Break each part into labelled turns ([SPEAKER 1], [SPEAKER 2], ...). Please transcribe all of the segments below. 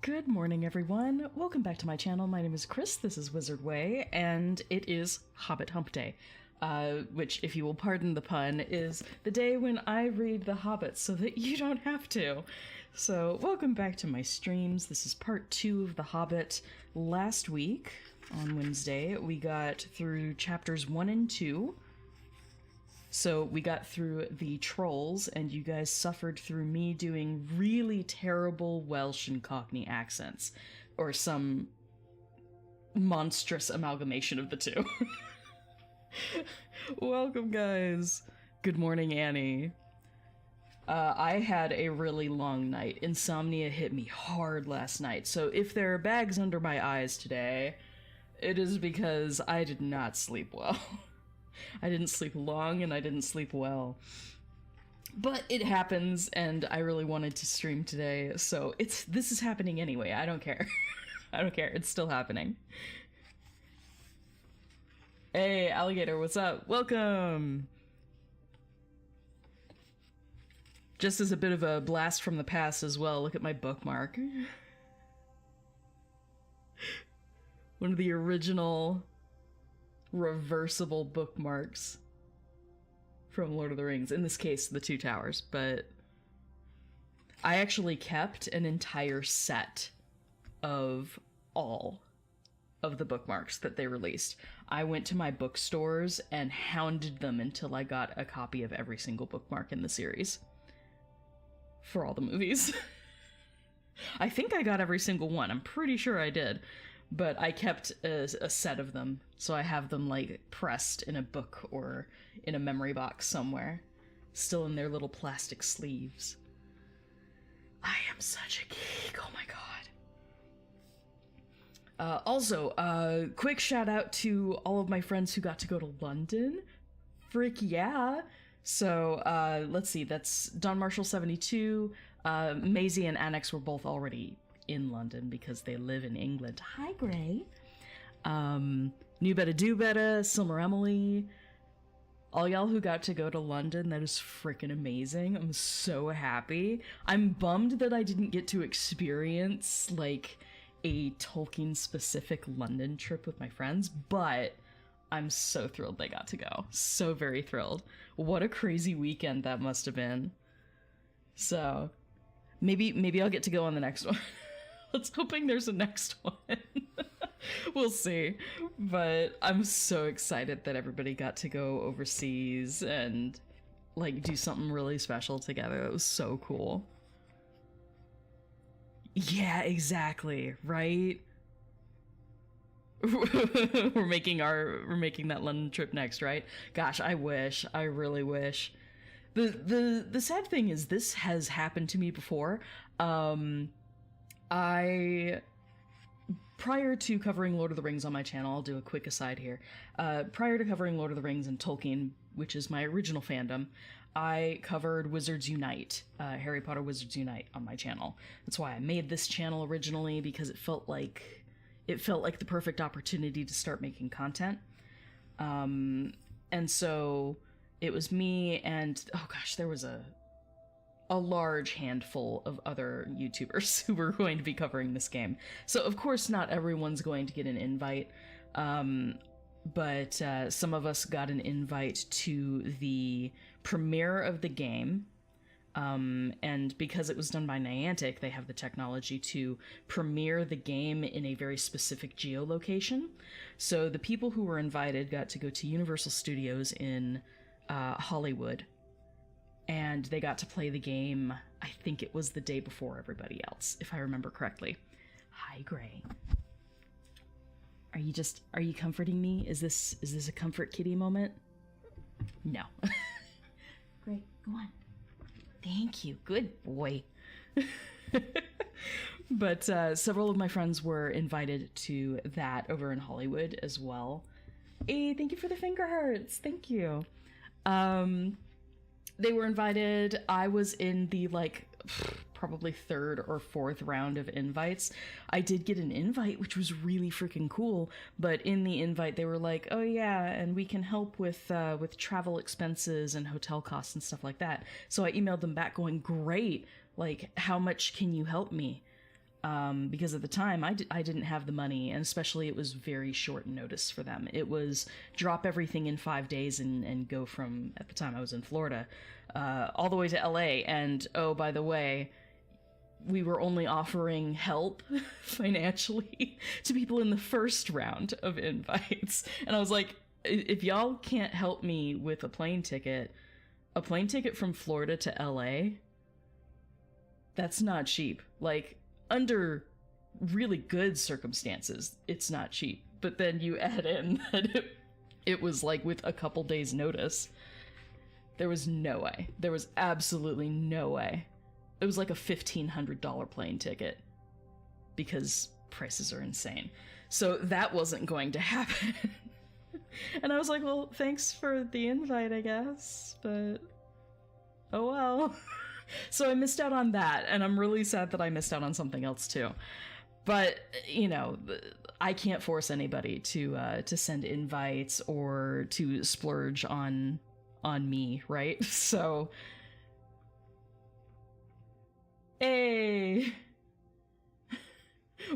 [SPEAKER 1] Good morning, everyone. Welcome back to my channel. My name is Kris, this is Wizard Way, and it is Hobbit Hump Day. Which, if you will pardon the pun, is the day when I read The Hobbit so that you don't have to. So, welcome back to my streams. This is part 2 of The Hobbit. Last week, on Wednesday, we got through chapters 1 and 2. So we got through the trolls, and you guys suffered through me doing really terrible Welsh and Cockney accents. Or some monstrous amalgamation of the two. Welcome, guys. Good morning, Annie. I had a really long night. Insomnia hit me hard last night, so if there are bags under my eyes today, it is because I did not sleep well. I didn't sleep long and I didn't sleep well. But it happens, and I really wanted to stream today, so this is happening anyway. I don't care. I don't care. It's still happening. Hey, Alligator, what's up? Welcome! Just as a bit of a blast from the past as well, look at my bookmark. One of the original reversible bookmarks from Lord of the Rings. In this case, the Two Towers, but I actually kept an entire set of all of the bookmarks that they released. I went to my bookstores and hounded them until I got a copy of every single bookmark in the series. For all the movies. I think I got every single one. I'm pretty sure I did. But I kept a set of them, so I have them, like, pressed in a book or in a memory box somewhere. Still in their little plastic sleeves. I am such a geek, oh my god. Also, quick shout out to all of my friends who got to go to London. Frick yeah! So, let's see, that's Don Marshall 72, Maisie and Annex were both already in London because they live in England. Hi, Gray. New Better Do Better, Silmarillion. All y'all who got to go to London, that is freaking amazing. I'm so happy. I'm bummed that I didn't get to experience, like, a Tolkien-specific London trip with my friends, but I'm so thrilled they got to go. So very thrilled. What a crazy weekend that must have been. So, maybe I'll get to go on the next one. Let's hoping there's a next one. We'll see. But I'm so excited that everybody got to go overseas and, like, do something really special together. It was so cool. Yeah, exactly, right? we're making that London trip next, right? Gosh, I wish. I really wish. The sad thing is this has happened to me before. Prior to covering Lord of the Rings on my channel, I'll do a quick aside here. Prior to covering Lord of the Rings and Tolkien, which is my original fandom, I covered Wizards Unite, Harry Potter Wizards Unite on my channel. That's why I made this channel originally, because it felt like the perfect opportunity to start making content. And so it was me and, oh gosh, there was a large handful of other YouTubers who were going to be covering this game. So of course not everyone's going to get an invite, but some of us got an invite to the premiere of the game, and because it was done by Niantic, they have the technology to premiere the game in a very specific geolocation. So the people who were invited got to go to Universal Studios in Hollywood, and they got to play the game, I think it was the day before everybody else, if I remember correctly. Hi, Gray. Are you comforting me? Is this a comfort kitty moment? No. Gray, go on. Thank you. Good boy. But several of my friends were invited to that over in Hollywood as well. Hey, thank you for the finger hearts. Thank you. They were invited. I was in the, like, probably third or fourth round of invites. I did get an invite, which was really freaking cool, but in the invite they were like, oh yeah, and we can help with travel expenses and hotel costs and stuff like that. So I emailed them back going, great, like, how much can you help me? because at the time I didn't have the money, and especially it was very short notice for them. It was drop everything in 5 days and go from, at the time I was in Florida, all the way to LA. And oh, by the way, we were only offering help financially to people in the first round of invites. And I was like, if y'all can't help me with a plane ticket from Florida to LA, that's not cheap. Like, under really good circumstances, it's not cheap. But then you add in that it was like with a couple days notice. There was no way. There was absolutely no way. It was like a $1,500 plane ticket because prices are insane. So that wasn't going to happen. And I was like, well, thanks for the invite, I guess, but oh well. So I missed out on that, and I'm really sad that I missed out on something else too. But, you know, I can't force anybody to send invites or to splurge on me, right? So, hey,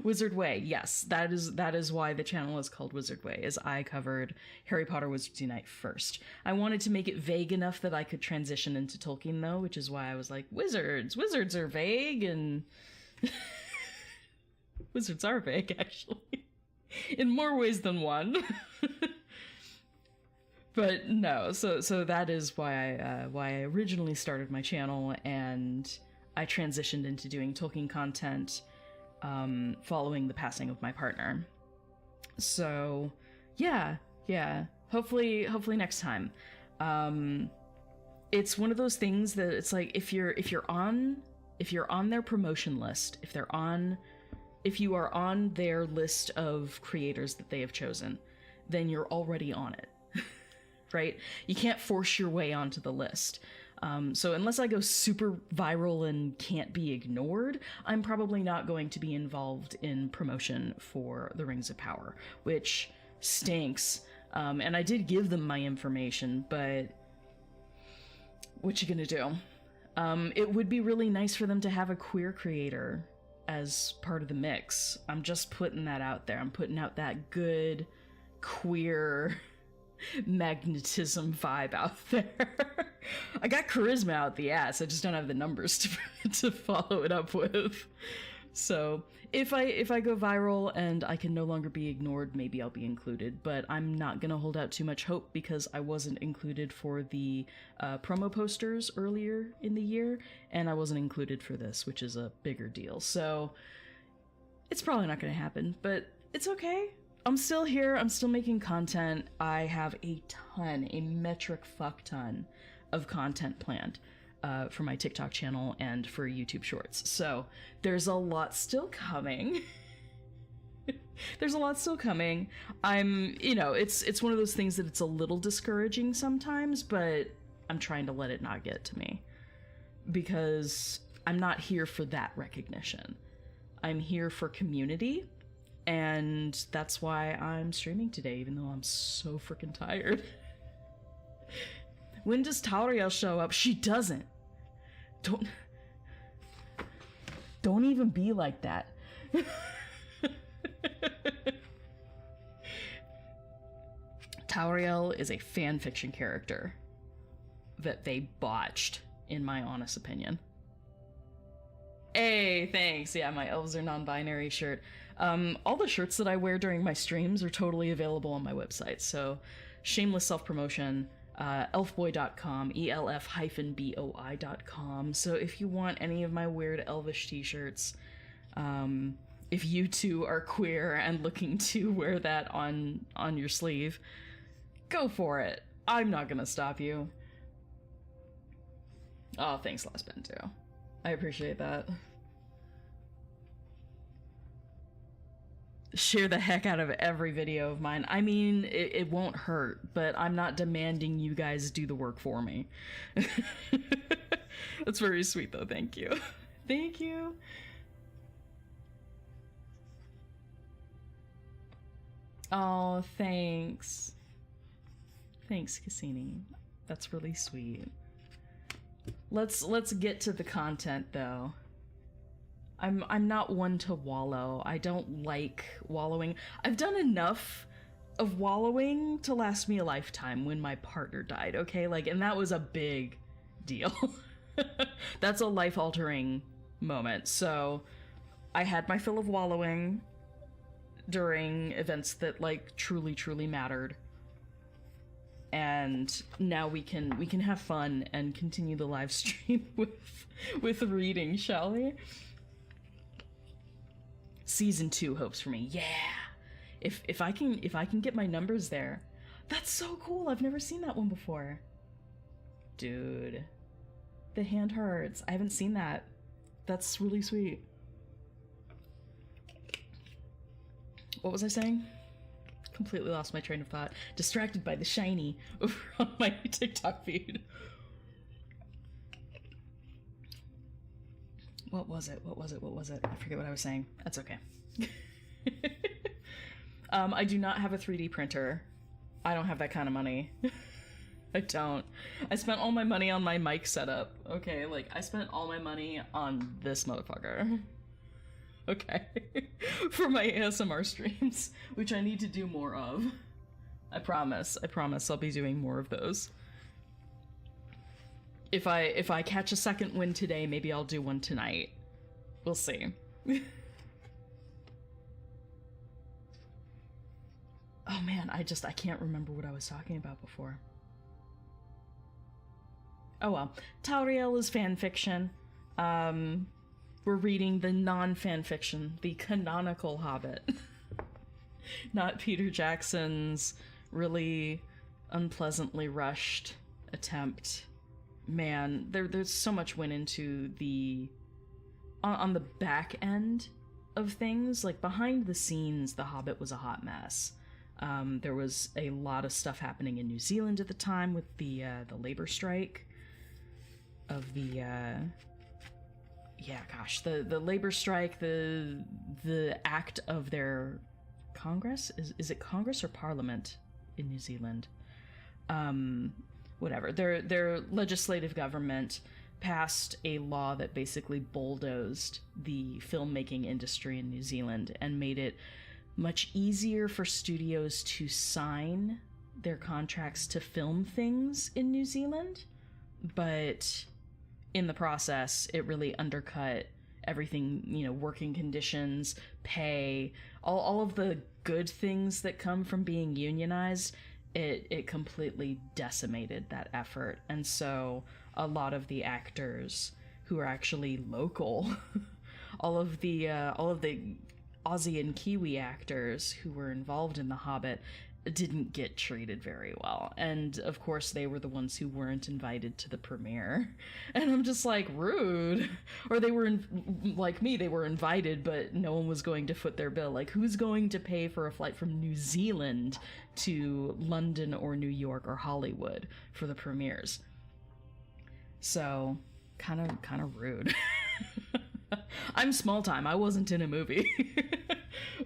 [SPEAKER 1] Wizard Way. Yes, that is why the channel is called Wizard Way, is I covered Harry Potter Wizards Unite first. I wanted to make it vague enough that I could transition into Tolkien, though, which is why I was like, wizards are vague, and wizards are vague, actually, in more ways than one. But no, so that is why I originally started my channel, and I transitioned into doing Tolkien content following the passing of my partner. So yeah, hopefully next time. It's one of those things that it's like, if you're on their promotion list, if you are on their list of creators that they have chosen, then you're already on it. Right? You can't force your way onto the list. So unless I go super viral and can't be ignored, I'm probably not going to be involved in promotion for the Rings of Power, which stinks. And I did give them my information, but what you gonna do? It would be really nice for them to have a queer creator as part of the mix. I'm just putting that out there. I'm putting out that good queer magnetism vibe out there. I got charisma out the ass, I just don't have the numbers to follow it up with. So if I go viral and I can no longer be ignored, maybe I'll be included, but I'm not gonna hold out too much hope because I wasn't included for the promo posters earlier in the year, and I wasn't included for this, which is a bigger deal. So it's probably not gonna happen, but it's okay. I'm still here, I'm still making content. I have a metric fuck ton of content planned for my TikTok channel and for YouTube Shorts. So there's a lot still coming. There's a lot still coming. It's one of those things that it's a little discouraging sometimes, but I'm trying to let it not get to me. Because I'm not here for that recognition. I'm here for community. And that's why I'm streaming today, even though I'm so freaking tired. When does Tauriel show up? She doesn't. Don't even be like that. Tauriel is a fanfiction character that they botched, in my honest opinion. Hey, thanks. Yeah, my Elves are non-binary shirt. All the shirts that I wear during my streams are totally available on my website, so shameless self-promotion, elfboy.com, elf-boi.com. So if you want any of my weird elvish t-shirts, if you too are queer and looking to wear that on your sleeve, go for it. I'm not gonna stop you. Oh, thanks, Last Ben, too. I appreciate that. Share the heck out of every video of mine. I mean, it won't hurt, but I'm not demanding you guys do the work for me. That's very sweet, though. Thank you. Thank you. Oh, thanks. Thanks, Cassini. That's really sweet. Let's get to the content, though. I'm not one to wallow. I don't like wallowing. I've done enough of wallowing to last me a lifetime when my partner died, okay? Like, and that was a big deal. That's a life-altering moment. So I had my fill of wallowing during events that, like, truly mattered. And now we can have fun and continue the live stream with reading, shall we? Season 2 hopes for me. Yeah. If I can get my numbers there. That's so cool. I've never seen that one before. Dude. The hand hurts. I haven't seen that. That's really sweet. What was I saying? Completely lost my train of thought. Distracted by the shiny over on my TikTok feed. What was it? I forget what I was saying. That's okay. I do not have a 3D printer. I don't have that kind of money. I don't. I spent all my money on my mic setup. Okay, like, I spent all my money on this motherfucker. Okay. For my ASMR streams, which I need to do more of. I promise I'll be doing more of those. If I catch a second win today, maybe I'll do one tonight. We'll see. Oh man, I can't remember what I was talking about before. Oh well. Tauriel is fanfiction. We're reading the non-fanfiction, the canonical Hobbit. Not Peter Jackson's really unpleasantly rushed attempt. Man, there's so much went into the... On the back end of things, like behind the scenes, The Hobbit was a hot mess. There was a lot of stuff happening in New Zealand at the time with the labor strike of the... the labor strike, the act of their Congress? Is it Congress or Parliament in New Zealand? Whatever. Their legislative government passed a law that basically bulldozed the filmmaking industry in New Zealand and made it much easier for studios to sign their contracts to film things in New Zealand, but in the process, it really undercut everything, working conditions, pay, all of the good things that come from being unionized. It completely decimated that effort. And so a lot of the actors who are actually local, all of the Aussie and Kiwi actors who were involved in The Hobbit didn't get treated very well. And of course they were the ones who weren't invited to the premiere. And I'm just like, rude. Or they were like me, they were invited, but no one was going to foot their bill. Like, who's going to pay for a flight from New Zealand to London or New York or Hollywood for the premieres? So kind of rude. I'm small time. I wasn't in a movie.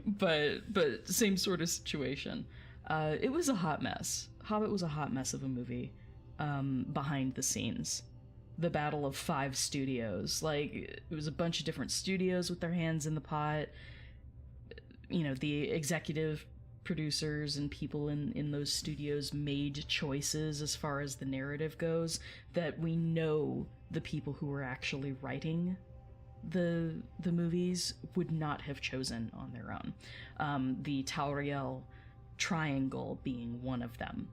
[SPEAKER 1] but same sort of situation. It was a hot mess. Hobbit was a hot mess of a movie, behind the scenes. The battle of 5 studios. Like, it was a bunch of different studios with their hands in the pot. The executive producers and people in those studios made choices as far as the narrative goes that we know the people who were actually writing the movies would not have chosen on their own. The Tauriel triangle being one of them.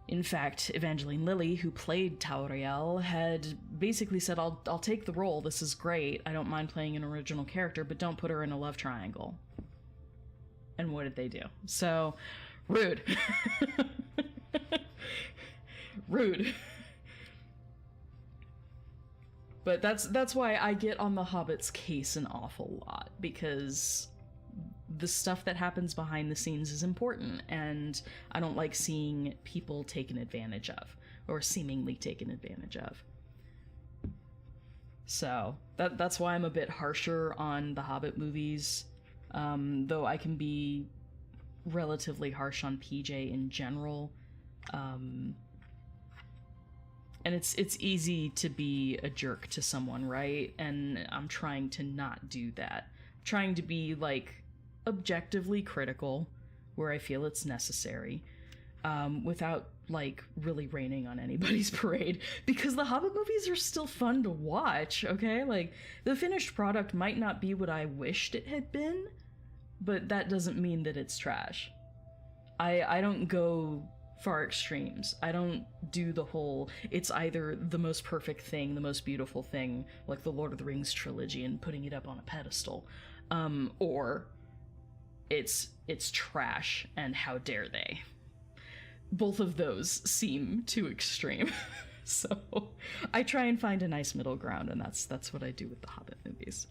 [SPEAKER 1] In fact, Evangeline Lilly, who played Tauriel, had basically said, I'll take the role, this is great, I don't mind playing an original character, but don't put her in a love triangle. And what did they do? So, rude. Rude. But that's why I get on the Hobbit's case an awful lot, because the stuff that happens behind the scenes is important, and I don't like seeing people taken advantage of, or seemingly taken advantage of. So that's why I'm a bit harsher on the Hobbit movies, though I can be relatively harsh on PJ in general. And it's easy to be a jerk to someone, right? And I'm trying to not do that. I'm trying to be, like, objectively critical where I feel it's necessary, without, like, really raining on anybody's parade, because the Hobbit movies are still fun to watch, okay? Like, the finished product might not be what I wished it had been, but that doesn't mean that it's trash. I don't go far extremes. I don't do the whole, it's either the most perfect thing, the most beautiful thing, like the Lord of the Rings trilogy, and putting it up on a pedestal, or it's trash and how dare they. Both of those seem too extreme. So I try and find a nice middle ground, and that's what I do with the Hobbit movies.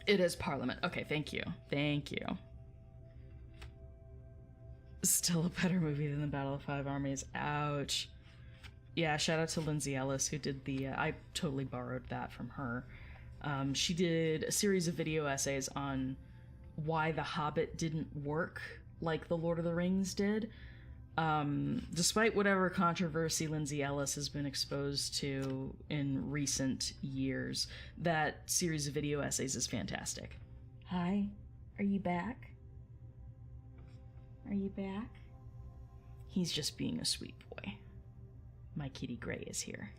[SPEAKER 1] It is Parliament. Okay, thank you. Thank you. Still a better movie than the Battle of Five Armies. Ouch. Yeah, shout out to Lindsay Ellis, who did the... I totally borrowed that from her. She did a series of video essays on why The Hobbit didn't work like The Lord of the Rings did. Despite whatever controversy Lindsay Ellis has been exposed to in recent years, that series of video essays is fantastic. Hi, are you back? Are you back? He's just being a sweet boy. My kitty Gray is here.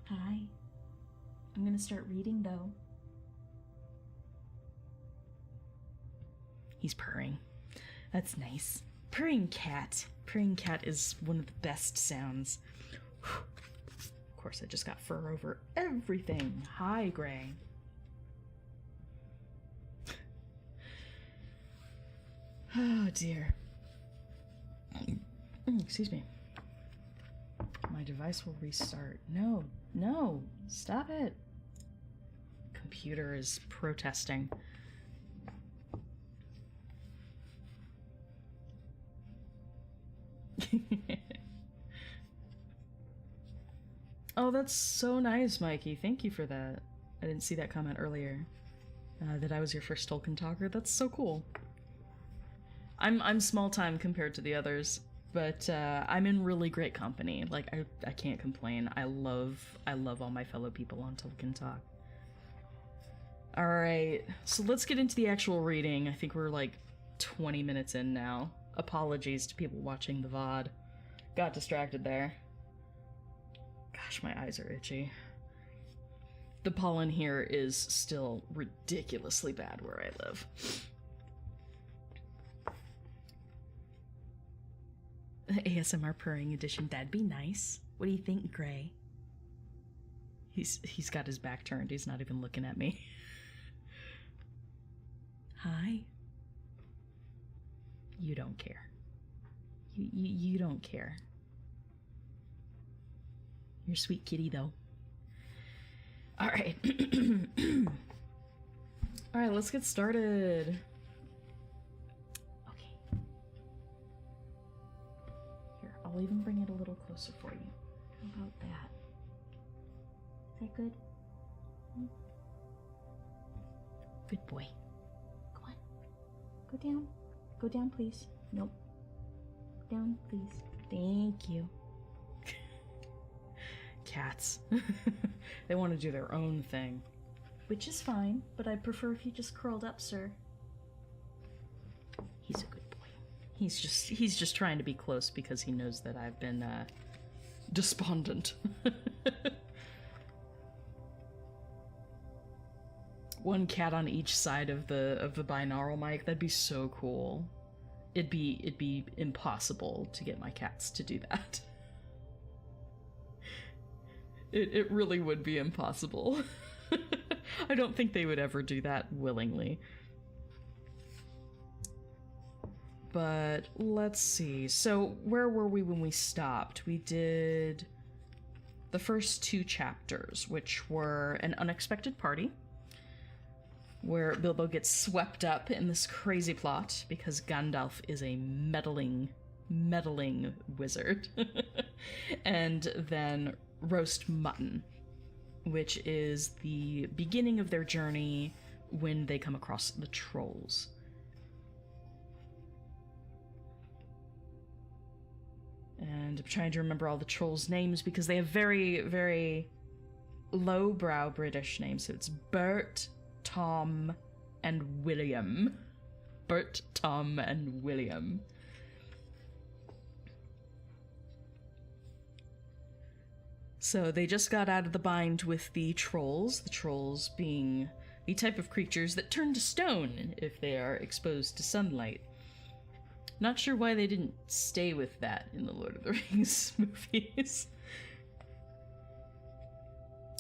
[SPEAKER 1] Hi. I'm gonna start reading, though. He's purring. That's nice. Purring cat. Purring cat is one of the best sounds. Of course, I just got fur over everything. Hi, Gray. Oh, dear. Excuse me. My device will restart. No, no, stop it. Computer is protesting. Oh, that's so nice, Mikey. Thank you for that. I didn't see that comment earlier. That I was your first Tolkien talker. That's so cool. I'm small time compared to the others, but I'm in really great company. Like, I can't complain. I love all my fellow people on Tolkien Talk. Alright, so let's get into the actual reading. I think we're like 20 minutes in now. Apologies to people watching the VOD. Got distracted there. Gosh, my eyes are itchy. The pollen here is still ridiculously bad where I live. ASMR purring edition, that'd be nice. What do you think, Gray? He's got his back turned. He's not even looking at me. Hi. You don't care. You don't care. You're a sweet kitty, though. Alright. Alright, let's get started. Okay. Here, I'll even bring it a little closer for you. How about that? Is that good? Good boy. Go on. Go down. Go down, please. Nope. Down, please. Thank you. Cats. They want to do their own thing. Which is fine, but I'd prefer if you just curled up, sir. He's a good boy. He's just trying to be close because he knows that I've been, despondent. One cat on each side of the binaural mic, that'd be so cool. It'd be impossible to get my cats to do that. It really would be impossible. I don't think they would ever do that willingly. But let's see. So where were we when we stopped? We did the first two chapters, which were An Unexpected Party, where Bilbo gets swept up in this crazy plot because Gandalf is a meddling wizard. And then Roast Mutton, which is the beginning of their journey when they come across the trolls. And I'm trying to remember all the trolls' names because they have very, very lowbrow British names. So it's Bert, Tom, and William. Bert, Tom, and William. So they just got out of the bind with the trolls being the type of creatures that turn to stone if they are exposed to sunlight. Not sure why they didn't stay with that in the Lord of the Rings movies.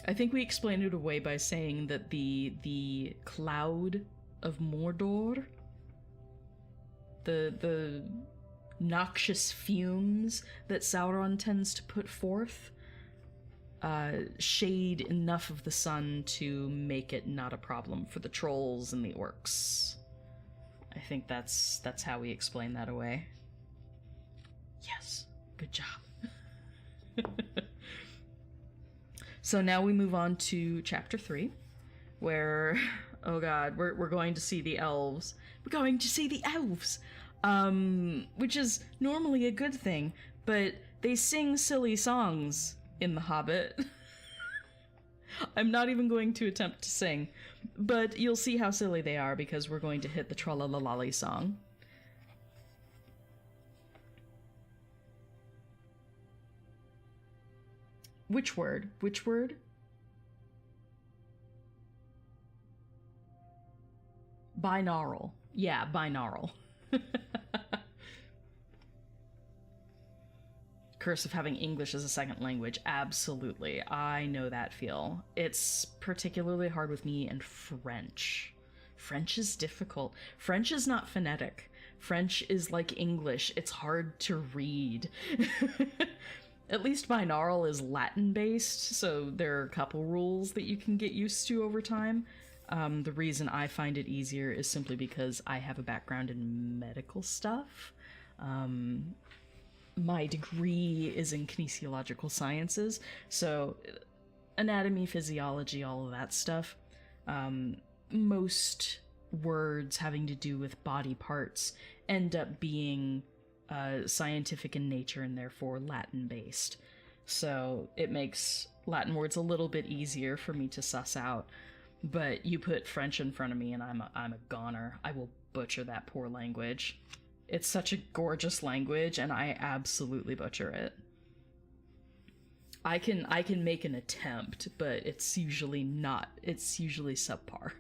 [SPEAKER 1] I think we explained it away by saying that the cloud of Mordor, the noxious fumes that Sauron tends to put forth, shade enough of the sun to make it not a problem for the trolls and the orcs. I think that's how we explain that away. Yes, good job. So now we move on to chapter 3, where, oh god, we're going to see the elves. We're going to see the elves! Which is normally a good thing, but they sing silly songs in The Hobbit. I'm not even going to attempt to sing, but you'll see how silly they are because we're going to hit the Tralalalali song. Which word? Which word? Binaural. Yeah, binaural. Curse of having English as a second language. Absolutely. I know that feel. It's particularly hard with me and French. French is difficult. French is not phonetic. French is like English. It's hard to read. At least binaural is Latin-based, so there are a couple rules that you can get used to over time. The reason I find it easier is simply because I have a background in medical stuff. My degree is in kinesiological sciences, so anatomy, physiology, all of that stuff. Most words having to do with body parts end up being scientific in nature and therefore Latin-based. So it makes Latin words a little bit easier for me to suss out. But you put French in front of me and I'm a goner. I will butcher that poor language. It's such a gorgeous language and I absolutely butcher it. I can make an attempt, but it's usually subpar.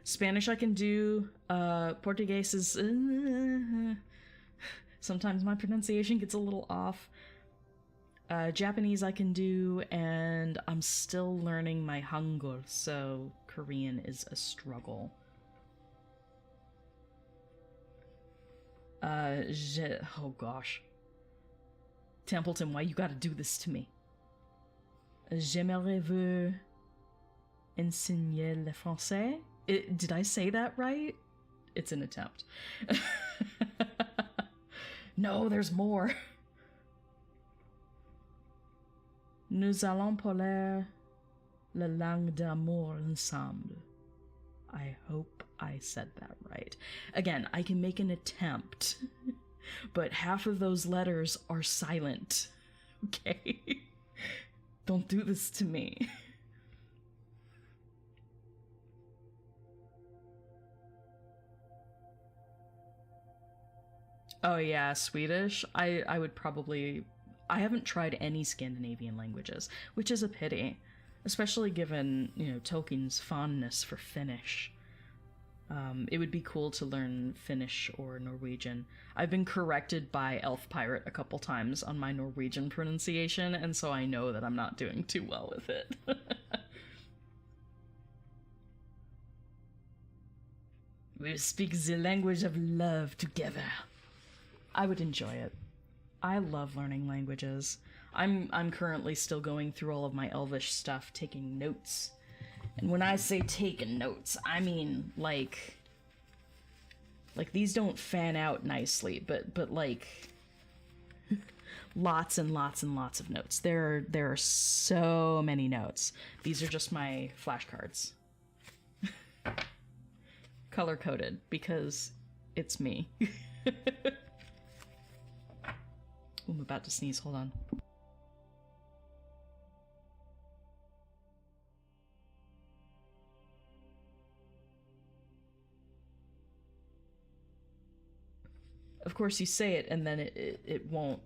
[SPEAKER 1] Spanish I can do. Portuguese is... sometimes my pronunciation gets a little off. Japanese I can do, and I'm still learning my Hangul, so Korean is a struggle. Oh gosh. Templeton, why you gotta do this to me? J'aimerais vous enseigner le français? Did I say that right? It's an attempt. No, there's more. Nous allons parler la langue d'amour ensemble. I hope I said that right. Again, I can make an attempt, but half of those letters are silent. Okay? Don't do this to me. Oh yeah, Swedish. I would probably... I haven't tried any Scandinavian languages, which is a pity, especially given, you know, Tolkien's fondness for Finnish. It would be cool to learn Finnish or Norwegian. I've been corrected by Elf Pirate a couple times on my Norwegian pronunciation, and so I know that I'm not doing too well with it. We speak the language of love together. I would enjoy it. I love learning languages. I'm currently still going through all of my Elvish stuff, taking notes. And when I say taking notes, I mean like these don't fan out nicely, but like lots and lots and lots of notes. There are so many notes. These are just my flashcards. Color coded because it's me. I'm about to sneeze, hold on. Of course you say it and then it won't.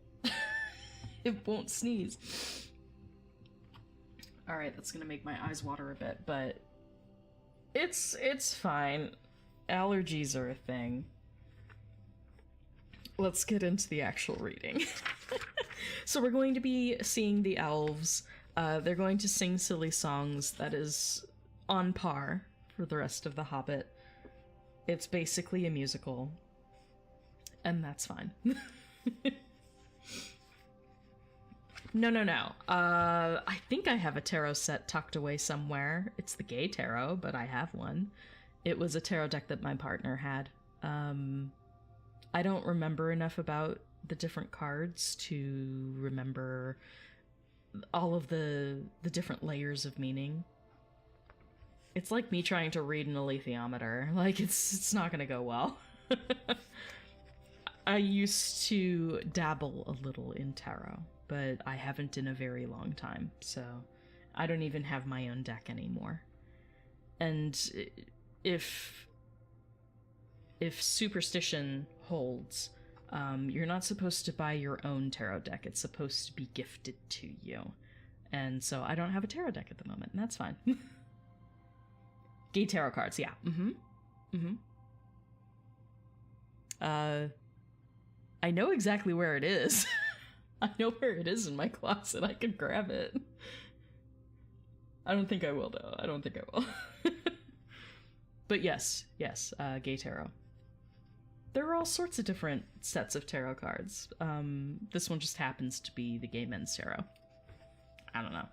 [SPEAKER 1] It won't sneeze. Alright, that's gonna make my eyes water a bit, but it's fine. Allergies are a thing. Let's get into the actual reading. So we're going to be seeing the elves. They're going to sing silly songs that is on par for the rest of The Hobbit. It's basically a musical. And that's fine. No. I think I have a tarot set tucked away somewhere. It's the gay tarot, but I have one. It was a tarot deck that my partner had. I don't remember enough about the different cards to remember all of the different layers of meaning. It's like me trying to read an alethiometer. Like, it's not gonna go well. I used to dabble a little in tarot, but I haven't in a very long time, so I don't even have my own deck anymore. And if superstition holds, you're not supposed to buy your own tarot deck. It's supposed to be gifted to you. And so I don't have a tarot deck at the moment, and that's fine. Gay tarot cards, yeah. I know exactly where it is. I know where it is in my closet. I can grab it. I don't think I will, though. I don't think I will. But yes, gay tarot. There are all sorts of different sets of tarot cards. This one just happens to be the gay men's tarot. I don't know.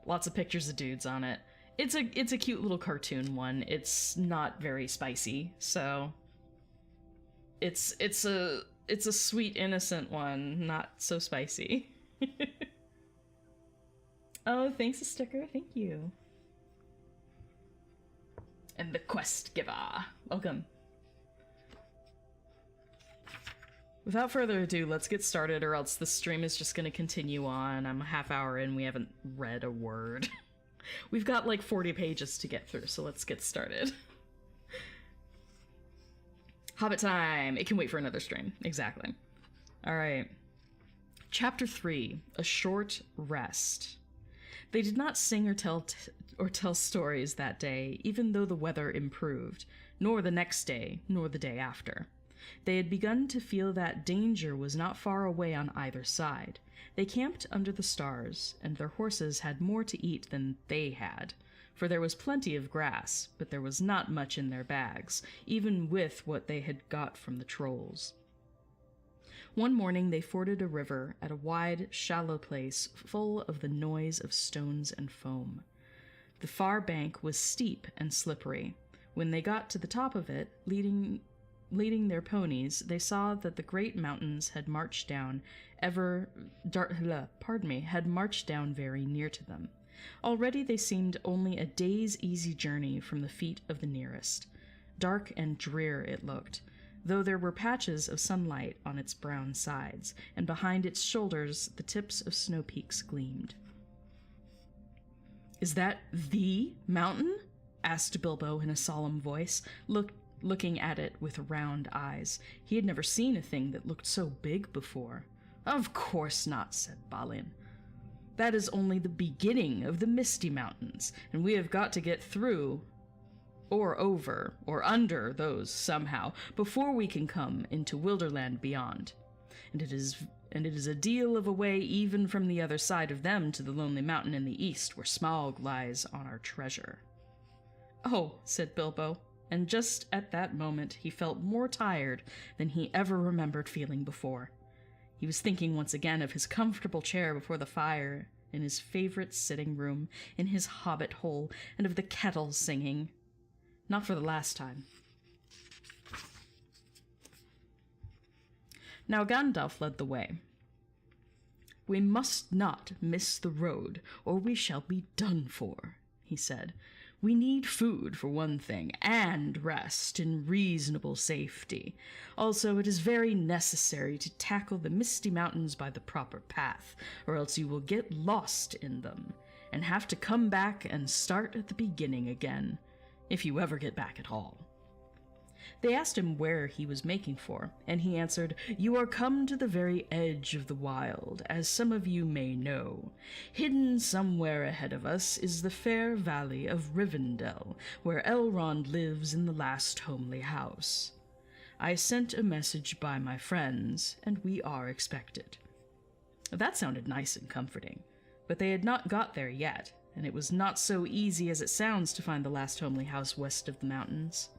[SPEAKER 1] Lots of pictures of dudes on it. It's a cute little cartoon one. It's not very spicy, so it's a sweet, innocent one, not so spicy. Oh, thanks, a sticker. Thank you. And the quest giver. Welcome. Without further ado, let's get started, or else the stream is just gonna continue on. I'm a half hour in, we haven't read a word. We've got like 40 pages to get through, so let's get started. Hobbit time! It can wait for another stream. Exactly. Alright. Chapter 3. A Short Rest. They did not sing or tell stories that day, even though the weather improved, nor the next day, nor the day after. They had begun to feel that danger was not far away on either side. They camped under the stars, and their horses had more to eat than they had, for there was plenty of grass, but there was not much in their bags, even with what they had got from the trolls. One morning they forded a river at a wide, shallow place full of the noise of stones and foam. The far bank was steep and slippery. When they got to the top of it, leading their ponies, they saw that the great mountains had marched down very near to them. Already they seemed only a day's easy journey from the feet of the nearest. Dark and drear it looked, though there were patches of sunlight on its brown sides, and behind its shoulders the tips of snow peaks gleamed. "Is that the mountain?" asked Bilbo in a solemn voice, looking at it with round eyes. He had never seen a thing that looked so big before. "Of course not," said Balin. "That is only the beginning of the Misty Mountains, and we have got to get through, or over, or under those somehow, before we can come into Wilderland beyond. And it is a deal of a way even from the other side of them to the Lonely Mountain in the east, where Smaug lies on our treasure." "Oh," said Bilbo, and just at that moment he felt more tired than he ever remembered feeling before. He was thinking once again of his comfortable chair before the fire, in his favorite sitting room, in his hobbit hole, and of the kettle singing. Not for the last time. Now Gandalf led the way. "We must not miss the road, or we shall be done for," he said. We need food, for one thing, and rest in reasonable safety. Also, it is very necessary to tackle the Misty Mountains by the proper path, or else you will get lost in them, and have to come back and start at the beginning again, if you ever get back at all. They asked him where he was making for, and he answered, "You are come to the very edge of the wild, as some of you may know. Hidden somewhere ahead of us is the fair valley of Rivendell, where Elrond lives in the last homely house. I sent a message by my friends, and we are expected." That sounded nice and comforting, but they had not got there yet, and it was not so easy as it sounds to find the last homely house west of the mountains.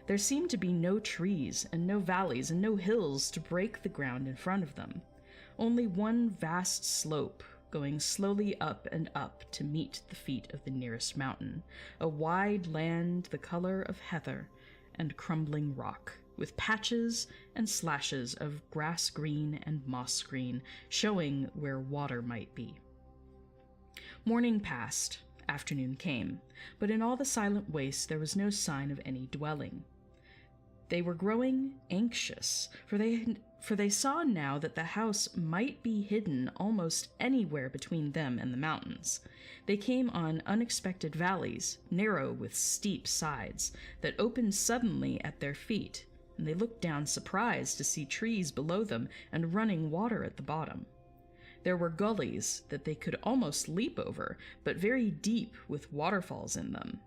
[SPEAKER 1] There seemed to be no trees, and no valleys, and no hills to break the ground in front of them. Only one vast slope, going slowly up and up to meet the feet of the nearest mountain, a wide land the color of heather and crumbling rock, with patches and slashes of grass green and moss green, showing where water might be. Morning passed, afternoon came, but in all the silent waste there was no sign of any dwelling. They were growing anxious, for they saw now that the house might be hidden almost anywhere between them and the mountains. They came on unexpected valleys, narrow with steep sides, that opened suddenly at their feet, and they looked down surprised to see trees below them and running water at the bottom. There were gullies that they could almost leap over, but very deep with waterfalls in them.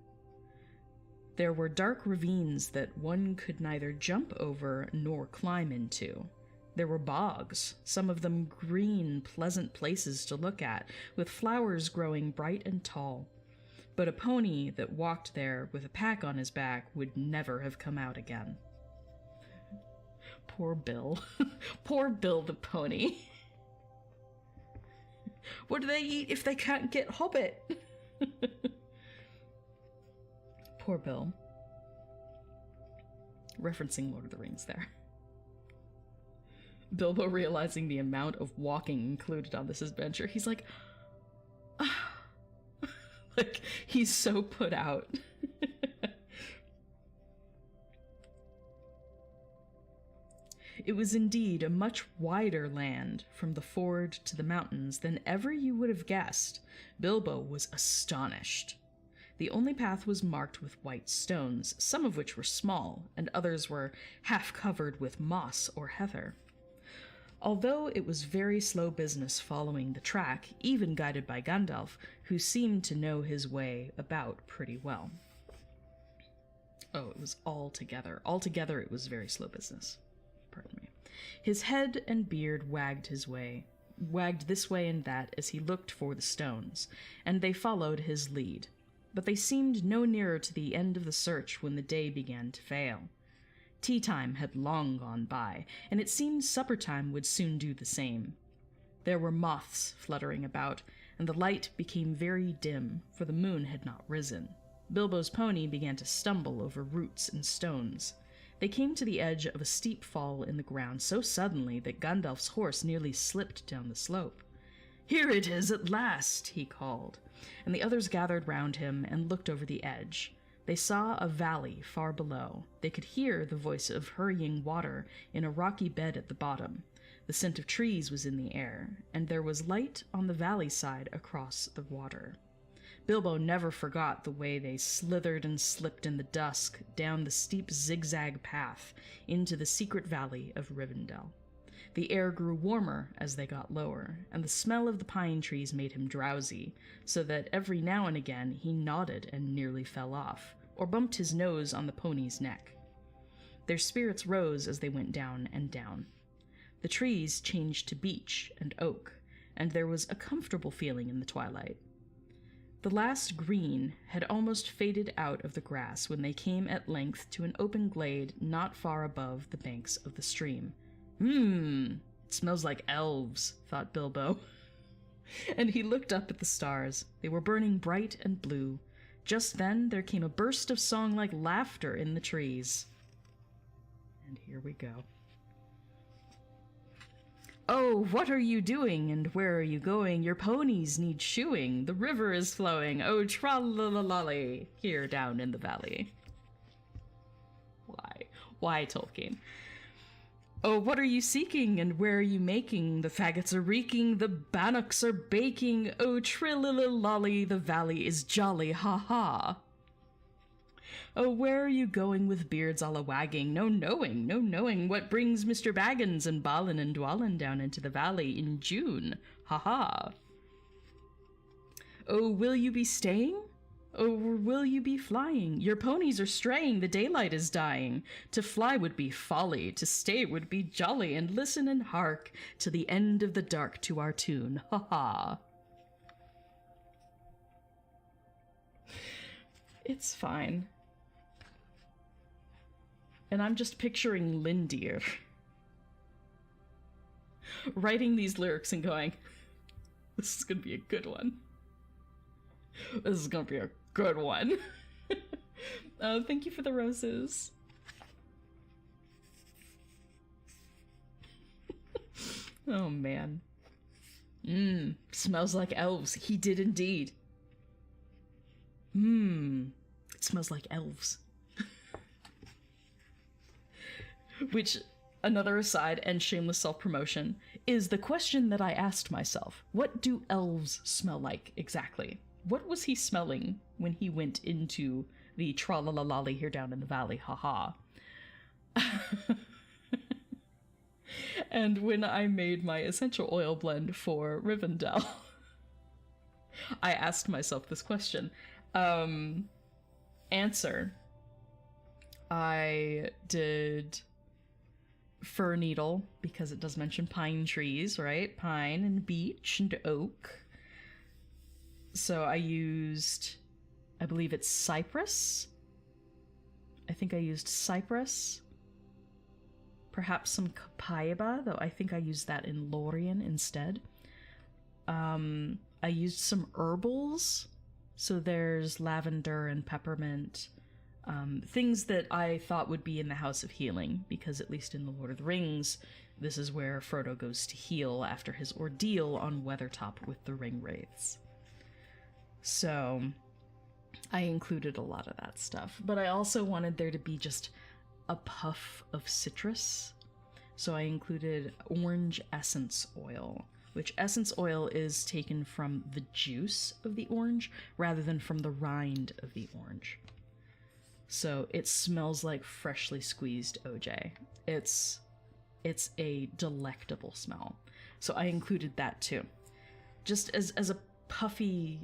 [SPEAKER 1] There were dark ravines that one could neither jump over nor climb into. There were bogs, some of them green, pleasant places to look at, with flowers growing bright and tall. But a pony that walked there with a pack on his back would never have come out again. Poor Bill. Poor Bill the pony. What do they eat if they can't get Hobbit? Poor Bill. Referencing Lord of the Rings there. Bilbo realizing the amount of walking included on this adventure, he's like, like, he's so put out. It was indeed a much wider land from the ford to the mountains than ever you would have guessed. Bilbo was astonished. The only path was marked with white stones, some of which were small, and others were half covered with moss or heather. Although it was very slow business following the track, even guided by Gandalf, who seemed to know his way about pretty well. Oh, it was altogether. Altogether, it was very slow business. Pardon me. His head and beard wagged this way and that as he looked for the stones, and they followed his lead. But they seemed no nearer to the end of the search when the day began to fail. Tea time had long gone by, and it seemed supper time would soon do the same. There were moths fluttering about, and the light became very dim, for the moon had not risen. Bilbo's pony began to stumble over roots and stones. They came to the edge of a steep fall in the ground so suddenly that Gandalf's horse nearly slipped down the slope. "Here it is at last," he called, and the others gathered round him and looked over the edge. They saw a valley far below. They could hear the voice of hurrying water in a rocky bed at the bottom. The scent of trees was in the air, and there was light on the valley side across the water. Bilbo never forgot the way they slithered and slipped in the dusk down the steep zigzag path into the secret valley of Rivendell. The air grew warmer as they got lower, and the smell of the pine trees made him drowsy, so that every now and again he nodded and nearly fell off, or bumped his nose on the pony's neck. Their spirits rose as they went down and down. The trees changed to beech and oak, and there was a comfortable feeling in the twilight. The last green had almost faded out of the grass when they came at length to an open glade not far above the banks of the stream. It smells like elves, thought Bilbo. And he looked up at the stars. They were burning bright and blue. Just then there came a burst of song-like laughter in the trees. And here we go. Oh, what are you doing, and where are you going? Your ponies need shoeing, the river is flowing, oh tra-la-la-lolly, here down in the valley. Why? Why, Tolkien? Oh, what are you seeking, and where are you making? The faggots are reeking, the bannocks are baking, oh trill-lolly, the valley is jolly, ha-ha. Oh, where are you going with beards all a-wagging? No knowing, no knowing what brings Mr. Baggins and Balin and Dwalin down into the valley in June. Ha-ha. Oh, will you be staying? Or will you be flying? Your ponies are straying, the daylight is dying. To fly would be folly, to stay would be jolly, and listen and hark to the end of the dark to our tune. Ha-ha. It's fine. And I'm just picturing Lindir writing these lyrics and going, this is gonna be a good one. This is gonna be a good one. Oh, thank you for the roses. Oh, man. Smells like elves. He did indeed. It smells like elves. Which, another aside and shameless self-promotion, is the question that I asked myself. What do elves smell like exactly? What was he smelling when he went into the tra-la-la-lolly here down in the valley? Haha. And when I made my essential oil blend for Rivendell, I asked myself this question. Answer. I did fir needle, because it does mention pine trees, right? Pine and beech and oak. So I used, I believe it's cypress. I think I used cypress. Perhaps some copaiba, though I think I used that in Lorien instead. I used some herbals. So there's lavender and peppermint. Things that I thought would be in the House of Healing, because at least in The Lord of the Rings, this is where Frodo goes to heal after his ordeal on Weathertop with the Ring Wraiths. So I included a lot of that stuff, but I also wanted there to be just a puff of citrus. So I included orange essence oil, which essence oil is taken from the juice of the orange rather than from the rind of the orange. So it smells like freshly squeezed OJ. It's a delectable smell. So I included that too. Just as a puffy,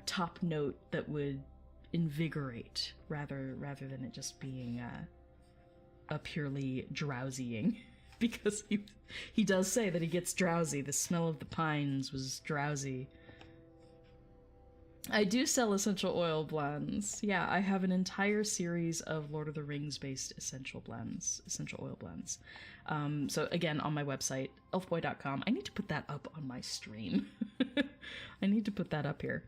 [SPEAKER 1] top note that would invigorate rather than it just being a purely drowsying. Because he does say that he gets drowsy. The smell of the pines was drowsy. I do sell essential oil blends. Yeah, I have an entire series of Lord of the Rings based essential oil blends. So again, on my website, elfboy.com. I need to put that up on my stream. I need to put that up here.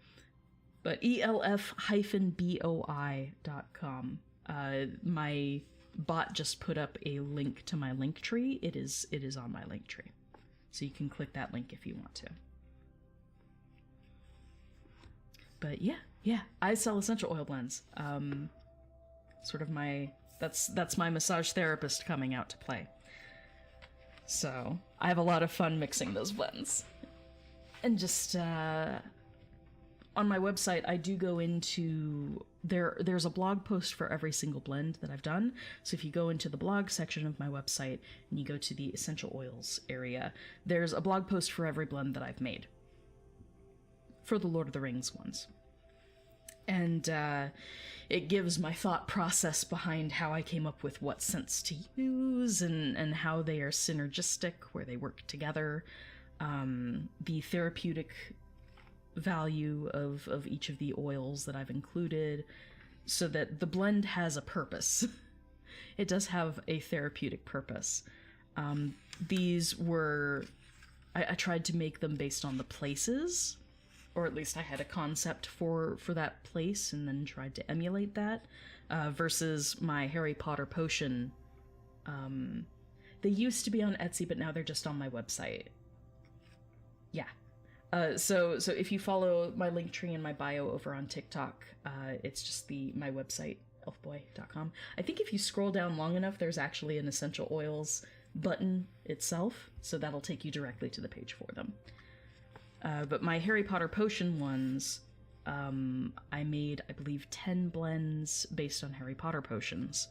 [SPEAKER 1] But elf-boi.com. My bot just put up a link to my link tree. It is on my link tree. So you can click that link if you want to. But yeah, I sell essential oil blends. Sort of that's my massage therapist coming out to play. So I have a lot of fun mixing those blends. And just on my website, I do go into there's a blog post for every single blend that I've done. So if you go into the blog section of my website and you go to the essential oils area, there's a blog post for every blend that I've made for the Lord of the Rings ones. And it gives my thought process behind how I came up with what scents to use and how they are synergistic, where they work together, the therapeutic value of each of the oils that I've included, so that the blend has a purpose. It does have a therapeutic purpose. These were... I tried to make them based on the places, or at least I had a concept for that place and then tried to emulate that, versus my Harry Potter potion. They used to be on Etsy, but now they're just on my website. Yeah. So if you follow my link tree in my bio over on TikTok, it's just my website, elfboy.com. I think if you scroll down long enough, there's actually an essential oils button itself, so that'll take you directly to the page for them. But my Harry Potter potion ones, I made, I believe, 10 blends based on Harry Potter potions,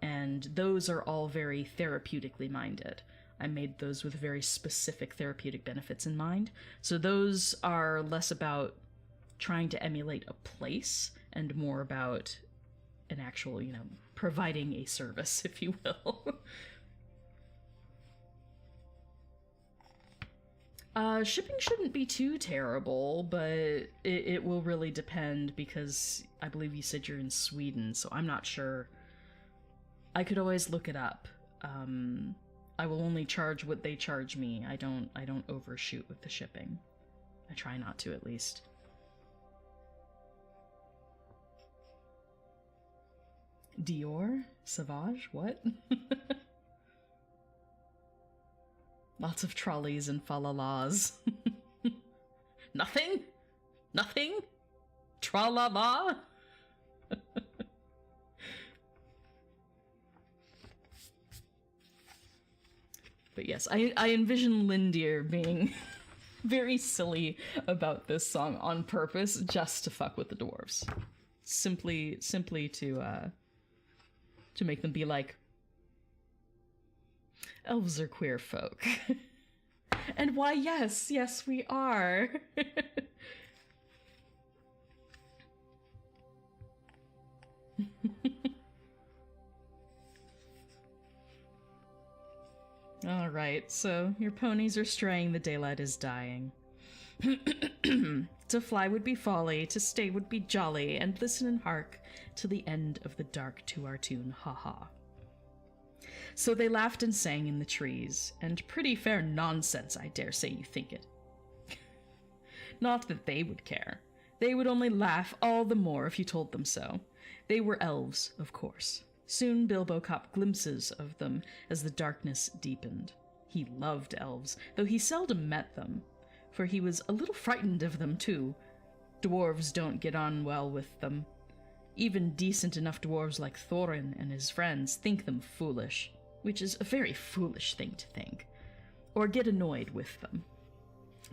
[SPEAKER 1] and those are all very therapeutically minded. I made those with very specific therapeutic benefits in mind. So those are less about trying to emulate a place and more about an actual, providing a service, if you will. Shipping shouldn't be too terrible, but it will really depend, because I believe you said you're in Sweden, so I'm not sure. I could always look it up. I will only charge what they charge me. I don't overshoot with the shipping. I try not to, at least. Dior? Sauvage? What? Lots of trolleys and falalas. Nothing? Nothing? Tra-la-la? But yes, I envision Lindir being very silly about this song on purpose, just to fuck with the dwarves. Simply to make them be like, elves are queer folk. And why, yes, we are. Alright, so your ponies are straying, the daylight is dying. To fly would be folly, to stay would be jolly, and listen and hark to the end of the dark to our tune, ha-ha. So they laughed and sang in the trees, and pretty fair nonsense, I dare say you think it. Not that they would care. They would only laugh all the more if you told them so. They were elves, of course. Soon Bilbo caught glimpses of them as the darkness deepened. He loved elves, though he seldom met them, for he was a little frightened of them, too. Dwarves don't get on well with them. Even decent enough dwarves like Thorin and his friends think them foolish, which is a very foolish thing to think, or get annoyed with them.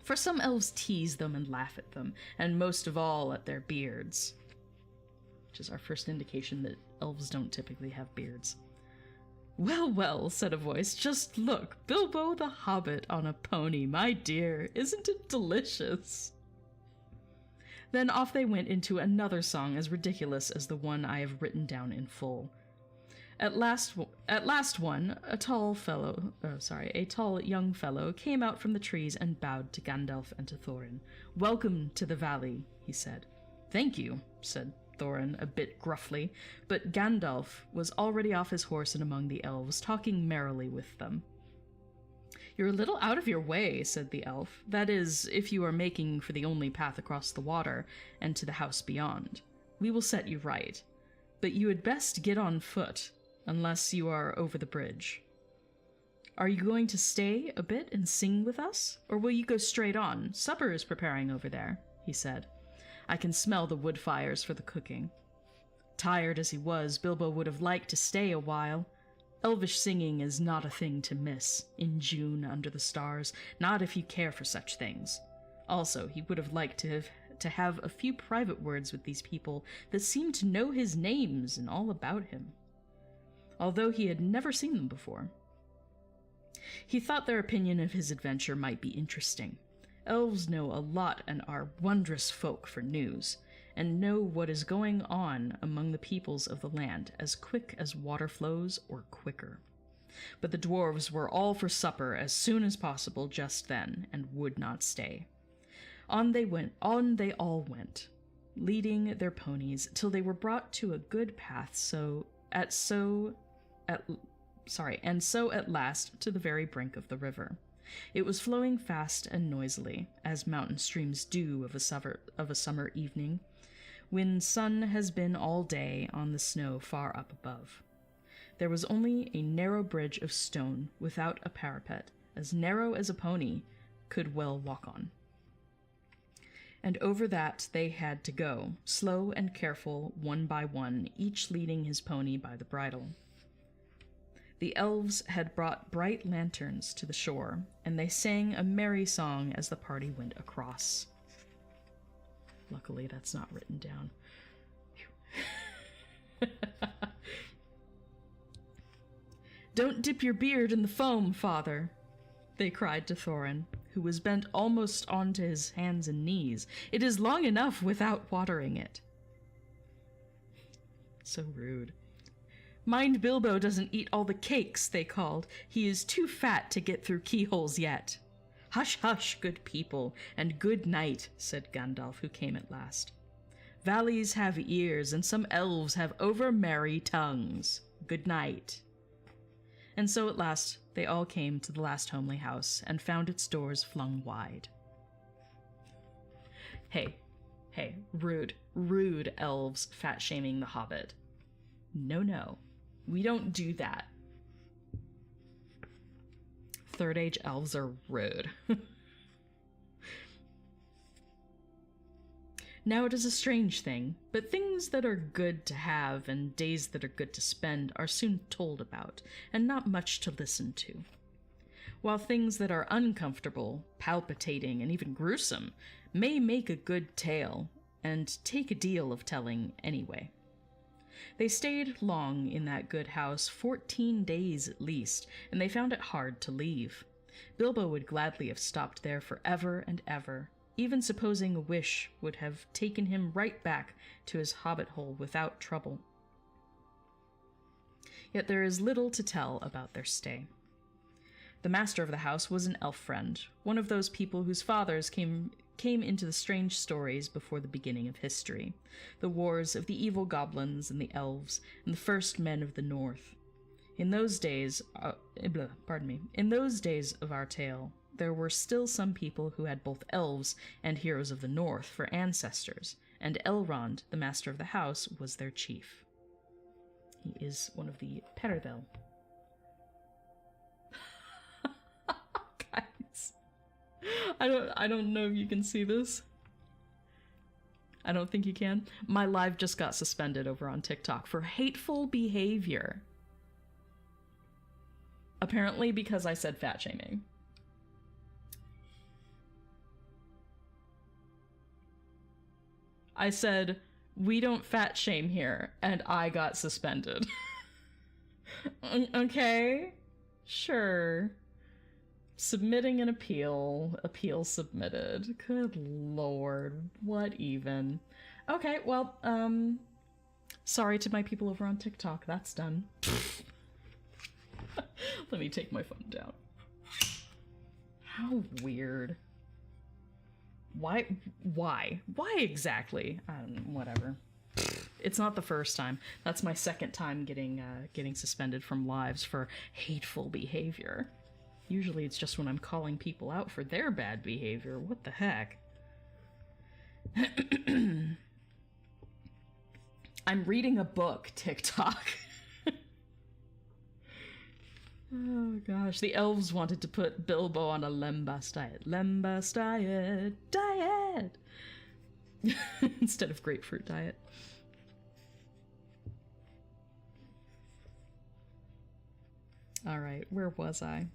[SPEAKER 1] For some elves tease them and laugh at them, and most of all at their beards, which is our first indication that elves don't typically have beards. Well, well, said a voice, just look, Bilbo the Hobbit on a pony, my dear, isn't it delicious? Then off they went into another song as ridiculous as the one I have written down in full. At last one, a tall young fellow came out from the trees and bowed to Gandalf and to Thorin. Welcome to the valley, he said. Thank you, said Thorin a bit gruffly, but Gandalf was already off his horse and among the elves, talking merrily with them. You're a little out of your way, said the elf. That is, if you are making for the only path across the water and to the house beyond. We will set you right. But you had best get on foot, unless you are over the bridge. Are you going to stay a bit and sing with us? Or will you go straight on? Supper is preparing over there, he said. I can smell the wood fires for the cooking. Tired as he was, Bilbo would have liked to stay a while. Elvish singing is not a thing to miss, in June under the stars, not if you care for such things. Also, he would have liked to have a few private words with these people that seemed to know his names and all about him, although he had never seen them before. He thought their opinion of his adventure might be interesting. Elves know a lot and are wondrous folk for news, and know what is going on among the peoples of the land as quick as water flows or quicker. But the dwarves were all for supper as soon as possible just then, and would not stay. On they all went, leading their ponies till they were brought to a good path, and so at last to the very brink of the river. It was flowing fast and noisily, as mountain streams do of a summer evening, when sun has been all day on the snow far up above. There was only a narrow bridge of stone without a parapet, as narrow as a pony, could well walk on. And over that they had to go, slow and careful, one by one, each leading his pony by the bridle. The elves had brought bright lanterns to the shore, and they sang a merry song as the party went across. Luckily, that's not written down. "Don't dip your beard in the foam, father," they cried to Thorin, who was bent almost onto his hands and knees. "It is long enough without watering it." So rude. "Mind Bilbo doesn't eat all the cakes," they called. "He is too fat to get through keyholes yet." "Hush, hush, good people, and good night," said Gandalf, who came at last. "Valleys have ears, and some elves have over-merry tongues. Good night." And so at last they all came to the last homely house, and found its doors flung wide. Hey, rude elves fat-shaming the Hobbit. No, we don't do that. Third Age elves are rude. Now it is a strange thing, but things that are good to have and days that are good to spend are soon told about, and not much to listen to. While things that are uncomfortable, palpitating, and even gruesome may make a good tale, and take a deal of telling anyway. They stayed long in that good house, 14 days at least, and they found it hard to leave. Bilbo would gladly have stopped there forever and ever, even supposing a wish would have taken him right back to his hobbit hole without trouble. Yet there is little to tell about their stay. The master of the house was an elf friend, one of those people whose fathers came into the strange stories before the beginning of history, the wars of the evil goblins and the elves, and the first men of the north. In those days of our tale, there were still some people who had both elves and heroes of the north for ancestors, and Elrond, the master of the house, was their chief. He is one of the Perivell. Guys, I don't know if you can see this. I don't think you can. My live just got suspended over on TikTok for hateful behavior. Apparently because I said fat shaming. I said, "We don't fat shame here," and I got suspended. Okay, sure. Submitting an appeal submitted. Good lord, what even? Okay, well, sorry to my people over on TikTok, that's done. Let me take my phone down. How weird. Why exactly? Whatever. It's not the first time. That's my second time getting suspended from lives for hateful behavior. Usually it's just when I'm calling people out for their bad behavior. What the heck? I'm reading a book, TikTok. Oh gosh, the elves wanted to put Bilbo on a lembas diet. Lembas diet! Instead of grapefruit diet. Alright, where was I?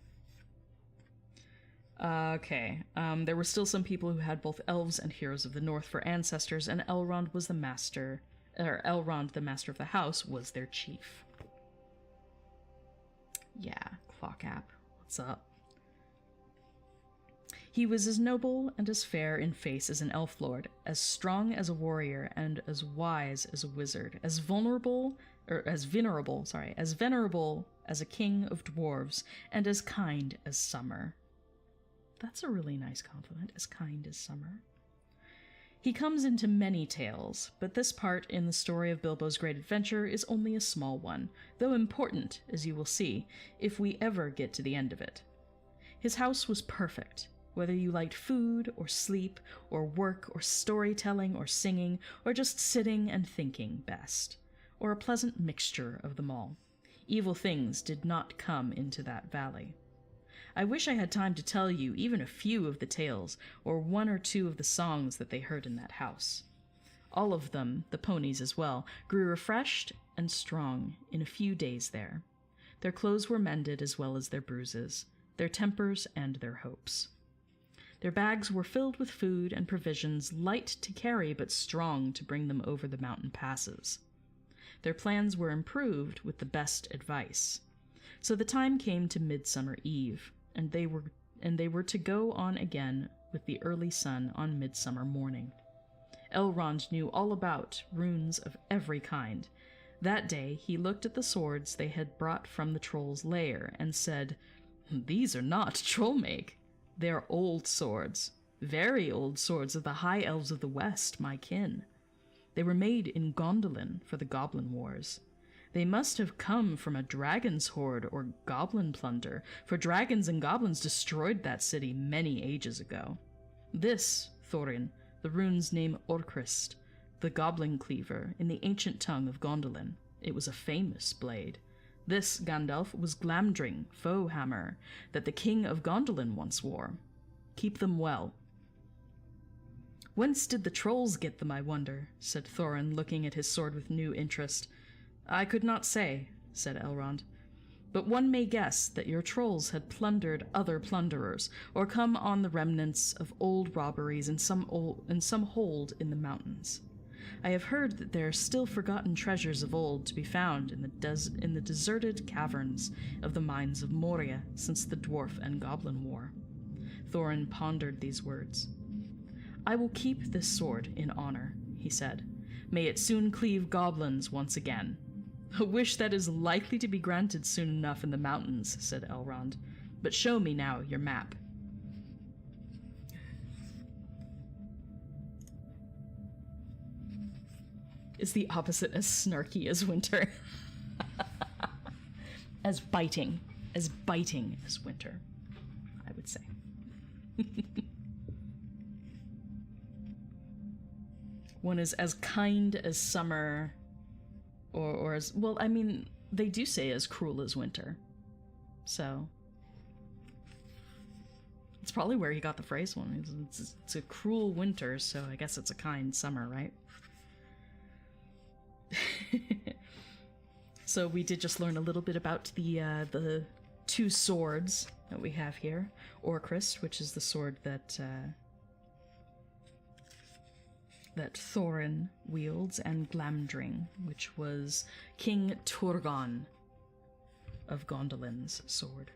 [SPEAKER 1] Okay, there were still some people who had both elves and heroes of the north for ancestors, and Elrond was the master, Elrond, the master of the house, was their chief. Yeah, Clock App, what's up? He was as noble and as fair in face as an elf lord, as strong as a warrior, and as wise as a wizard, as venerable as a king of dwarves, and as kind as summer. That's a really nice compliment, as kind as summer. He comes into many tales, but this part in the story of Bilbo's great adventure is only a small one, though important, as you will see, if we ever get to the end of it. His house was perfect, whether you liked food, or sleep, or work, or storytelling, or singing, or just sitting and thinking best, or a pleasant mixture of them all. Evil things did not come into that valley. I wish I had time to tell you even a few of the tales, or one or two of the songs that they heard in that house. All of them, the ponies as well, grew refreshed and strong in a few days there. Their clothes were mended as well as their bruises, their tempers and their hopes. Their bags were filled with food and provisions, light to carry but strong to bring them over the mountain passes. Their plans were improved with the best advice. So the time came to Midsummer Eve, and they were to go on again with the early sun on midsummer morning. Elrond knew all about runes of every kind. That day he looked at the swords they had brought from the troll's lair and said, "These are not troll-make. They are old swords, very old swords of the high elves of the west, my kin. They were made in Gondolin for the Goblin Wars. They must have come from a dragon's horde or goblin plunder, for dragons and goblins destroyed that city many ages ago. This, Thorin, the rune's name Orcrist, the goblin cleaver, in the ancient tongue of Gondolin. It was a famous blade. This, Gandalf, was Glamdring, foe hammer, that the king of Gondolin once wore. Keep them well." "Whence did the trolls get them, I wonder?" said Thorin, looking at his sword with new interest. "I could not say," said Elrond, "but one may guess that your trolls had plundered other plunderers, or come on the remnants of old robberies in some hold in the mountains. I have heard that there are still forgotten treasures of old to be found in the deserted caverns of the mines of Moria since the Dwarf and Goblin War." Thorin pondered these words. "I will keep this sword in honor," he said. "May it soon cleave goblins once again." "A wish that is likely to be granted soon enough in the mountains," said Elrond. "But show me now your map." Is the opposite as snarky as winter. as biting as winter, I would say. One is as kind as summer, or as, well, I mean, they do say as cruel as winter. So it's probably where he got the phrase from. It's a cruel winter, so I guess it's a kind summer, right? So we did just learn a little bit about the two swords that we have here. Orcrist, which is the sword that Thorin wields, and Glamdring, which was King Turgon of Gondolin's sword.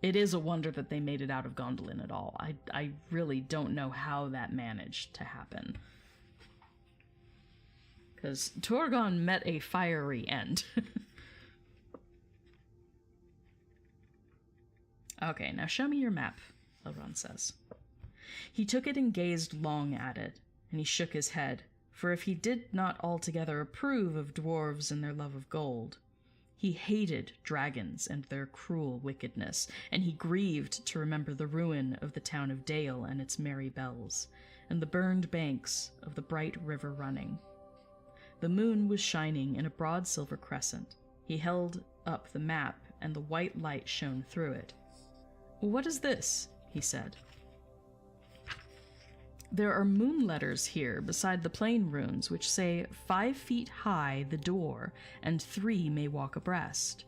[SPEAKER 1] It is a wonder that they made it out of Gondolin at all. I really don't know how that managed to happen. Because Turgon met a fiery end. Okay, now show me your map, Elrond says. He took it and gazed long at it, and he shook his head, for if he did not altogether approve of dwarves and their love of gold, he hated dragons and their cruel wickedness, and he grieved to remember the ruin of the town of Dale and its merry bells, and the burned banks of the bright river running. The moon was shining in a broad silver crescent. He held up the map, and the white light shone through it. "What is this?" he said. "There are moon letters here beside the plain runes which say 5 feet high the door, and 3 may walk abreast."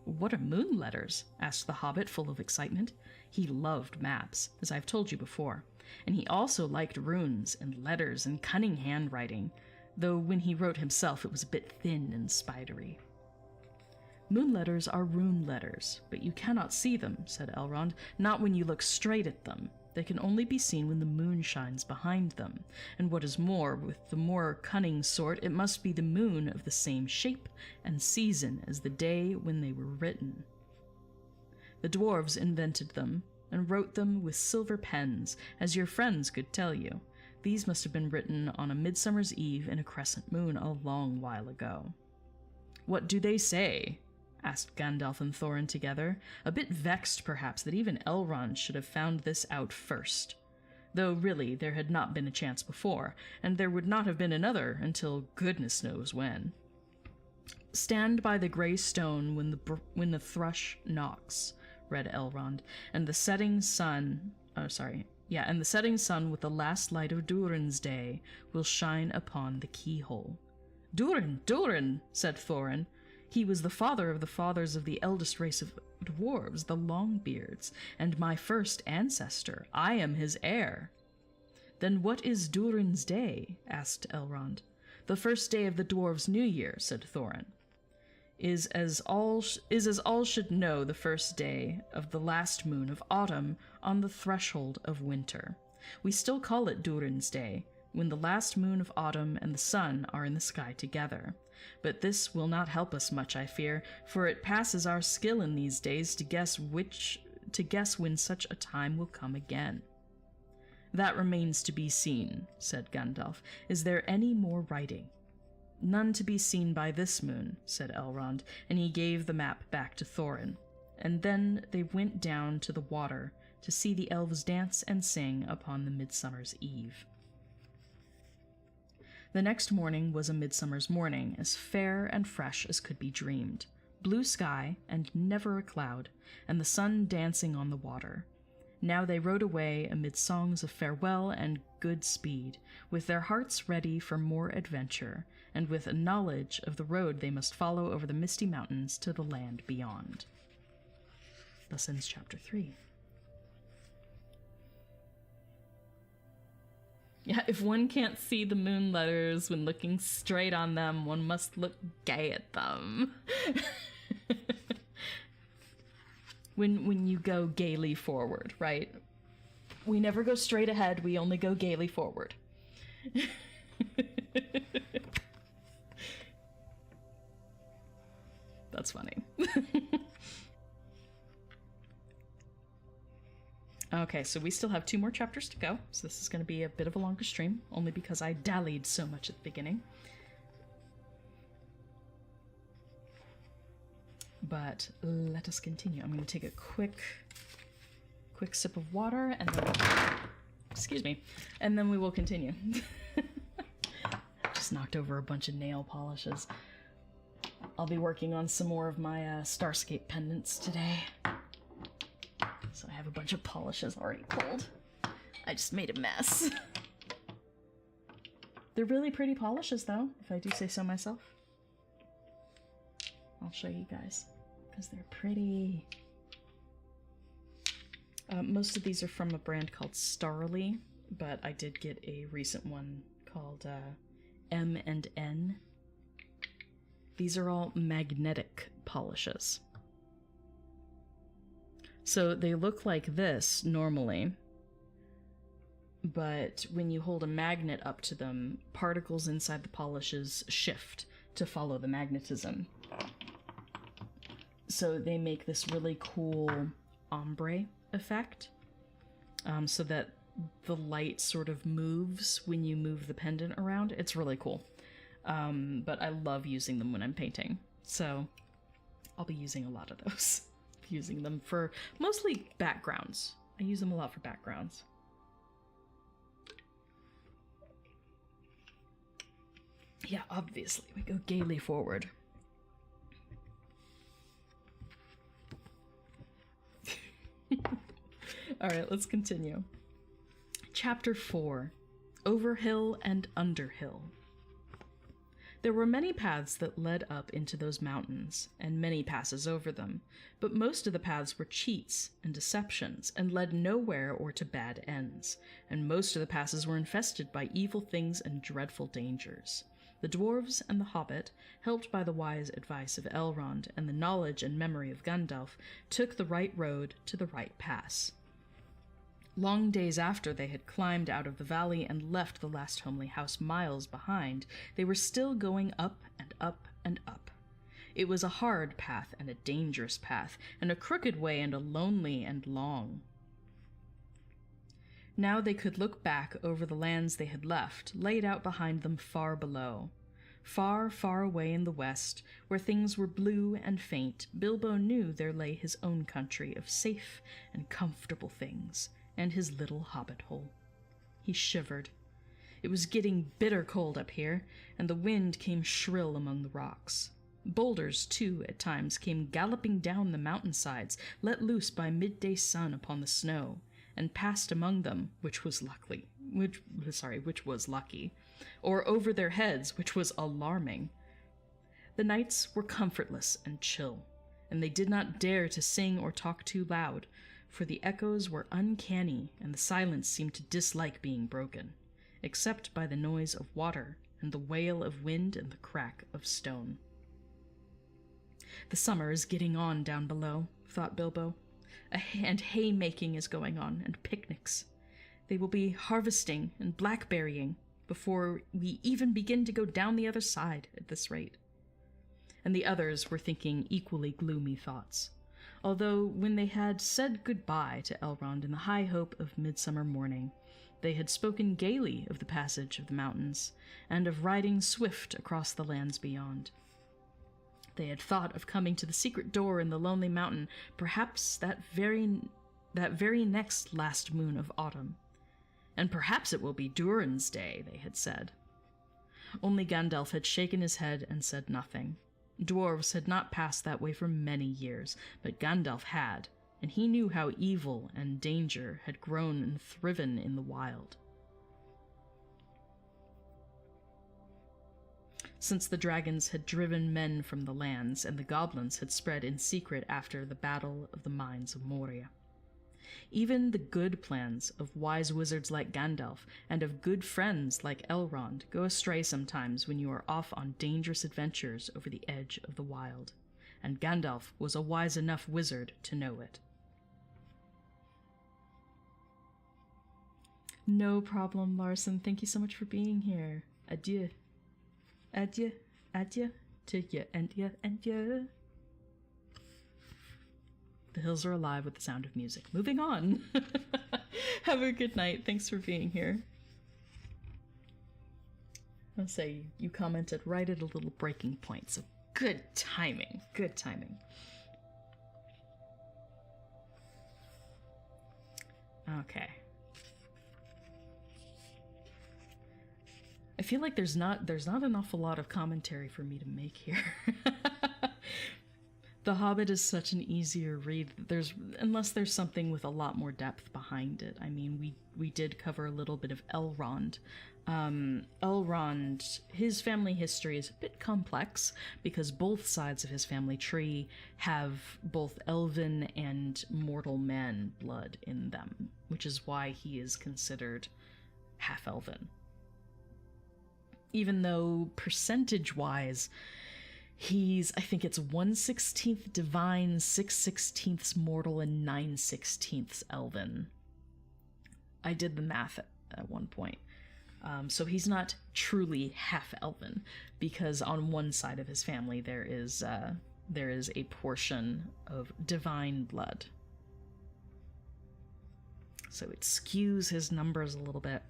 [SPEAKER 1] "What are moon letters?" asked the Hobbit, full of excitement. He loved maps, as I've told you before, and he also liked runes and letters and cunning handwriting, though when he wrote himself it was a bit thin and spidery. "Moon letters are rune letters, but you cannot see them," said Elrond, "not when you look straight at them. They can only be seen when the moon shines behind them, and what is more, with the more cunning sort, it must be the moon of the same shape and season as the day when they were written. The dwarves invented them, and wrote them with silver pens, as your friends could tell you. These must have been written on a midsummer's eve in a crescent moon a long while ago." "What do they say?" asked Gandalf and Thorin together, a bit vexed perhaps that even Elrond should have found this out first. Though really there had not been a chance before, and there would not have been another until goodness knows when. "Stand by the grey stone when the thrush knocks," read Elrond, and the setting sun... Oh, sorry. Yeah, and the setting sun with the last light of Durin's day will shine upon the keyhole. Durin, Durin, said Thorin. He was the father of the fathers of the eldest race of dwarves, the Longbeards, and my first ancestor. I am his heir. Then what is Durin's day? Asked Elrond. The first day of the dwarves' new year, said Thorin. Is as all should know the first day of the last moon of autumn on the threshold of winter. We still call it Durin's day, when the last moon of autumn and the sun are in the sky together. But this will not help us much, I fear, for it passes our skill in these days to guess when such a time will come again. That remains to be seen, said Gandalf. Is there any more writing? None to be seen by this moon, said Elrond, and he gave the map back to Thorin. And then they went down to the water to see the elves dance and sing upon the midsummer's eve. The next morning was a midsummer's morning, as fair and fresh as could be dreamed. Blue sky, and never a cloud, and the sun dancing on the water. Now they rode away amid songs of farewell and good speed, with their hearts ready for more adventure, and with a knowledge of the road they must follow over the misty mountains to the land beyond. Thus ends Chapter 3. Yeah, if one can't see the moon letters when looking straight on them, one must look gay at them. When you go gaily forward, right? We never go straight ahead, we only go gaily forward. That's funny. Okay, so we still have 2 more chapters to go, so this is going to be a bit of a longer stream, only because I dallied so much at the beginning. But let us continue. I'm going to take a quick sip of water, and then excuse me, and then we will continue. Just knocked over a bunch of nail polishes. I'll be working on some more of my Starscape pendants today. So I have a bunch of polishes already pulled. I just made a mess. They're really pretty polishes, though, if I do say so myself. I'll show you guys, because they're pretty. Most of these are from a brand called Starly, but I did get a recent one called M&N. These are all magnetic polishes. So they look like this normally, but when you hold a magnet up to them, particles inside the polishes shift to follow the magnetism. So they make this really cool ombre effect, so that the light sort of moves when you move the pendant around. It's really cool. But I love using them when I'm painting, so I'll be using a lot of those. Using them for mostly backgrounds. I use them a lot for backgrounds. Yeah, obviously, we go gaily forward. Alright, let's continue. Chapter 4. Overhill and Underhill. There were many paths that led up into those mountains, and many passes over them, but most of the paths were cheats and deceptions, and led nowhere or to bad ends, and most of the passes were infested by evil things and dreadful dangers. The dwarves and the Hobbit, helped by the wise advice of Elrond and the knowledge and memory of Gandalf, took the right road to the right pass. Long days after they had climbed out of the valley and left the last homely house miles behind, they were still going up and up and up. It was a hard path and a dangerous path, and a crooked way and a lonely and long. Now they could look back over the lands they had left, laid out behind them far below. Far, far away in the west, where things were blue and faint, Bilbo knew there lay his own country of safe and comfortable things, and his little hobbit hole. He shivered. It was getting bitter cold up here, and the wind came shrill among the rocks. Boulders, too, at times came galloping down the mountainsides, let loose by midday sun upon the snow, and passed among them, which was lucky, or over their heads, which was alarming. The nights were comfortless and chill, and they did not dare to sing or talk too loud, for the echoes were uncanny, and the silence seemed to dislike being broken, except by the noise of water, and the wail of wind and the crack of stone. The summer is getting on down below, thought Bilbo, and haymaking is going on, and picnics. They will be harvesting and blackberrying before we even begin to go down the other side at this rate. And the others were thinking equally gloomy thoughts, although when they had said goodbye to Elrond in the high hope of midsummer morning, they had spoken gaily of the passage of the mountains, and of riding swift across the lands beyond. They had thought of coming to the secret door in the lonely mountain, perhaps that very next last moon of autumn. And perhaps it will be Durin's day, they had said. Only Gandalf had shaken his head and said nothing. Dwarves had not passed that way for many years, but Gandalf had, and he knew how evil and danger had grown and thriven in the wild. Since the dragons had driven men from the lands, and the goblins had spread in secret after the Battle of the Mines of Moria. Even the good plans of wise wizards like Gandalf, and of good friends like Elrond, go astray sometimes when you are off on dangerous adventures over the edge of the wild, and Gandalf was a wise enough wizard to know it. No problem, Larson. Thank you so much for being here. Adieu. Adieu, adieu, to you and you and you. The hills are alive with the sound of music. Moving on. Have a good night. Thanks for being here. I'll say you commented right at a little breaking point, so good timing. Good timing. Okay. I feel like there's not an awful lot of commentary for me to make here. The Hobbit is such an easier read. Unless there's something with a lot more depth behind it. I mean, we did cover a little bit of Elrond. Elrond, his family history is a bit complex because both sides of his family tree have both elven and mortal man blood in them, which is why he is considered half-elven. Even though percentage-wise, I think it's 1/16 divine, 6/16 mortal, and 9/16 elven. I did the math at one point. So he's not truly half-elven, because on one side of his family there is a portion of divine blood. So it skews his numbers a little bit.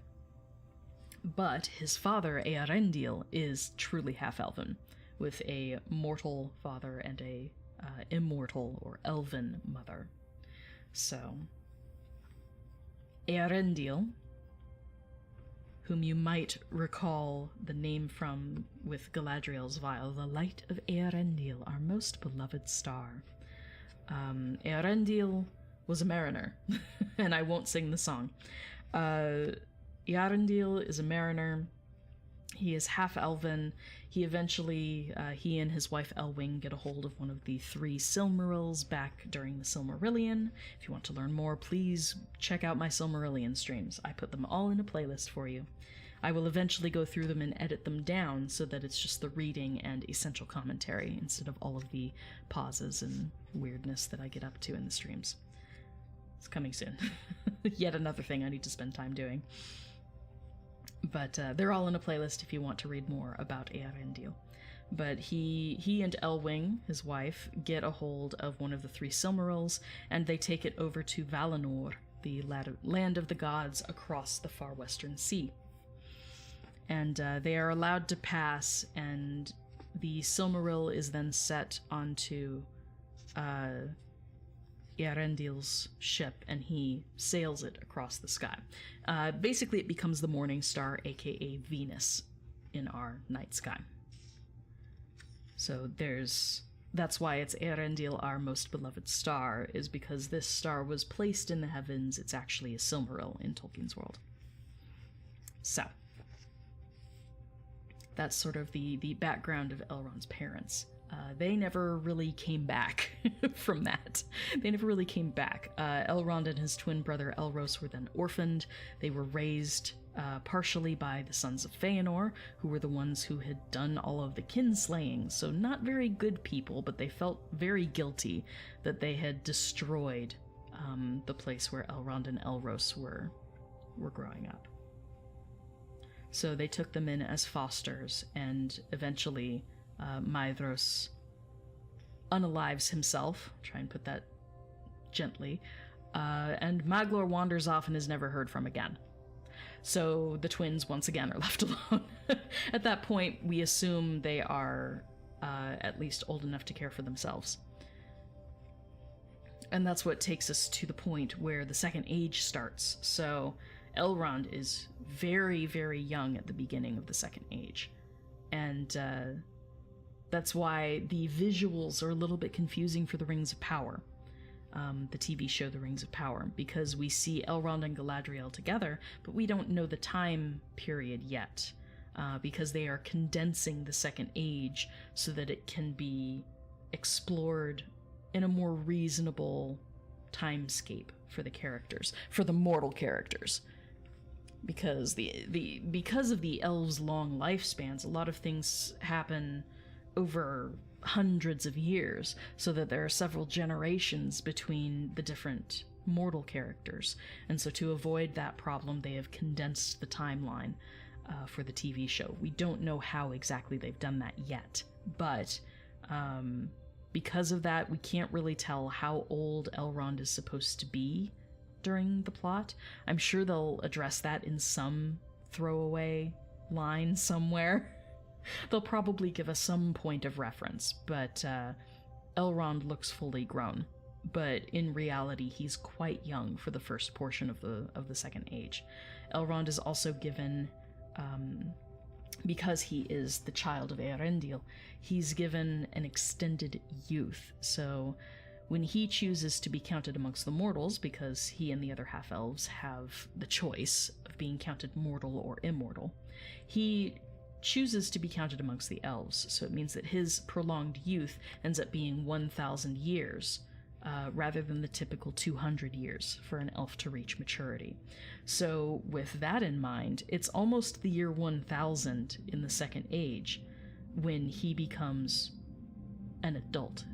[SPEAKER 1] But his father, Eärendil, is truly half-elven, with a mortal father and a immortal or elven mother. So, Eärendil, whom you might recall the name from with Galadriel's vial, the light of Eärendil, our most beloved star. Eärendil was a mariner, and I won't sing the song. Eärendil is a mariner. He is half-elven. He eventually, he and his wife Elwing get a hold of one of the 3 Silmarils back during the Silmarillion. If you want to learn more, please check out my Silmarillion streams. I put them all in a playlist for you. I will eventually go through them and edit them down so that it's just the reading and essential commentary instead of all of the pauses and weirdness that I get up to in the streams. It's coming soon. Yet another thing I need to spend time doing. But they're all in a playlist if you want to read more about Eärendil. But he and Elwing, his wife, get a hold of one of the 3 Silmarils, and they take it over to Valinor, the land of the gods across the far western sea. And they are allowed to pass, and the Silmaril is then set onto Eärendil's ship, and he sails it across the sky. Basically, it becomes the morning star, aka Venus, in our night sky. So that's why it's Eärendil, our most beloved star, is because this star was placed in the heavens. It's actually a Silmaril in Tolkien's world. So, that's sort of the background of Elrond's parents. They never really came back from that. They never really came back. Elrond and his twin brother Elros were then orphaned. They were raised partially by the sons of Feanor, who were the ones who had done all of the kinslaying, so not very good people, but they felt very guilty that they had destroyed the place where Elrond and Elros were growing up. So they took them in as fosters, and eventually Maedhros unalives himself, try and put that gently, and Maglor wanders off and is never heard from again. So the twins once again are left alone. At that point, we assume they are at least old enough to care for themselves. And that's what takes us to the point where the Second Age starts. So Elrond is very, very young at the beginning of the Second Age. And that's why the visuals are a little bit confusing for the Rings of Power. The TV show The Rings of Power, because we see Elrond and Galadriel together, but we don't know the time period yet, because they are condensing the Second Age so that it can be explored in a more reasonable timescape for the characters, for the mortal characters. Because because of the elves' long lifespans, a lot of things happen over hundreds of years, so that there are several generations between the different mortal characters. And so to avoid that problem, they have condensed the timeline for the TV show. We don't know how exactly they've done that yet, but because of that, we can't really tell how old Elrond is supposed to be during the plot. I'm sure they'll address that in some throwaway line somewhere. They'll probably give us some point of reference, but Elrond looks fully grown. But in reality, he's quite young for the first portion of the Second Age. Elrond is also given, because he is the child of Eärendil, he's given an extended youth. So when he chooses to be counted amongst the mortals, because he and the other half-elves have the choice of being counted mortal or immortal, he chooses to be counted amongst the elves, so it means that his prolonged youth ends up being 1,000 years, rather than the typical 200 years for an elf to reach maturity. So with that in mind, it's almost the year 1000 in the Second Age when he becomes an adult.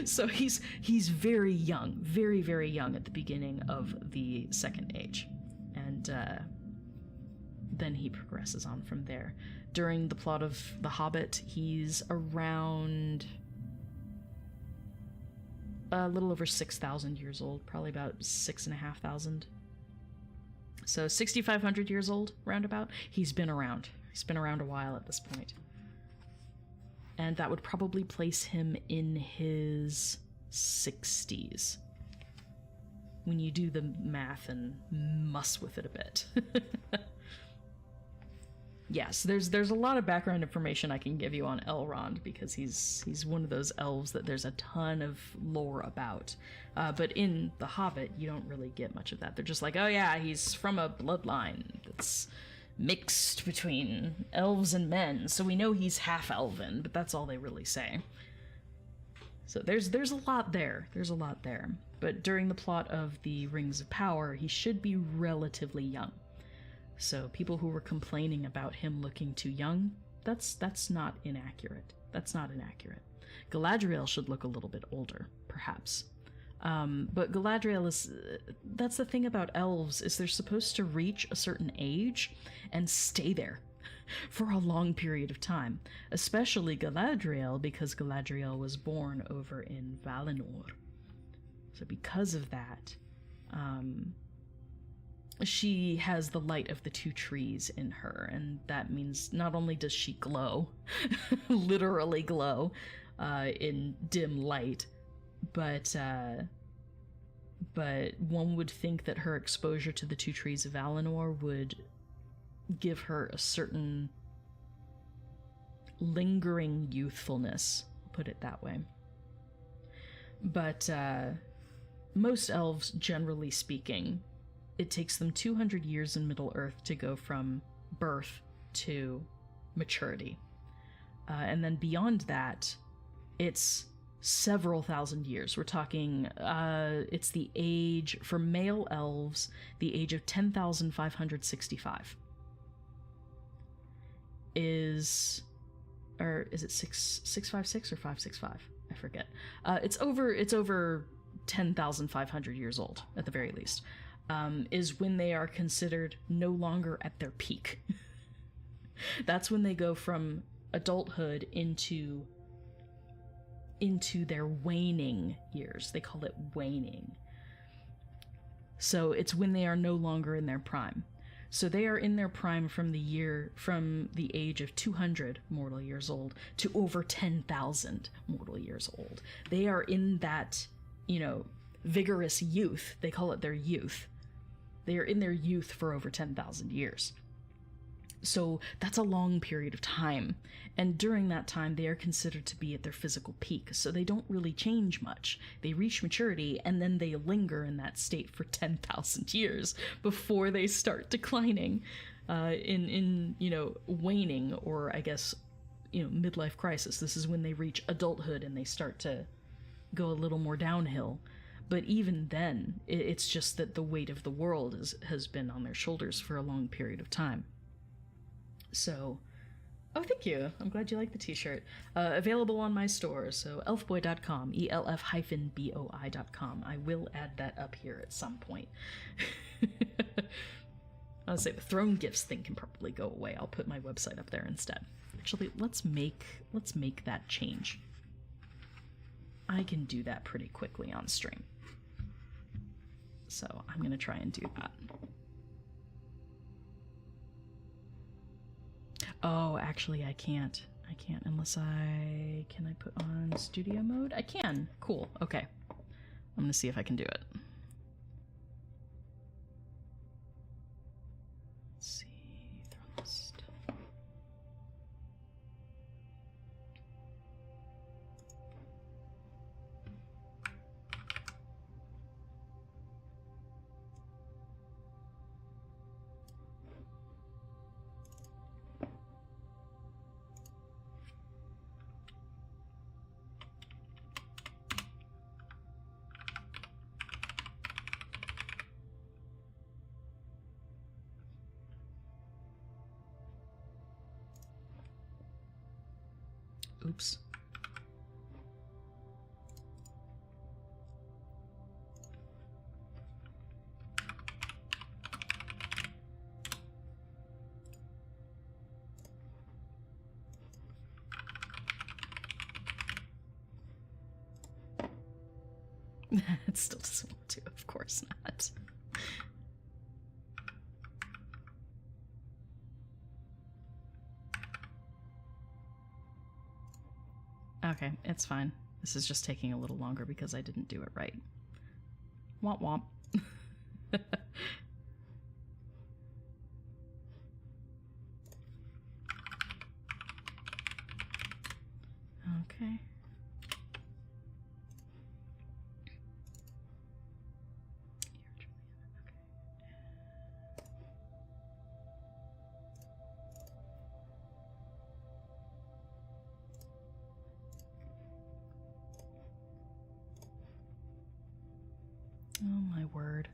[SPEAKER 1] So he's very young, very, very young at the beginning of the Second Age. And then he progresses on from there. During the plot of The Hobbit, he's around a little over 6,000 years old, probably about 6,500. So 6,500 years old, roundabout. He's been around. He's been around a while at this point. And that would probably place him in his 60s. When you do the math and muss with it a bit. Yes, there's a lot of background information I can give you on Elrond, because he's one of those elves that there's a ton of lore about. But in The Hobbit, you don't really get much of that. They're just like, oh yeah, he's from a bloodline that's mixed between elves and men, so we know he's half-elven, but that's all they really say. So there's a lot there. There's a lot there. But during the plot of the Rings of Power, he should be relatively young. So people who were complaining about him looking too young, that's not inaccurate. That's not inaccurate. Galadriel should look a little bit older, perhaps. But Galadriel is... That's the thing about elves, is they're supposed to reach a certain age and stay there for a long period of time. Especially Galadriel, because Galadriel was born over in Valinor. So because of that... she has the light of the two trees in her, and that means not only does she glow, literally glow, in dim light, but one would think that her exposure to the two trees of Valinor would give her a certain lingering youthfulness, I'll put it that way. But most elves, generally speaking, it takes them 200 years in Middle-earth to go from birth to maturity. And then beyond that, it's several thousand years. We're talking, it's the age, for male elves, the age of 10,565. Is it 656 or 565? I forget. It's over 10,500 years old, at the very least. Is when they are considered no longer at their peak. That's when they go from adulthood into their waning years. They call it waning. So it's when they are no longer in their prime. So they are in their prime from the age of 200 mortal years old to over 10,000 mortal years old. They are in that, vigorous youth. They call it their youth. They are in their youth for over 10,000 years. So that's a long period of time. And during that time, they are considered to be at their physical peak. So they don't really change much. They reach maturity, and then they linger in that state for 10,000 years before they start declining in waning, or I guess, midlife crisis. This is when they reach adulthood and they start to go a little more downhill. But even then, it's just that the weight of the world has been on their shoulders for a long period of time. So, oh, thank you. I'm glad you like the t-shirt. Available on my store, so elfboy.com, elf-boi.com. I will add that up here at some point. I'll say the throne gifts thing can probably go away. I'll put my website up there instead. Actually, let's make that change. I can do that pretty quickly on stream. So I'm going to try and do that. Oh, actually I can't unless can I put on studio mode? I can. Cool. Okay. I'm going to see if I can do it. Let's see. Throne list. Oops. It still doesn't want to, of course not. Okay, it's fine. This is just taking a little longer because I didn't do it right. Womp womp. Okay. Oh my word.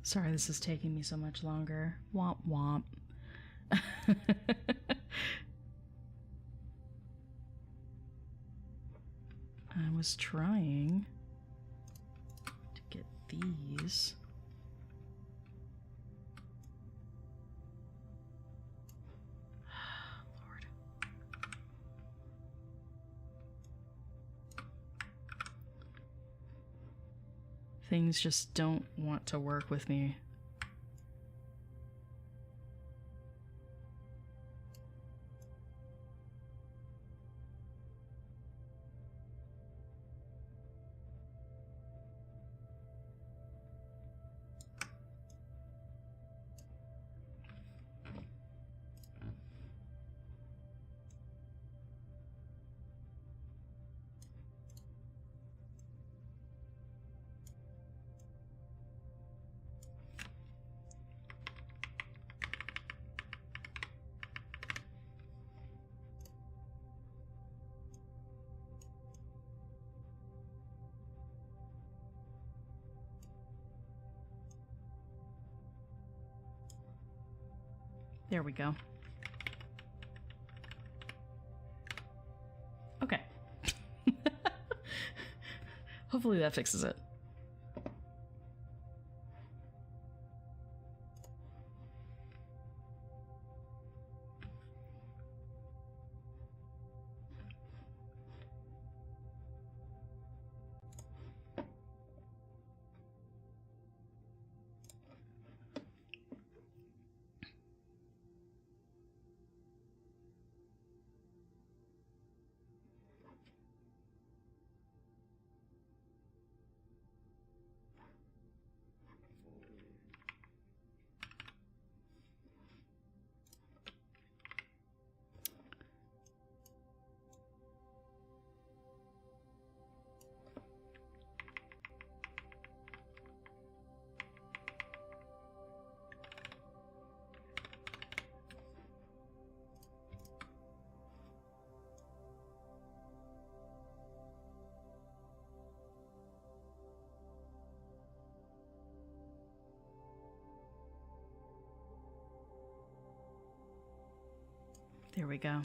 [SPEAKER 1] Sorry this is taking me so much longer. Womp womp. I was trying to get these. Things just don't want to work with me. There we go. Okay. Hopefully that fixes it. There we go.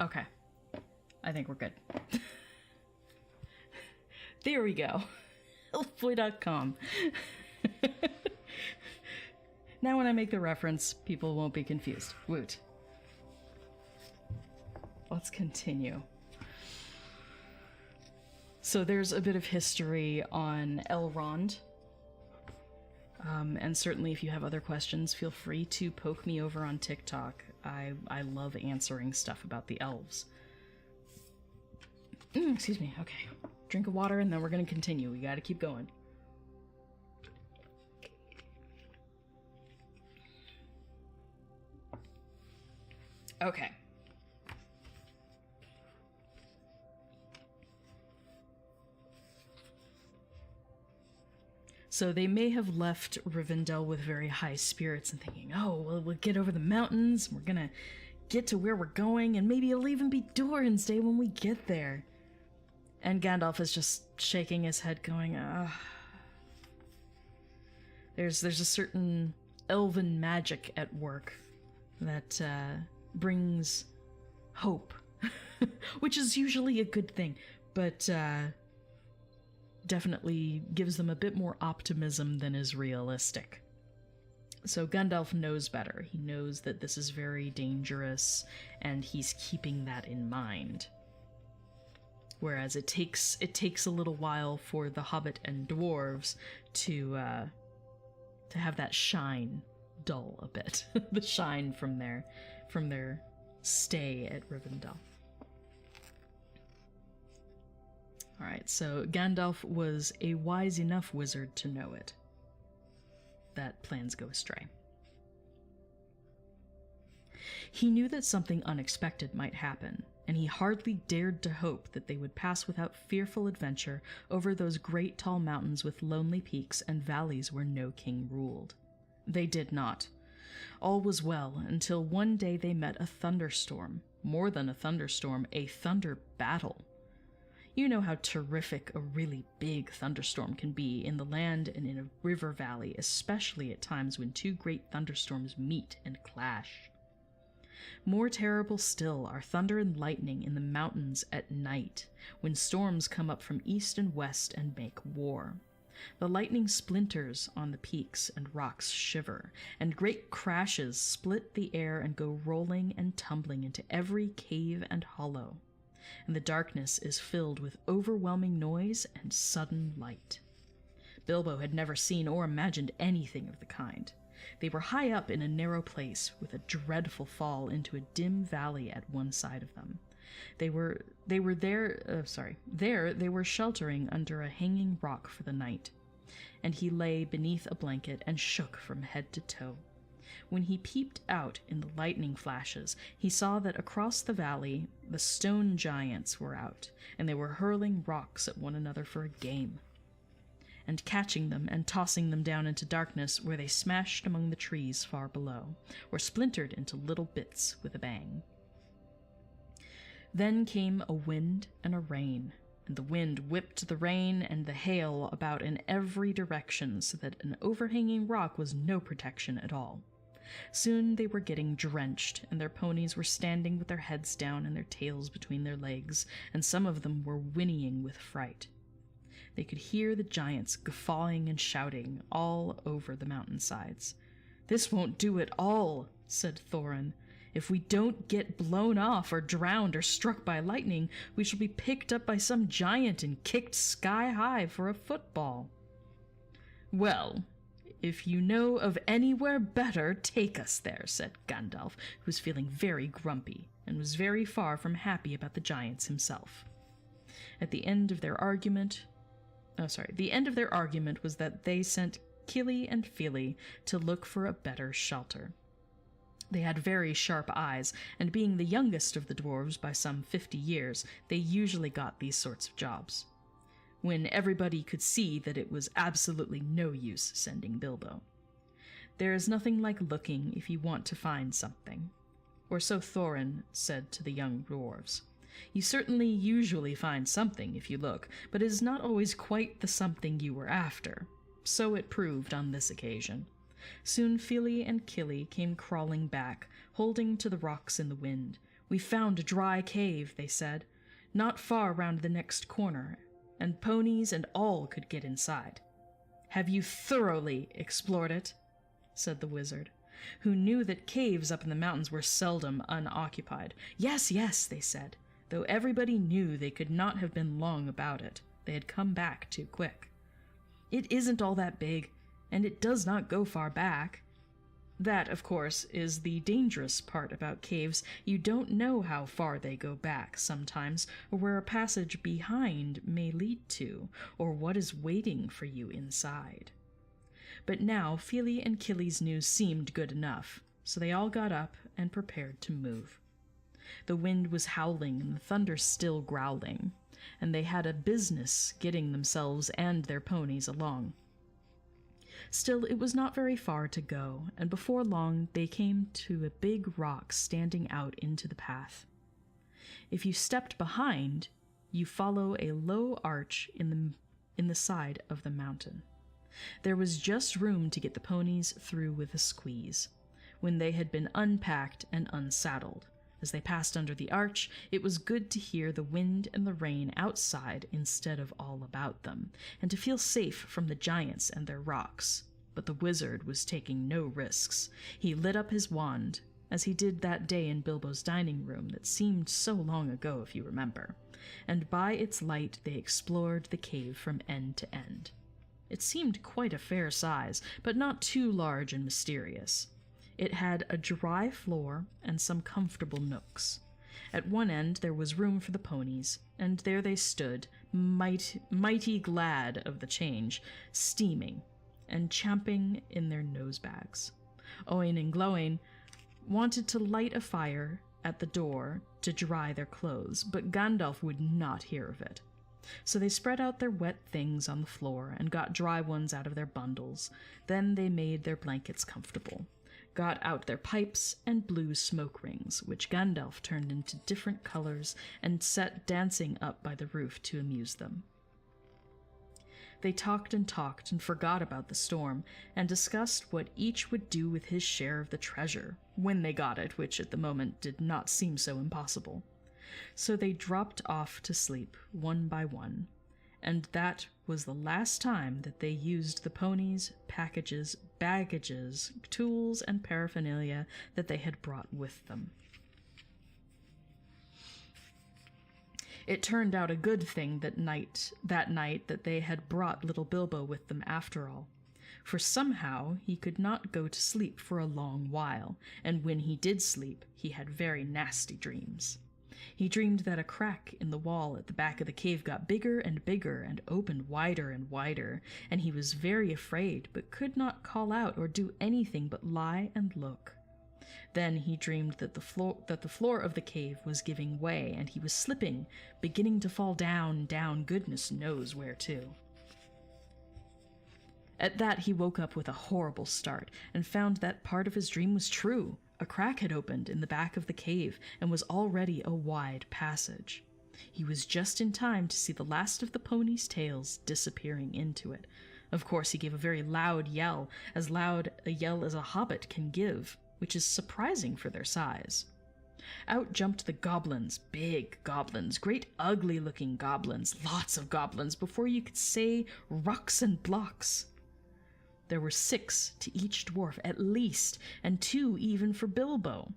[SPEAKER 1] Okay. I think we're good. There we go. Elfboy.com. Now when I make the reference, people won't be confused. Woot. Let's continue. So there's a bit of history on Elrond. And certainly if you have other questions, feel free to poke me over on TikTok. I love answering stuff about the elves. Excuse me. Okay. Drink of water and then we're going to continue. We got to keep going. Okay. So they may have left Rivendell with very high spirits and thinking, oh, well, we'll get over the mountains, we're gonna get to where we're going, and maybe it'll even be Doran's Day when we get there. And Gandalf is just shaking his head going, There's a certain elven magic at work that brings hope, which is usually a good thing, but definitely gives them a bit more optimism than is realistic. So Gandalf knows better. He knows that this is very dangerous, and he's keeping that in mind. Whereas it takes a little while for the Hobbit and dwarves to have that shine dull a bit. The shine from their stay at Rivendell. Alright, so Gandalf was a wise enough wizard to know it. That plans go astray. He knew that something unexpected might happen, and he hardly dared to hope that they would pass without fearful adventure over those great tall mountains with lonely peaks and valleys where no king ruled. They did not. All was well until one day they met a thunderstorm. More than a thunderstorm, a thunder battle. You know how terrific a really big thunderstorm can be in the land and in a river valley, especially at times when two great thunderstorms meet and clash. More terrible still are thunder and lightning in the mountains at night, when storms come up from east and west and make war. The lightning splinters on the peaks and rocks shiver, and great crashes split the air and go rolling and tumbling into every cave and hollow. And the darkness is filled with overwhelming noise and sudden light. Bilbo had never seen or imagined anything of the kind. They were high up in a narrow place, with a dreadful fall into a dim valley at one side of them. There they were sheltering under a hanging rock for the night, and he lay beneath a blanket and shook from head to toe. When he peeped out in the lightning flashes, he saw that across the valley the stone giants were out, and they were hurling rocks at one another for a game, and catching them and tossing them down into darkness, where they smashed among the trees far below, or splintered into little bits with a bang. Then came a wind and a rain, and the wind whipped the rain and the hail about in every direction, so that an overhanging rock was no protection at all. Soon they were getting drenched, and their ponies were standing with their heads down and their tails between their legs, and some of them were whinnying with fright. They could hear the giants guffawing and shouting all over the mountainsides. "This won't do at all," said Thorin. "If we don't get blown off or drowned or struck by lightning, we shall be picked up by some giant and kicked sky high for a football." "Well, if you know of anywhere better, take us there," said Gandalf, who was feeling very grumpy and was very far from happy about the giants himself. The end of their argument was that they sent Kili and Fili to look for a better shelter. They had very sharp eyes, and being the youngest of the dwarves by some 50 years, they usually got these sorts of jobs, when everybody could see that it was absolutely no use sending Bilbo. There is nothing like looking if you want to find something, or so Thorin said to the young dwarves. You certainly usually find something if you look, but it is not always quite the something you were after. So it proved on this occasion. Soon Fili and Kili came crawling back, holding to the rocks in the wind. "We found a dry cave," they said, "not far round the next corner, and ponies and all could get inside." "Have you thoroughly explored it?" said the wizard, who knew that caves up in the mountains were seldom unoccupied. "Yes, yes," they said, though everybody knew they could not have been long about it. They had come back too quick. "It isn't all that big, and it does not go far back." That, of course, is the dangerous part about caves. You don't know how far they go back sometimes, or where a passage behind may lead to, or what is waiting for you inside. But now Fili and Kili's news seemed good enough, so they all got up and prepared to move. The wind was howling and the thunder still growling, and they had a business getting themselves and their ponies along. Still, it was not very far to go, and before long they came to a big rock standing out into the path. If you stepped behind, you follow a low arch in the side of the mountain. There was just room to get the ponies through with a squeeze, when they had been unpacked and unsaddled. As they passed under the arch, it was good to hear the wind and the rain outside instead of all about them, and to feel safe from the giants and their rocks. But the wizard was taking no risks. He lit up his wand, as he did that day in Bilbo's dining room that seemed so long ago, if you remember, and by its light they explored the cave from end to end. It seemed quite a fair size, but not too large and mysterious. It had a dry floor and some comfortable nooks. At one end there was room for the ponies, and there they stood, mighty glad of the change, steaming and champing in their nosebags. Owain and Gloin wanted to light a fire at the door to dry their clothes, but Gandalf would not hear of it. So they spread out their wet things on the floor and got dry ones out of their bundles. Then they made their blankets comfortable, got out their pipes and blew smoke rings, which Gandalf turned into different colors and set dancing up by the roof to amuse them. They talked and forgot about the storm, and discussed what each would do with his share of the treasure, when they got it, which at the moment did not seem so impossible. So they dropped off to sleep, one by one, and that was the last time that they used the ponies, packages, baggages, tools, and paraphernalia that they had brought with them. It turned out a good thing that night that they had brought little Bilbo with them after all. For somehow he could not go to sleep for a long while, and when he did sleep, he had very nasty dreams. He dreamed that a crack in the wall at the back of the cave got bigger and bigger and opened wider and wider, and he was very afraid, but could not call out or do anything but lie and look. Then he dreamed that the floor of the cave was giving way, and he was slipping, beginning to fall down, goodness knows where to. At that he woke up with a horrible start, and found that part of his dream was true. A crack had opened in the back of the cave, and was already a wide passage. He was just in time to see the last of the ponies' tails disappearing into it. Of course he gave a very loud a yell as a hobbit can give, which is surprising for their size. Out jumped the goblins, big goblins, great ugly-looking goblins, lots of goblins, before you could say rucks and blocks. There were 6 to each dwarf at least, and 2 even for Bilbo,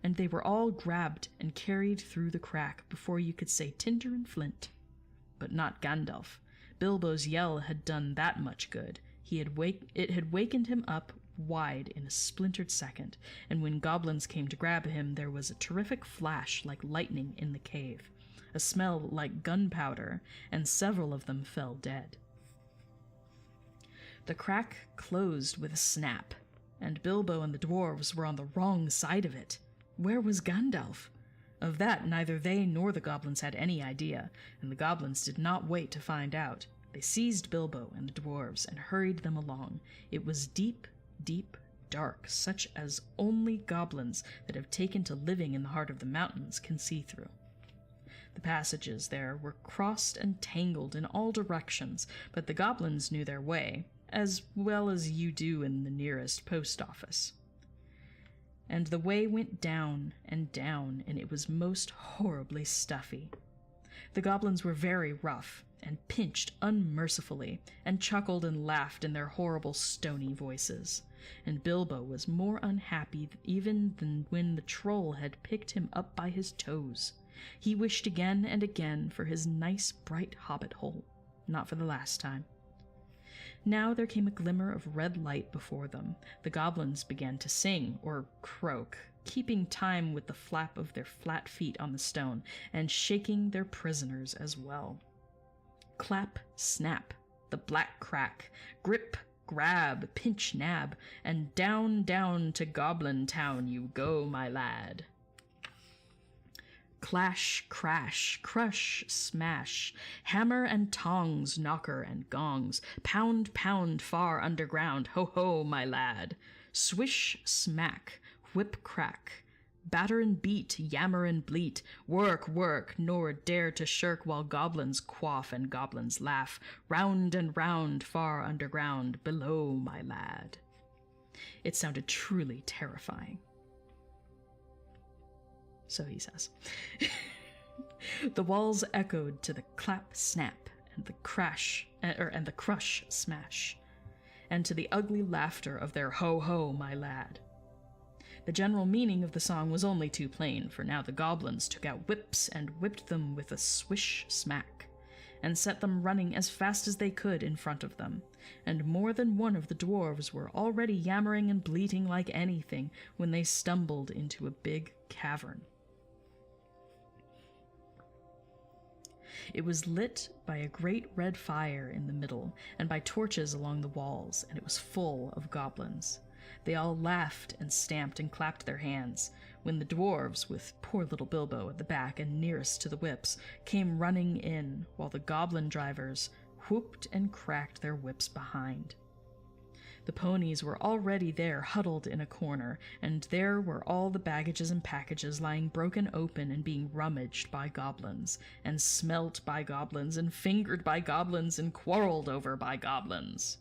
[SPEAKER 1] and they were all grabbed and carried through the crack before you could say tinder and flint. But not Gandalf. Bilbo's yell had done that much good. It had wakened him up wide in a splintered second, and when goblins came to grab him, there was a terrific flash like lightning in the cave, a smell like gunpowder, and several of them fell dead. The crack closed with a snap, and Bilbo and the dwarves were on the wrong side of it. Where was Gandalf? Of that neither they nor the goblins had any idea, and the goblins did not wait to find out. They seized Bilbo and the dwarves and hurried them along. It was deep, deep, dark, such as only goblins that have taken to living in the heart of the mountains can see through. The passages there were crossed and tangled in all directions, but the goblins knew their way, as well as you do in the nearest post office. And the way went down, and it was most horribly stuffy. The goblins were very rough, and pinched unmercifully, and chuckled and laughed in their horrible stony voices. And Bilbo was more unhappy even than when the troll had picked him up by his toes. He wished again and again for his nice bright hobbit hole, not for the last time. Now there came a glimmer of red light before them. The goblins began to sing, or croak, keeping time with the flap of their flat feet on the stone, and shaking their prisoners as well. Clap, snap, the black crack, grip, grab, pinch, nab, and down, down to Goblin Town you go, my lad. Clash, crash, crush, smash, hammer and tongs, knocker and gongs, pound, pound, far underground, ho-ho, my lad. Swish, smack, whip, crack, batter and beat, yammer and bleat, work, work, nor dare to shirk while goblins quaff and goblins laugh, round and round, far underground, below, my lad. It sounded truly terrifying. So he says. The walls echoed to the clap, snap, and the crash, and the crush, smash, and to the ugly laughter of their ho-ho, my lad. The general meaning of the song was only too plain, for now the goblins took out whips and whipped them with a swish smack, and set them running as fast as they could in front of them, and more than one of the dwarves were already yammering and bleating like anything when they stumbled into a big cavern. It was lit by a great red fire in the middle, and by torches along the walls, and it was full of goblins. They all laughed and stamped and clapped their hands, when the dwarves, with poor little Bilbo at the back and nearest to the whips, came running in, while the goblin drivers whooped and cracked their whips behind. The ponies were already there, huddled in a corner, and there were all the baggages and packages lying broken open and being rummaged by goblins, and smelt by goblins, and fingered by goblins, and quarreled over by goblins.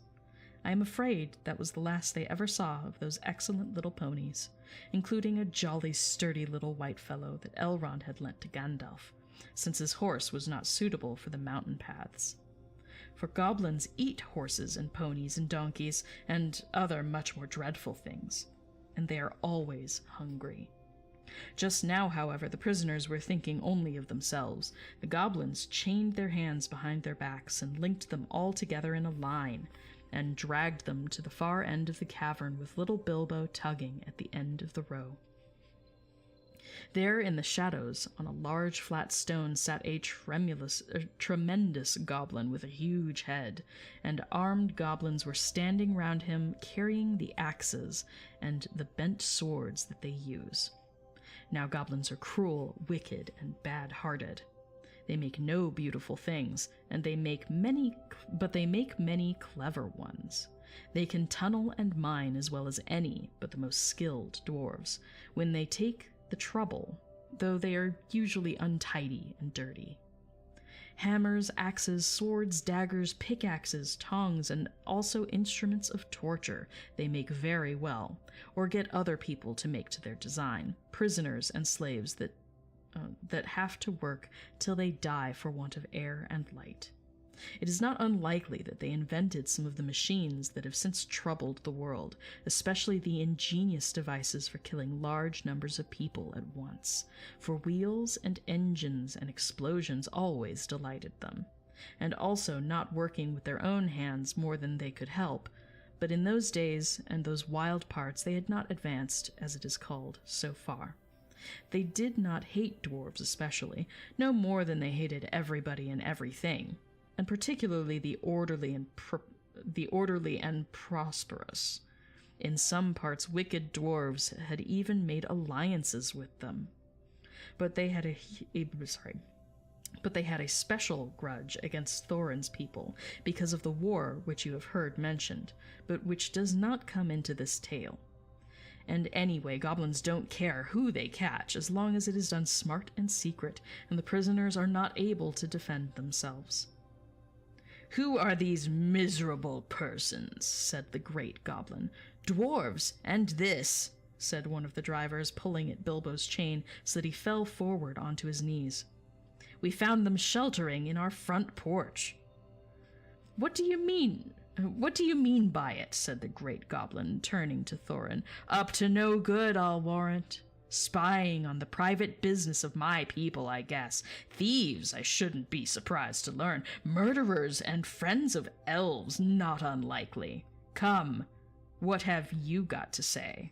[SPEAKER 1] I am afraid that was the last they ever saw of those excellent little ponies, including a jolly sturdy little white fellow that Elrond had lent to Gandalf, since his horse was not suitable for the mountain paths. For goblins eat horses and ponies and donkeys and other much more dreadful things, and they are always hungry. Just now, however, the prisoners were thinking only of themselves. The goblins chained their hands behind their backs and linked them all together in a line, and dragged them to the far end of the cavern with little Bilbo tugging at the end of the row. There in the shadows, on a large flat stone, sat a tremendous goblin with a huge head, and armed goblins were standing round him, carrying the axes and the bent swords that they use. Now goblins are cruel, wicked, and bad-hearted. They make no beautiful things, and they make many clever ones. They can tunnel and mine as well as any but the most skilled dwarves, when they take the trouble, though they are usually untidy and dirty. Hammers, axes, swords, daggers, pickaxes, tongs, and also instruments of torture they make very well, or get other people to make to their design, prisoners and slaves that have to work till they die for want of air and light. It is not unlikely that they invented some of the machines that have since troubled the world, especially the ingenious devices for killing large numbers of people at once, for wheels and engines and explosions always delighted them, and also not working with their own hands more than they could help, but in those days and those wild parts they had not advanced, as it is called, so far. They did not hate dwarves especially, no more than they hated everybody and everything, and particularly the orderly and prosperous. In some parts, wicked dwarves had even made alliances with them. But they had a special grudge against Thorin's people because of the war which you have heard mentioned, but which does not come into this tale. And anyway, goblins don't care who they catch, as long as it is done smart and secret, and the prisoners are not able to defend themselves. "Who are these miserable persons?" said the great goblin. "Dwarves, and this," said one of the drivers, pulling at Bilbo's chain so that he fell forward onto his knees. "We found them sheltering in our front porch." What do you mean by it?" said the great goblin, turning to Thorin. "Up to no good, I'll warrant. Spying on the private business of my people, I guess. Thieves, I shouldn't be surprised to learn. Murderers and friends of elves, not unlikely. Come, what have you got to say?"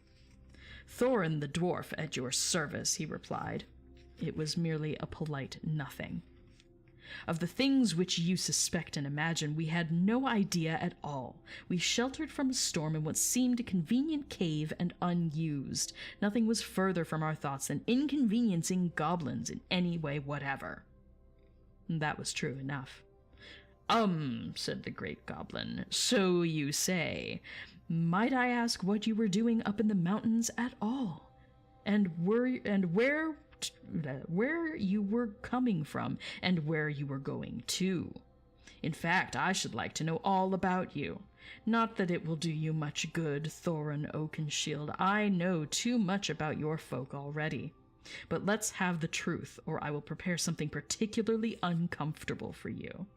[SPEAKER 1] "Thorin the dwarf at your service," he replied. It was merely a polite nothing. "Of the things which you suspect and imagine, we had no idea at all. We sheltered from a storm in what seemed a convenient cave and unused. Nothing was further from our thoughts than inconveniencing goblins in any way whatever." That was true enough. Said the great goblin, "so you say. Might I ask what you were doing up in the mountains at all? And where you were coming from, and where you were going to? In fact, I should like to know all about you. Not that it will do you much good, Thorin Oakenshield. I know too much about your folk already. But let's have the truth, or I will prepare something particularly uncomfortable for you."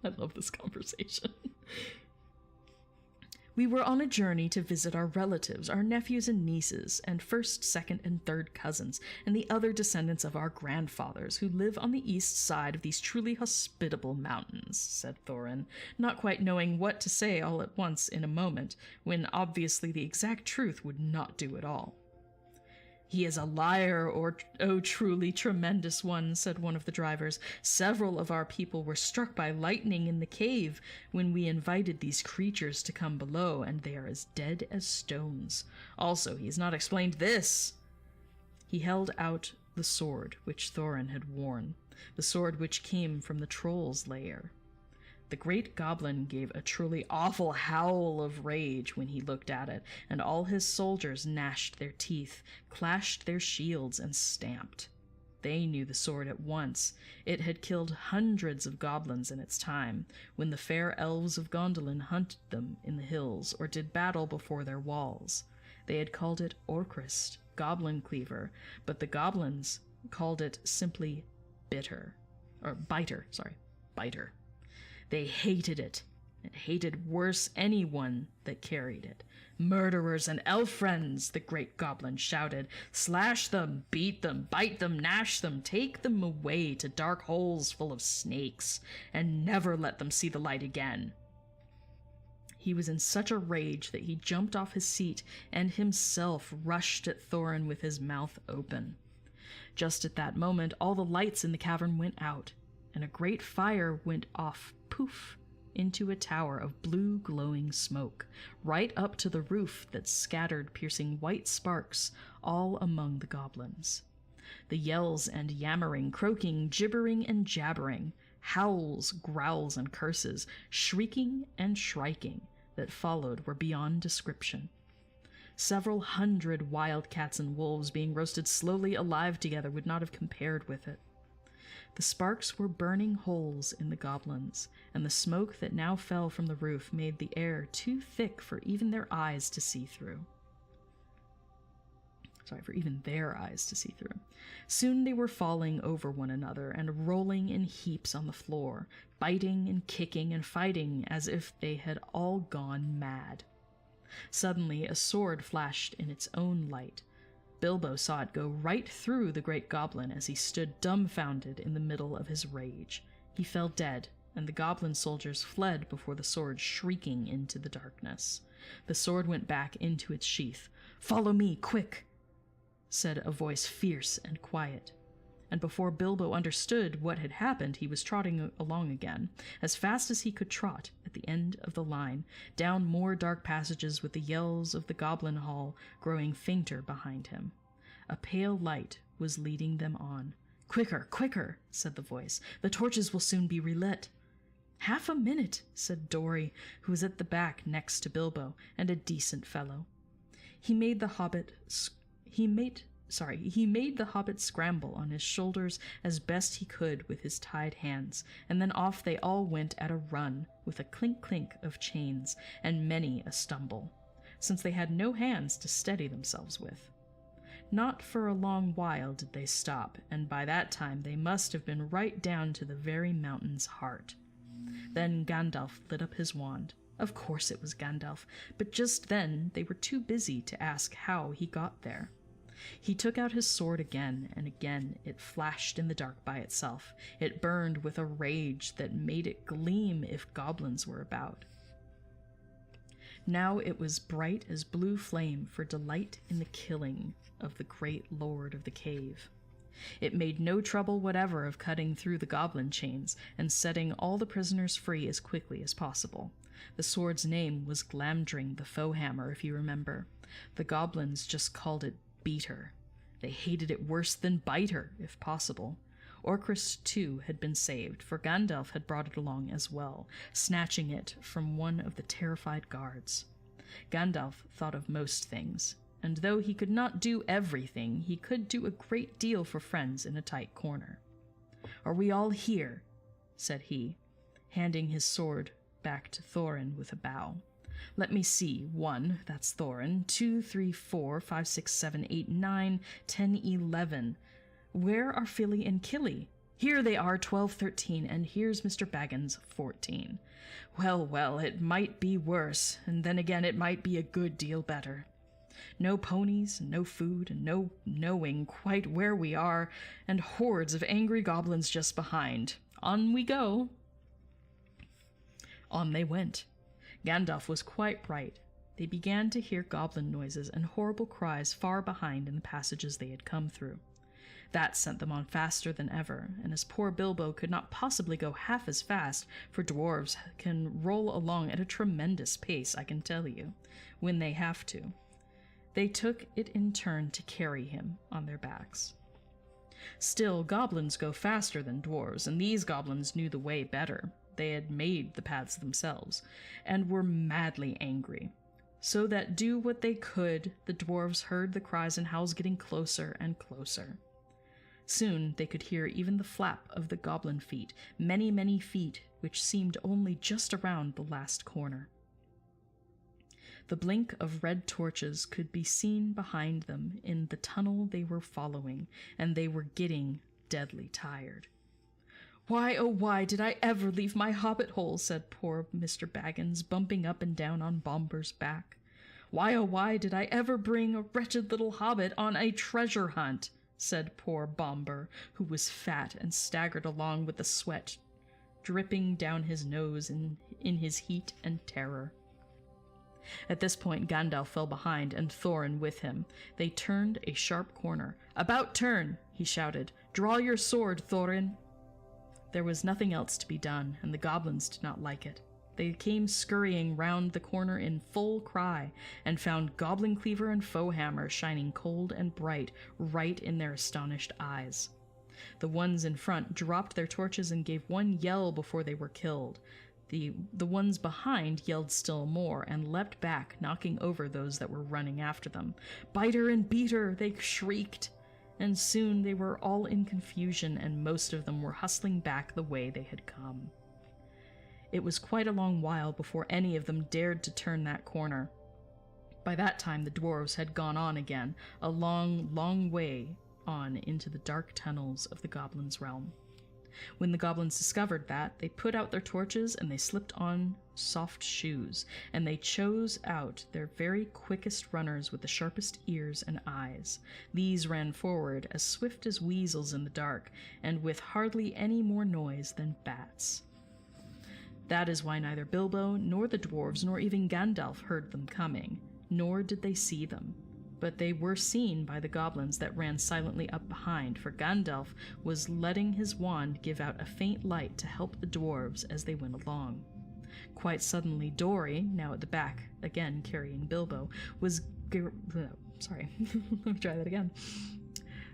[SPEAKER 1] I love this conversation. "We were on a journey to visit our relatives, our nephews and nieces, and first, second, and third cousins, and the other descendants of our grandfathers, who live on the east side of these truly hospitable mountains," said Thorin, not quite knowing what to say all at once in a moment, when obviously the exact truth would not do at all. "He is a liar, oh truly tremendous one," said one of the drivers. "Several of our people were struck by lightning in the cave when we invited these creatures to come below, and they are as dead as stones. Also, he has not explained this." He held out the sword which Thorin had worn, the sword which came from the troll's lair. The great goblin gave a truly awful howl of rage when he looked at it, and all his soldiers gnashed their teeth, clashed their shields, and stamped. They knew the sword at once. It had killed hundreds of goblins in its time, when the fair elves of Gondolin hunted them in the hills, or did battle before their walls. They had called it Orcrist, Goblin Cleaver, but the goblins called it simply Biter. They hated it, and hated worse anyone that carried it. "Murderers and elf friends," the great goblin shouted. "Slash them, beat them, bite them, gnash them, take them away to dark holes full of snakes, and never let them see the light again." He was in such a rage that he jumped off his seat and himself rushed at Thorin with his mouth open. Just at that moment, all the lights in the cavern went out, and a great fire went off, poof, into a tower of blue glowing smoke, right up to the roof that scattered piercing white sparks all among the goblins. The yells and yammering, croaking, gibbering and jabbering, howls, growls and curses, shrieking and shrieking that followed were beyond description. Several hundred wild cats and wolves being roasted slowly alive together would not have compared with it. The sparks were burning holes in the goblins, and the smoke that now fell from the roof made the air too thick for even their eyes to see through. Soon they were falling over one another and rolling in heaps on the floor, biting and kicking and fighting as if they had all gone mad. Suddenly a sword flashed in its own light. Bilbo saw it go right through the great goblin as he stood dumbfounded in the middle of his rage. He fell dead, and the goblin soldiers fled before the sword, shrieking into the darkness. The sword went back into its sheath. "Follow me, quick!" said a voice fierce and quiet. And before Bilbo understood what had happened, he was trotting along again, as fast as he could trot, at the end of the line, down more dark passages with the yells of the goblin hall growing fainter behind him. A pale light was leading them on. "Quicker, quicker," said the voice. "The torches will soon be relit." "Half a minute," said Dori, who was at the back next to Bilbo, and a decent fellow. He made the hobbit scramble on his shoulders as best he could with his tied hands, and then off they all went at a run, with a clink-clink of chains and many a stumble, since they had no hands to steady themselves with. Not for a long while did they stop, and by that time they must have been right down to the very mountain's heart. Then Gandalf lit up his wand. Of course it was Gandalf, but just then they were too busy to ask how he got there. He took out his sword again, and again it flashed in the dark by itself. It burned with a rage that made it gleam if goblins were about. Now it was bright as blue flame for delight in the killing of the great lord of the cave. It made no trouble whatever of cutting through the goblin chains and setting all the prisoners free as quickly as possible. The sword's name was Glamdring the Foehammer, if you remember. The goblins just called it Beater. They hated it worse than Biter, if possible. Orcris, too, had been saved, for Gandalf had brought it along as well, snatching it from one of the terrified guards. Gandalf thought of most things, and though he could not do everything, he could do a great deal for friends in a tight corner. "Are we all here?" said he, handing his sword back to Thorin with a bow. "Let me see. 1, that's Thorin. 2, 3, 4, 5, 6, 7, 8, 9, 10, 11. Where are Philly and Killy? Here they are, 12, 13, and here's Mr. Baggins, 14. Well, well, it might be worse, and then again it might be a good deal better. No ponies, no food, and no knowing quite where we are, and hordes of angry goblins just behind. On we go." On they went. Gandalf was quite right. They began to hear goblin noises and horrible cries far behind in the passages they had come through. That sent them on faster than ever, and as poor Bilbo could not possibly go half as fast, for dwarves can roll along at a tremendous pace, I can tell you, when they have to, they took it in turn to carry him on their backs. Still, goblins go faster than dwarves, and these goblins knew the way better. They had made the paths themselves, and were madly angry. So that do what they could, the dwarves heard the cries and howls getting closer and closer. Soon they could hear even the flap of the goblin feet, many, many feet, which seemed only just around the last corner. The blink of red torches could be seen behind them in the tunnel they were following, and they were getting deadly tired. Why, oh why, did I ever leave my hobbit hole, said poor Mr. Baggins, bumping up and down on Bomber's back. Why, oh why, did I ever bring a wretched little hobbit on a treasure hunt, said poor Bomber, who was fat and staggered along with the sweat dripping down his nose in his heat and terror. At this point, Gandalf fell behind, and Thorin with him. They turned a sharp corner. "About turn!" he shouted. "Draw your sword, Thorin!" There was nothing else to be done, and the goblins did not like it. They came scurrying round the corner in full cry, and found Goblin Cleaver and Foehammer shining cold and bright right in their astonished eyes. The ones in front dropped their torches and gave one yell before they were killed. The ones behind yelled still more, and leapt back, knocking over those that were running after them. "Biter and beater!" they shrieked. And soon they were all in confusion, and most of them were hustling back the way they had come. It was quite a long while before any of them dared to turn that corner. By that time the dwarves had gone on again, a long, long way on into the dark tunnels of the goblins' realm. When the goblins discovered that, they put out their torches and they slipped on soft shoes, and they chose out their very quickest runners with the sharpest ears and eyes. These ran forward as swift as weasels in the dark, and with hardly any more noise than bats. That is why neither Bilbo, nor the dwarves, nor even Gandalf heard them coming, nor did they see them. But they were seen by the goblins that ran silently up behind, for Gandalf was letting his wand give out a faint light to help the dwarves as they went along. Quite suddenly, Dory, now at the back, again carrying Bilbo, Let me try that again.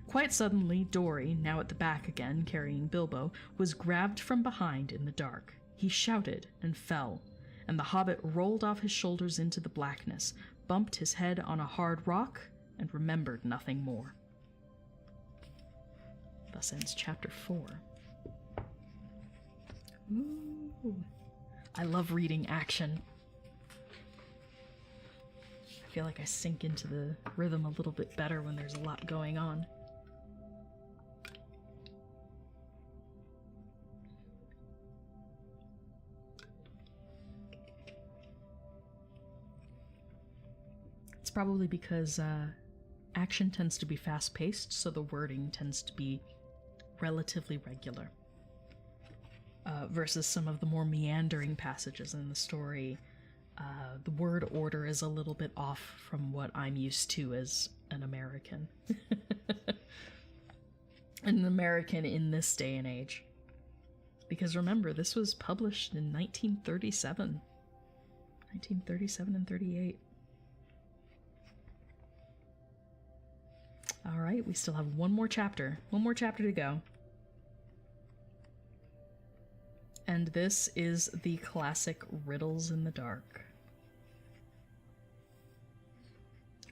[SPEAKER 1] Quite suddenly, Dory, now at the back again carrying Bilbo, was grabbed from behind in the dark. He shouted and fell, and the hobbit rolled off his shoulders into the blackness, bumped his head on a hard rock, and remembered nothing more. Thus ends Chapter 4. Ooh. I love reading action. I feel like I sink into the rhythm a little bit better when there's a lot going on. Probably because action tends to be fast-paced, so the wording tends to be relatively regular. Versus some of the more meandering passages in the story, the word order is a little bit off from what I'm used to as an American. An American in this day and age. Because remember, this was published in 1937. 1937 and 38. Alright, we still have one more chapter. One more chapter to go. And this is the classic Riddles in the Dark.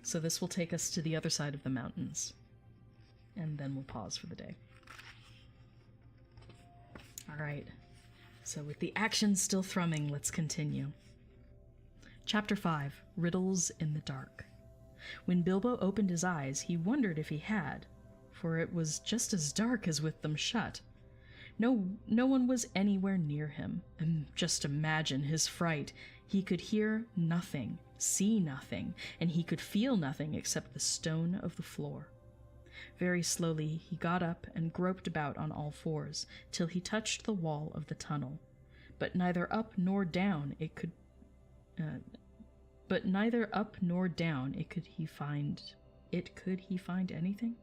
[SPEAKER 1] So this will take us to the other side of the mountains. And then we'll pause for the day. Alright. So with the action still thrumming, let's continue. Chapter 5, Riddles in the Dark. When Bilbo opened his eyes, he wondered if he had, for it was just as dark as with them shut. No one was anywhere near him, and just imagine his fright. He could hear nothing, see nothing, and he could feel nothing except the stone of the floor. Very slowly he got up and groped about on all fours, till he touched the wall of the tunnel. But neither up nor down could he find anything?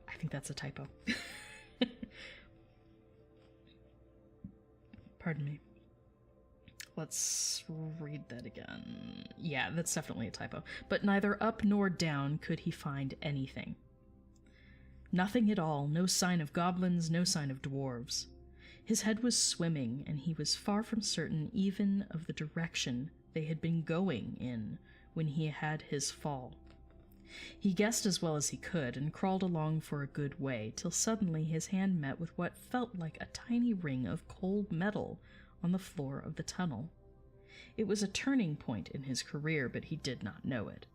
[SPEAKER 1] I think that's a typo. Pardon me. Let's read that again. Yeah, that's definitely a typo. But neither up nor down could he find anything. Nothing at all, no sign of goblins, no sign of dwarves. His head was swimming, and he was far from certain even of the direction they had been going in when he had his fall. He guessed as well as he could, and crawled along for a good way, till suddenly his hand met with what felt like a tiny ring of cold metal on the floor of the tunnel. It was a turning point in his career, but he did not know it.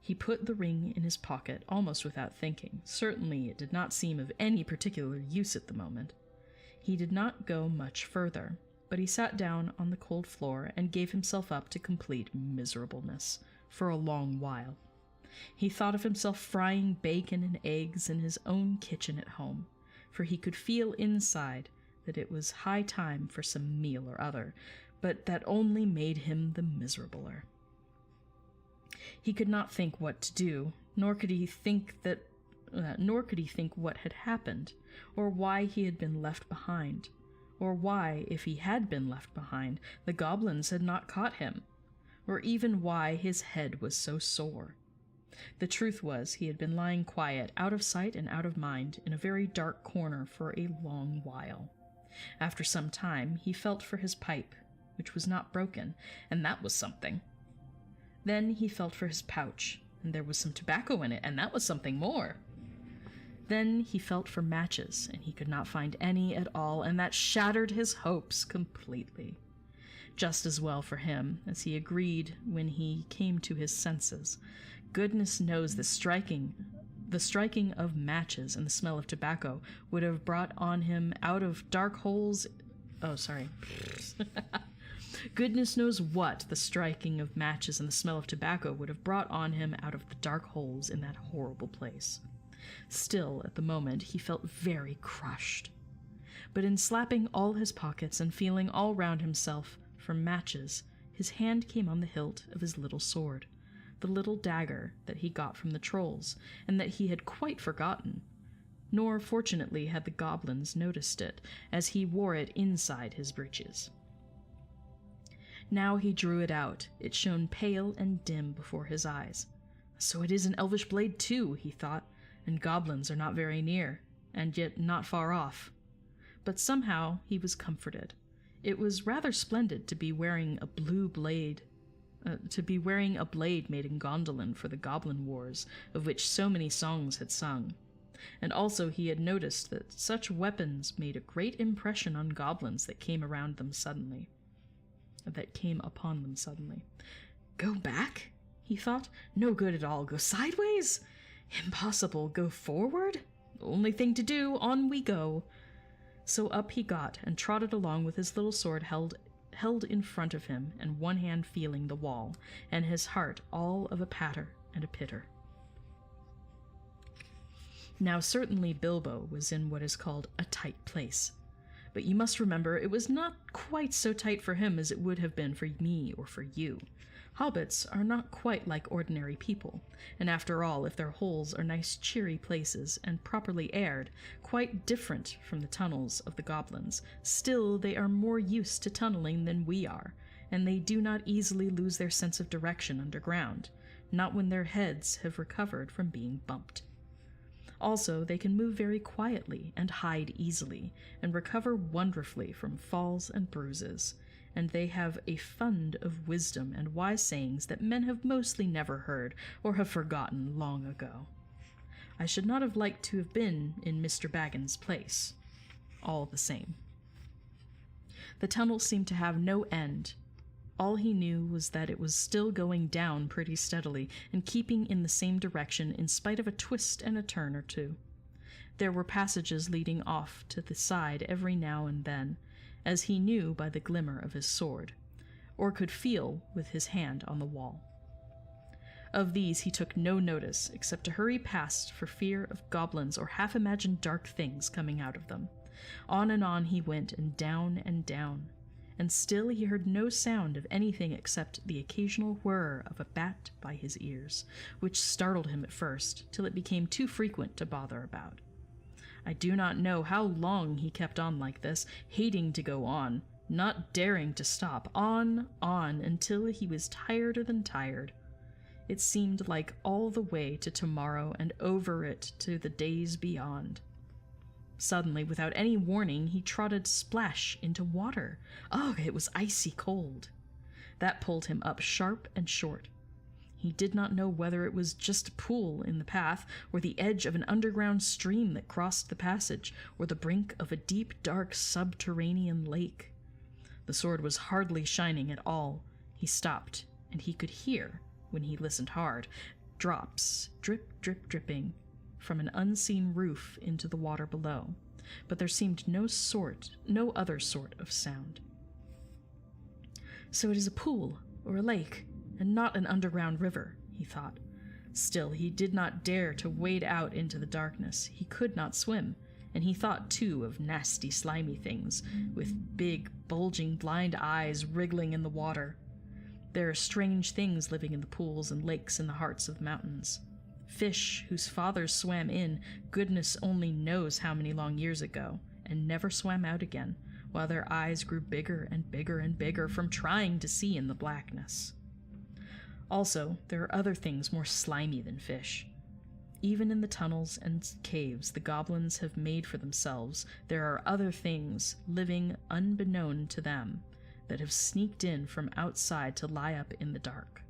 [SPEAKER 1] He put the ring in his pocket almost without thinking. Certainly it did not seem of any particular use at the moment. He did not go much further, but he sat down on the cold floor and gave himself up to complete miserableness for a long while. He thought of himself frying bacon and eggs in his own kitchen at home, for he could feel inside that it was high time for some meal or other, but that only made him the miserabler. He could not think what to do, nor could he think what had happened, or why he had been left behind, or why, if he had been left behind, the goblins had not caught him, or even why his head was so sore. The truth was, he had been lying quiet, out of sight and out of mind, in a very dark corner for a long while. After some time, he felt for his pipe, which was not broken, and that was something. Then he felt for his pouch, and there was some tobacco in it, and that was something more. Then he felt for matches, and he could not find any at all, and that shattered his hopes completely. Just as well for him, as he agreed when he came to his senses. Goodness knows the striking of matches and the smell of tobacco would have brought on him out of dark holes. Oh, sorry. Goodness knows what the striking of matches and the smell of tobacco would have brought on him out of the dark holes in that horrible place. Still, at the moment, he felt very crushed. But in slapping all his pockets and feeling all round himself for matches, his hand came on the hilt of his little sword, the little dagger that he got from the trolls, and that he had quite forgotten. Nor, fortunately, had the goblins noticed it, as he wore it inside his breeches. Now he drew it out. It shone pale and dim before his eyes. So it is an elvish blade too, he thought, and goblins are not very near, and yet not far off. But somehow he was comforted. It was rather splendid to be wearing a blade made in Gondolin for the Goblin Wars, of which so many songs had sung. And also he had noticed that such weapons made a great impression on goblins that came upon them suddenly. Go back? He thought. No good at all. Go sideways? Impossible. Go forward? Only thing to do. On we go. So up he got, and trotted along with his little sword held in front of him, and one hand feeling the wall, and his heart all of a patter and a pitter. Now certainly Bilbo was in what is called a tight place, but you must remember it was not quite so tight for him as it would have been for me or for you. Hobbits are not quite like ordinary people, and after all, if their holes are nice cheery places and properly aired, quite different from the tunnels of the goblins, still they are more used to tunneling than we are, and they do not easily lose their sense of direction underground, not when their heads have recovered from being bumped. Also, they can move very quietly and hide easily, and recover wonderfully from falls and bruises, and they have a fund of wisdom and wise sayings that men have mostly never heard or have forgotten long ago. I should not have liked to have been in Mr. Baggins' place, all the same. The tunnel seemed to have no end. All he knew was that it was still going down pretty steadily and keeping in the same direction in spite of a twist and a turn or two. There were passages leading off to the side every now and then, as he knew by the glimmer of his sword, or could feel with his hand on the wall. Of these he took no notice, except to hurry past for fear of goblins or half-imagined dark things coming out of them. On and on he went, and down, and still he heard no sound of anything except the occasional whir of a bat by his ears, which startled him at first, till it became too frequent to bother about. I do not know how long he kept on like this, hating to go on, not daring to stop, on, until he was tireder than tired. It seemed like all the way to tomorrow and over it to the days beyond. Suddenly, without any warning, he trotted splash into water. Ugh, it was icy cold. That pulled him up sharp and short. He did not know whether it was just a pool in the path, or the edge of an underground stream that crossed the passage, or the brink of a deep, dark, subterranean lake. The sword was hardly shining at all. He stopped, and he could hear, when he listened hard, Drops, drip, drip, dripping, from an unseen roof into the water below, but there seemed no other sort of sound. So it is a pool, or a lake, and not an underground river, he thought. Still, he did not dare to wade out into the darkness. He could not swim, and he thought, too, of nasty, slimy things, with big, bulging, blind eyes wriggling in the water. There are strange things living in the pools and lakes in the hearts of the mountains. Fish whose fathers swam in, goodness only knows how many long years ago, and never swam out again, while their eyes grew bigger and bigger and bigger from trying to see in the blackness. Also, there are other things more slimy than fish. Even in the tunnels and caves the goblins have made for themselves, there are other things living unbeknown to them that have sneaked in from outside to lie up in the dark.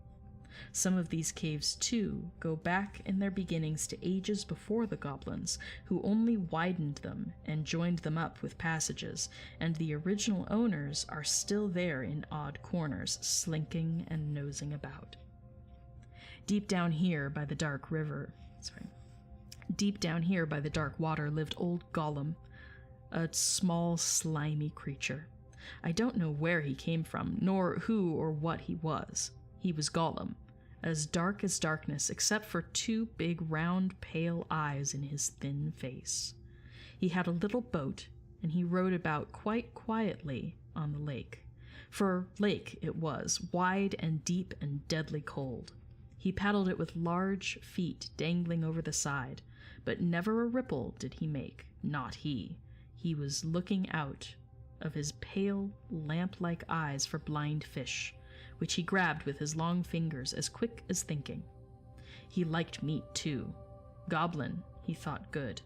[SPEAKER 1] Some of these caves, too, go back in their beginnings to ages before the goblins, who only widened them and joined them up with passages, and the original owners are still there in odd corners, slinking and nosing about. Deep down here by the dark water lived old Gollum, a small, slimy creature. I don't know where he came from, nor who or what he was. He was Gollum, as dark as darkness, except for two big, round, pale eyes in his thin face. He had a little boat, and he rowed about quite quietly on the lake. For lake it was, wide and deep and deadly cold. He paddled it with large feet dangling over the side, but never a ripple did he make, not he. He was looking out of his pale, lamp-like eyes for blind fish, which he grabbed with his long fingers as quick as thinking. He liked meat, too. Goblin, he thought good,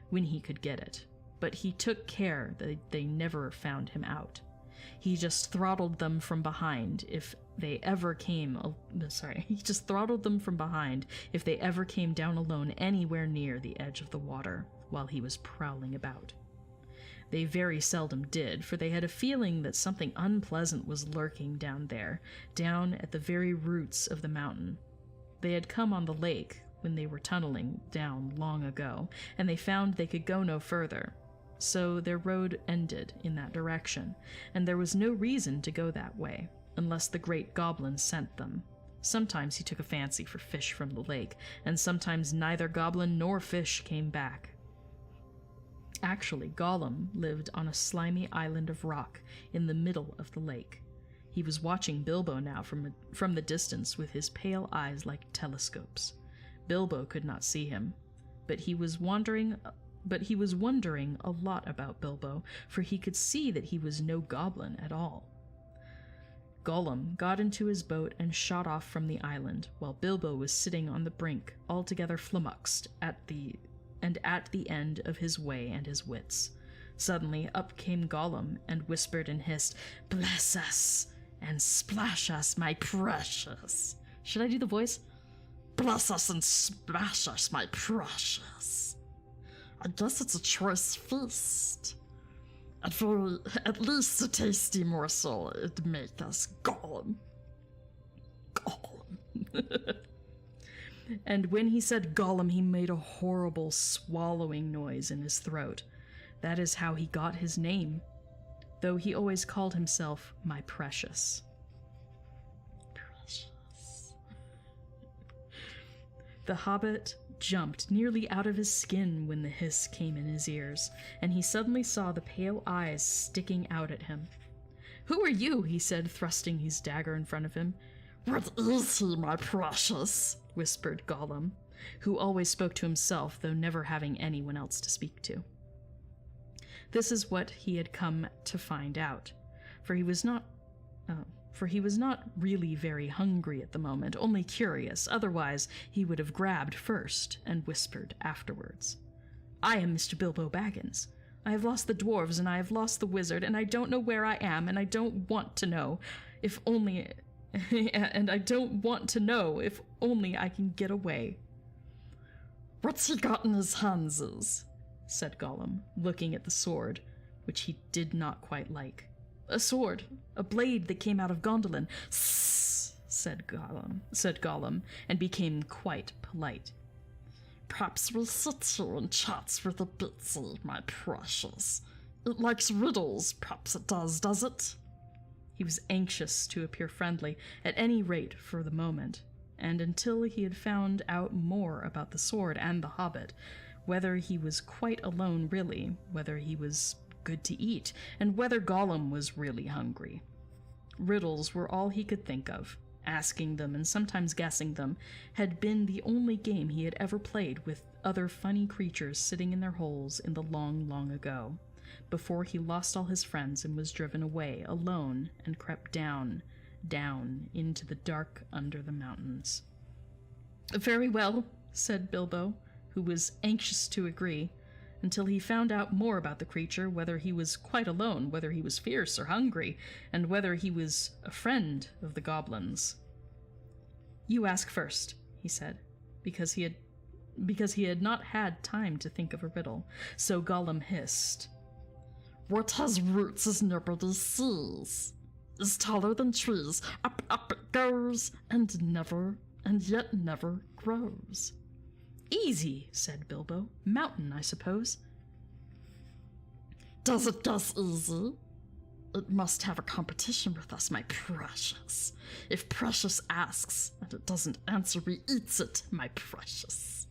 [SPEAKER 1] when he could get it, but he took care that they never found him out. He just throttled them from behind if they ever came down alone anywhere near the edge of the water while he was prowling about. They very seldom did, for they had a feeling that something unpleasant was lurking down there, down at the very roots of the mountain. They had come on the lake when they were tunneling down long ago, and they found they could go no further. So their road ended in that direction, and there was no reason to go that way, unless the great goblin sent them. Sometimes he took a fancy for fish from the lake, and sometimes neither goblin nor fish came back. Actually, Gollum lived on a slimy island of rock in the middle of the lake. He was watching Bilbo now from the distance with his pale eyes like telescopes. Bilbo could not see him, but he was wondering a lot about Bilbo, for he could see that he was no goblin at all. Gollum got into his boat and shot off from the island, while Bilbo was sitting on the brink, altogether flummoxed at the end of his way and his wits. Suddenly up came Gollum and whispered and hissed, "Bless us and splash us, my precious." Should I do the voice? "Bless us and splash us, my precious. I guess it's a choice feast. At least a tasty morsel it'd make us, Gollum." Gollum. And when he said Gollum, he made a horrible swallowing noise in his throat. That is how he got his name, though he always called himself my precious. Precious. The Hobbit jumped nearly out of his skin when the hiss came in his ears, and he suddenly saw the pale eyes sticking out at him. "Who are you?" he said, thrusting his dagger in front of him. "What is he, my precious?" whispered Gollum, who always spoke to himself, though never having anyone else to speak to. This is what he had come to find out, for he was not really very hungry at the moment, only curious. Otherwise, he would have grabbed first and whispered afterwards. "I am Mr. Bilbo Baggins. I have lost the dwarves, and I have lost the wizard, and I don't know where I am, and I don't want to know, if only I can get away." "What's he got in his hands?" said Gollum, looking at the sword, which he did not quite like. "A sword, a blade that came out of Gondolin," said Gollum, and became quite polite.
[SPEAKER 2] Perhaps we'll sit here and chat for the bitsy, my precious. It likes riddles, perhaps it does it?
[SPEAKER 1] He was anxious to appear friendly, at any rate for the moment, and until he had found out more about the sword and the Hobbit, whether he was quite alone really, whether he was good to eat, and whether Gollum was really hungry. Riddles were all he could think of. Asking them and sometimes guessing them had been the only game he had ever played with other funny creatures sitting in their holes in the long, long ago, before he lost all his friends and was driven away alone and crept down into the dark under the mountains. Very well, said Bilbo, who was anxious to agree, until he found out more about the creature, whether he was quite alone, whether he was fierce or hungry, and whether he was a friend of the goblins. You ask first, he said, because he had not had time to think of a riddle, so Gollum hissed.
[SPEAKER 2] What has roots as nobody sees? Is taller than trees, up it goes, and yet never grows.
[SPEAKER 1] Easy, said Bilbo. Mountain, I suppose.
[SPEAKER 2] Does it guess easy? It must have a competition with us, my precious. If Precious asks, and it doesn't answer, we eats it, my precious.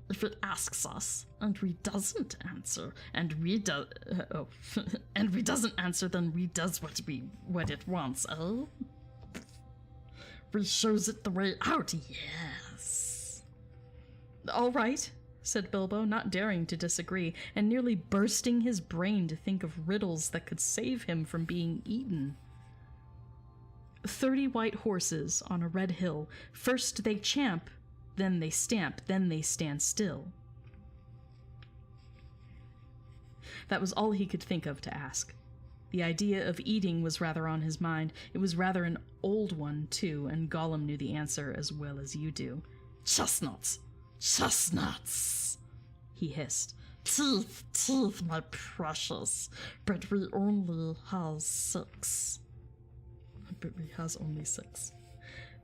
[SPEAKER 2] If it asks us, and we doesn't answer, and we doesn't answer, then we does what it wants, eh? We shows it the way out, yes.
[SPEAKER 1] All right, said Bilbo, not daring to disagree, and nearly bursting his brain to think of riddles that could save him from being eaten. 30 white horses on a red hill. First they champ, then they stamp, then they stand still. That was all he could think of to ask. The idea of eating was rather on his mind. It was rather an old one, too, and Gollum knew the answer as well as you do.
[SPEAKER 2] Chestnuts! Chestnuts!
[SPEAKER 1] He hissed.
[SPEAKER 2] Teeth, my precious, but we only has 6.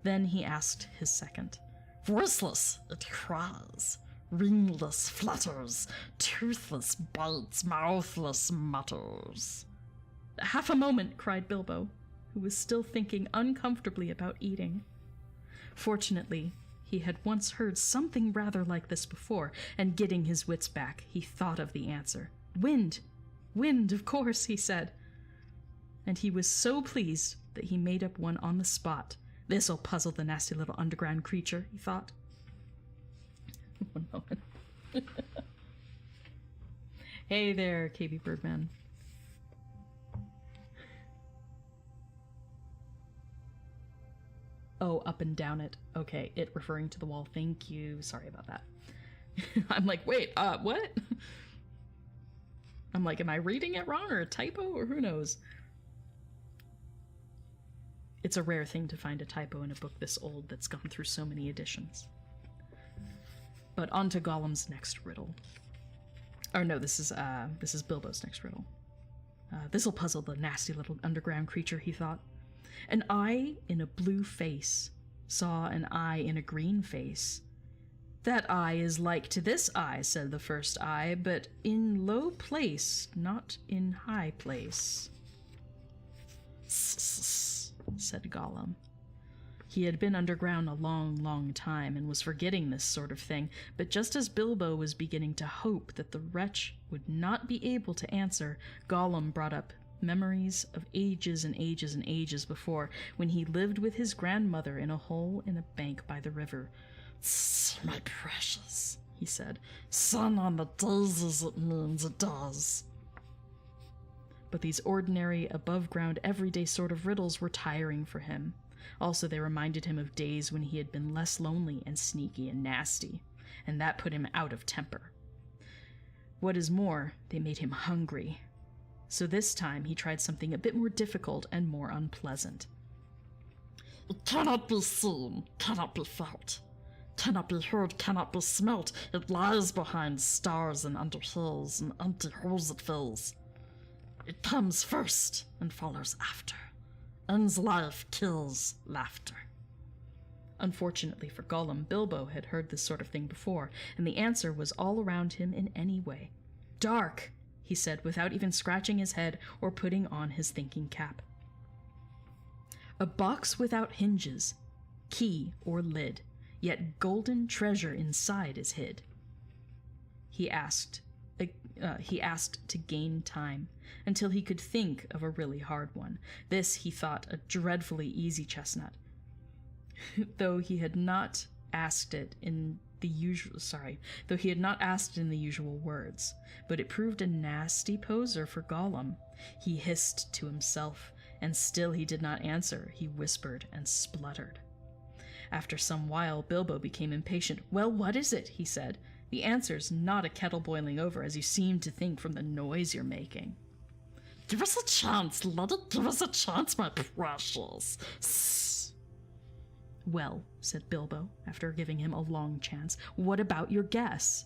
[SPEAKER 1] Then he asked his second.
[SPEAKER 2] Voiceless, it cries. Wingless flutters. Toothless bites. Mouthless mutters.
[SPEAKER 1] Half a moment, cried Bilbo, who was still thinking uncomfortably about eating. Fortunately, he had once heard something rather like this before, and getting his wits back, he thought of the answer. Wind! Wind, of course, he said. And he was so pleased that he made up one on the spot. This'll puzzle the nasty little underground creature, he thought. One moment. Hey there, KB Birdman. Oh, up and down it. Okay, it referring to the wall. Thank you. Sorry about that. I'm like, wait, what? I'm like, am I reading it wrong or a typo or who knows? It's a rare thing to find a typo in a book this old that's gone through so many editions. But on to Gollum's next riddle. Or no, this is Bilbo's next riddle. This'll puzzle the nasty little underground creature, he thought. An eye in a blue face saw an eye in a green face. That eye is like to this eye, said the first eye, but in low place, not in high place. Said Gollum. He had been underground a long, long time and was forgetting this sort of thing, but just as Bilbo was beginning to hope that the wretch would not be able to answer, Gollum brought up memories of ages and ages and ages before, when he lived with his grandmother in a hole in a bank by the river.
[SPEAKER 2] My precious, he said. Sun on the daisies, it means, it does.
[SPEAKER 1] But these ordinary, above-ground, everyday sort of riddles were tiring for him. Also, they reminded him of days when he had been less lonely and sneaky and nasty, and that put him out of temper. What is more, they made him hungry. So this time he tried something a bit more difficult and more unpleasant.
[SPEAKER 2] It cannot be seen, cannot be felt, cannot be heard, cannot be smelt. It lies behind stars and under hills, and empty holes it fills. It comes first and follows after. Ends life, kills laughter.
[SPEAKER 1] Unfortunately for Gollum, Bilbo had heard this sort of thing before, and the answer was all around him in any way. "Dark," he said, without even scratching his head or putting on his thinking cap. "A box without hinges, key or lid, yet golden treasure inside is hid." He asked to gain time, until he could think of a really hard one. This, he thought, a dreadfully easy chestnut. Though he had not asked it in the usual words, but it proved a nasty poser for Gollum. He hissed to himself, and still he did not answer. He whispered and spluttered. After some while, Bilbo became impatient. "Well, what is it?" he said. "The answer's not a kettle boiling over, as you seem to think from the noise you're making."
[SPEAKER 2] "Give us a chance, let it give us a chance, my precious." "Sss."
[SPEAKER 1] "Well," said Bilbo, after giving him a long chance, "what about your guess?"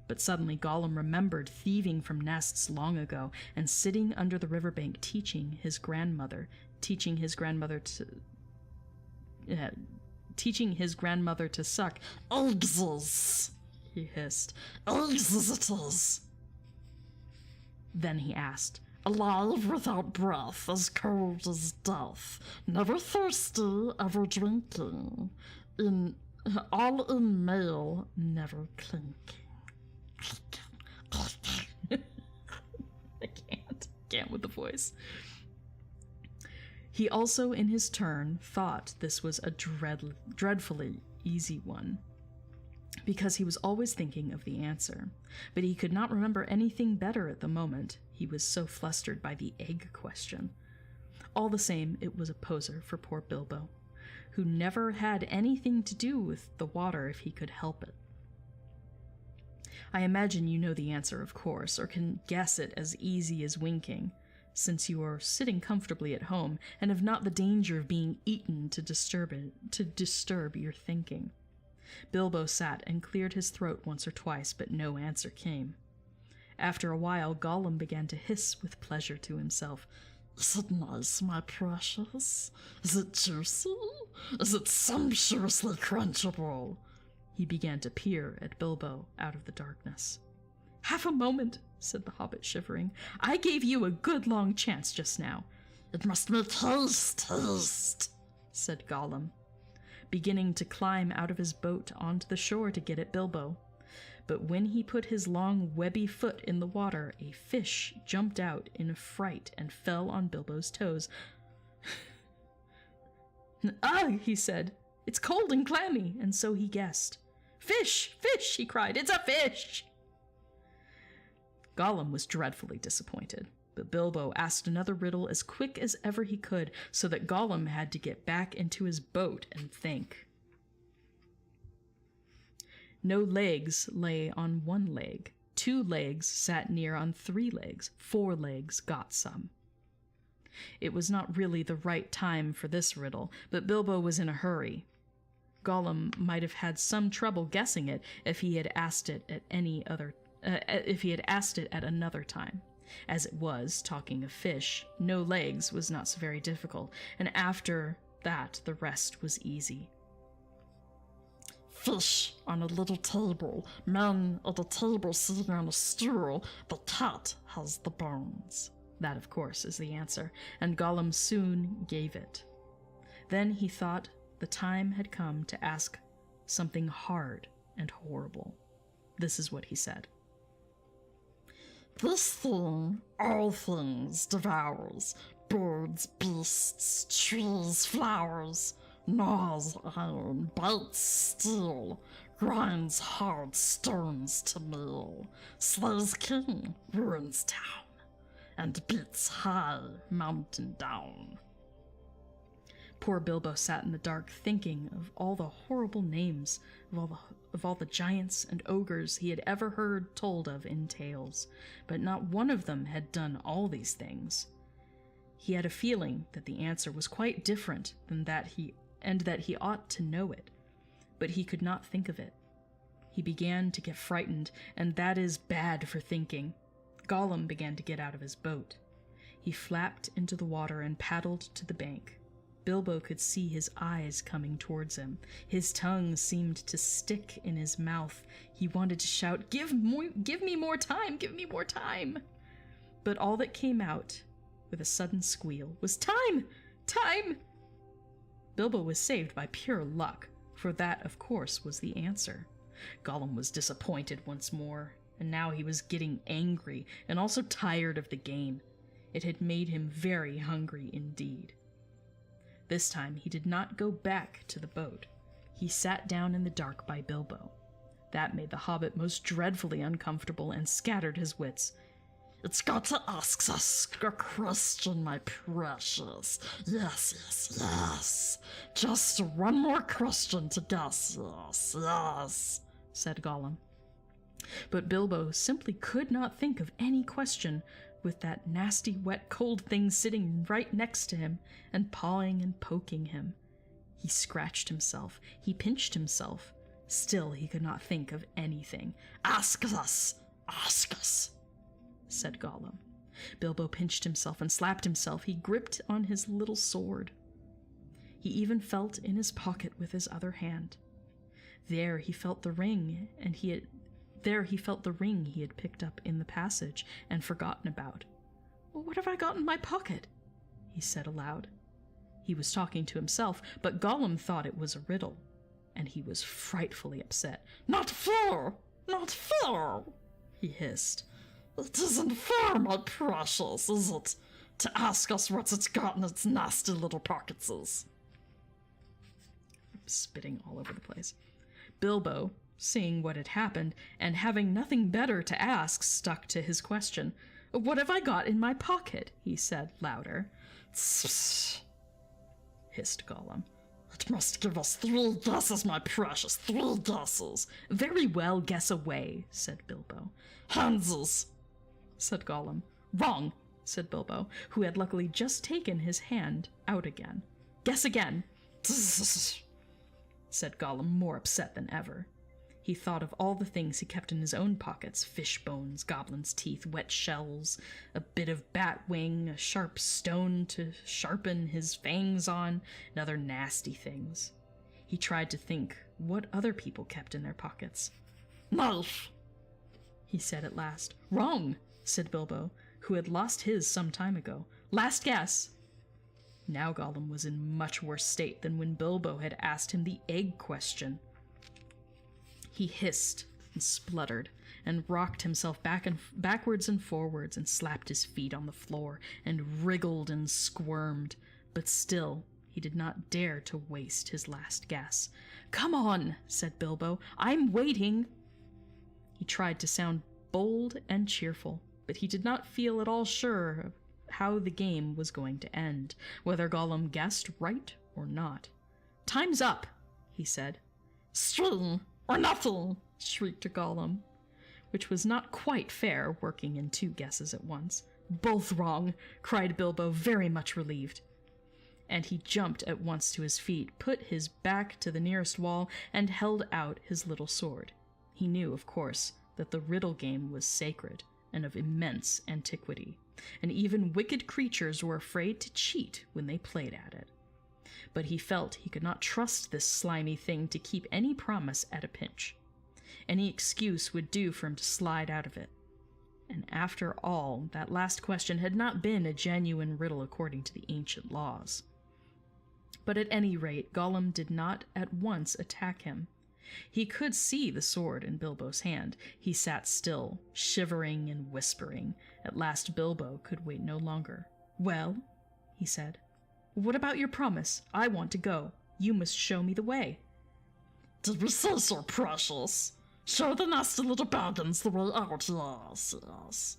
[SPEAKER 1] But suddenly Gollum remembered thieving from nests long ago, and sitting under the riverbank teaching his grandmother to suck.
[SPEAKER 2] "Eggs," he hissed. "Eggs it is."
[SPEAKER 1] Then he asked,
[SPEAKER 2] "Alive without breath, as cold as death, never thirsty, ever drinking, all in mail, never clinking."
[SPEAKER 1] I can't with the voice. He also, in his turn, thought this was a dreadfully easy one, because he was always thinking of the answer, but he could not remember anything better at the moment. He was so flustered by the egg question. All the same, it was a poser for poor Bilbo, who never had anything to do with the water if he could help it. I imagine you know the answer, of course, or can guess it as easy as winking, since you are sitting comfortably at home and have not the danger of being eaten to disturb your thinking. Bilbo sat and cleared his throat once or twice, but no answer came. After a while, Gollum began to hiss with pleasure to himself.
[SPEAKER 2] "Is it nice, my precious? Is it juicy? Is it sumptuously crunchable?"
[SPEAKER 1] He began to peer at Bilbo out of the darkness. "Half a moment," said the hobbit, shivering. "I gave you a good long chance just now."
[SPEAKER 2] "It must make haste,
[SPEAKER 1] said Gollum, beginning to climb out of his boat onto the shore to get at Bilbo. But when he put his long, webby foot in the water, a fish jumped out in a fright and fell on Bilbo's toes. "Ugh," he said. "It's cold and clammy," and so he guessed. "Fish! Fish!" he cried. "It's a fish!" Gollum was dreadfully disappointed, but Bilbo asked another riddle as quick as ever he could, so that Gollum had to get back into his boat and think. No legs lay on one leg. 2 legs sat near on 3 legs. 4 legs got some. It was not really the right time for this riddle, but Bilbo was in a hurry. Gollum might have had some trouble guessing it if he had asked it at another time. As it was, talking of fish, no legs was not so very difficult, and after that the rest was easy.
[SPEAKER 2] "Fish on a little table, men at a table sitting on a stool, the cat has the bones."
[SPEAKER 1] That, of course, is the answer, and Gollum soon gave it. Then he thought the time had come to ask something hard and horrible. This is what he said.
[SPEAKER 2] "This thing all things devours, birds, beasts, trees, flowers, gnaws iron, bites steel, grinds hard stones to meal, slays king, ruins town, and beats high mountain down." Poor Bilbo sat in the dark thinking of all the horrible names of all the giants and ogres he had ever heard told of in tales, but not one of them had done all these things. He had a feeling that the answer was quite different than that he ought to know it, but he could not think of it. He began to get frightened, and that is bad for thinking. Gollum began to get out of his boat. He flapped into the water and paddled to the bank.
[SPEAKER 1] Bilbo could see his eyes coming towards him. His tongue seemed to stick in his mouth. He wanted to shout, give me more time, give me more time. But all that came out, with a sudden squeal, was time! Time! Bilbo was saved by pure luck, for that, of course, was the answer. Gollum was disappointed once more, and now he was getting angry and also tired of the game. It had made him very hungry indeed. This time he did not go back to the boat. He sat down in the dark by Bilbo. That made the hobbit most dreadfully uncomfortable and scattered his wits.
[SPEAKER 2] It's got to ask us a question, my precious. Yes. Just one more question to guess. Yes,
[SPEAKER 1] said Gollum. But Bilbo simply could not think of any question with that nasty, wet, cold thing sitting right next to him and pawing and poking him. He scratched himself. He pinched himself. Still, he could not think of anything.
[SPEAKER 2] Ask us,
[SPEAKER 1] said Gollum. Bilbo pinched himself and slapped himself. He gripped on his little sword. He even felt in his pocket with his other hand. There he felt the ring, he had picked up in the passage and forgotten about. "What have I got in my pocket?" he said aloud. He was talking to himself, but Gollum thought it was a riddle, and he was frightfully upset.
[SPEAKER 2] Not fair! He hissed. It isn't fair, my precious, is it, to ask us what it's got in its nasty little pockets?
[SPEAKER 1] Spitting all over the place. Bilbo, seeing what had happened, and having nothing better to ask, stuck to his question. "What have I got in my pocket?" he said louder.
[SPEAKER 2] Tss,
[SPEAKER 1] hissed Gollum.
[SPEAKER 2] It must give us 3 guesses, my precious, 3 guesses.
[SPEAKER 1] "Very well, guess away," said Bilbo.
[SPEAKER 2] "Handses,"
[SPEAKER 1] said Gollum. "Wrong," said Bilbo, who had luckily just taken his hand out again. "Guess again," said Gollum, more upset than ever. He thought of all the things he kept in his own pockets: fish bones, goblin's teeth, wet shells, a bit of bat wing, a sharp stone to sharpen his fangs on, and other nasty things. He tried to think what other people kept in their pockets.
[SPEAKER 2] "Knife,"
[SPEAKER 1] he said at last. "Wrong," said Bilbo, who had lost his some time ago. "Last guess." Now Gollum was in much worse state than when Bilbo had asked him the egg question. He hissed and spluttered and rocked himself backwards and forwards and slapped his feet on the floor and wriggled and squirmed, but still he did not dare to waste his last guess. "Come on," said Bilbo. "I'm waiting." He tried to sound bold and cheerful, but he did not feel at all sure of how the game was going to end, whether Gollum guessed right or not. "Time's up," he said.
[SPEAKER 2] "String or nothing,"
[SPEAKER 1] shrieked Gollum, which was not quite fair, working in 2 guesses at once. "Both wrong," cried Bilbo, very much relieved. And he jumped at once to his feet, put his back to the nearest wall, and held out his little sword. He knew, of course, that the riddle game was sacred and of immense antiquity, and even wicked creatures were afraid to cheat when they played at it. But he felt he could not trust this slimy thing to keep any promise at a pinch. Any excuse would do for him to slide out of it. And after all, that last question had not been a genuine riddle according to the ancient laws. But at any rate, Gollum did not at once attack him. He could see the sword in Bilbo's hand. He sat still, shivering and whispering. At last Bilbo could wait no longer. "Well," he said, "what about your promise? I want to go. You must show me the way."
[SPEAKER 2] "Did we say so, precious? Show the nasty little Baggins the way out, yes.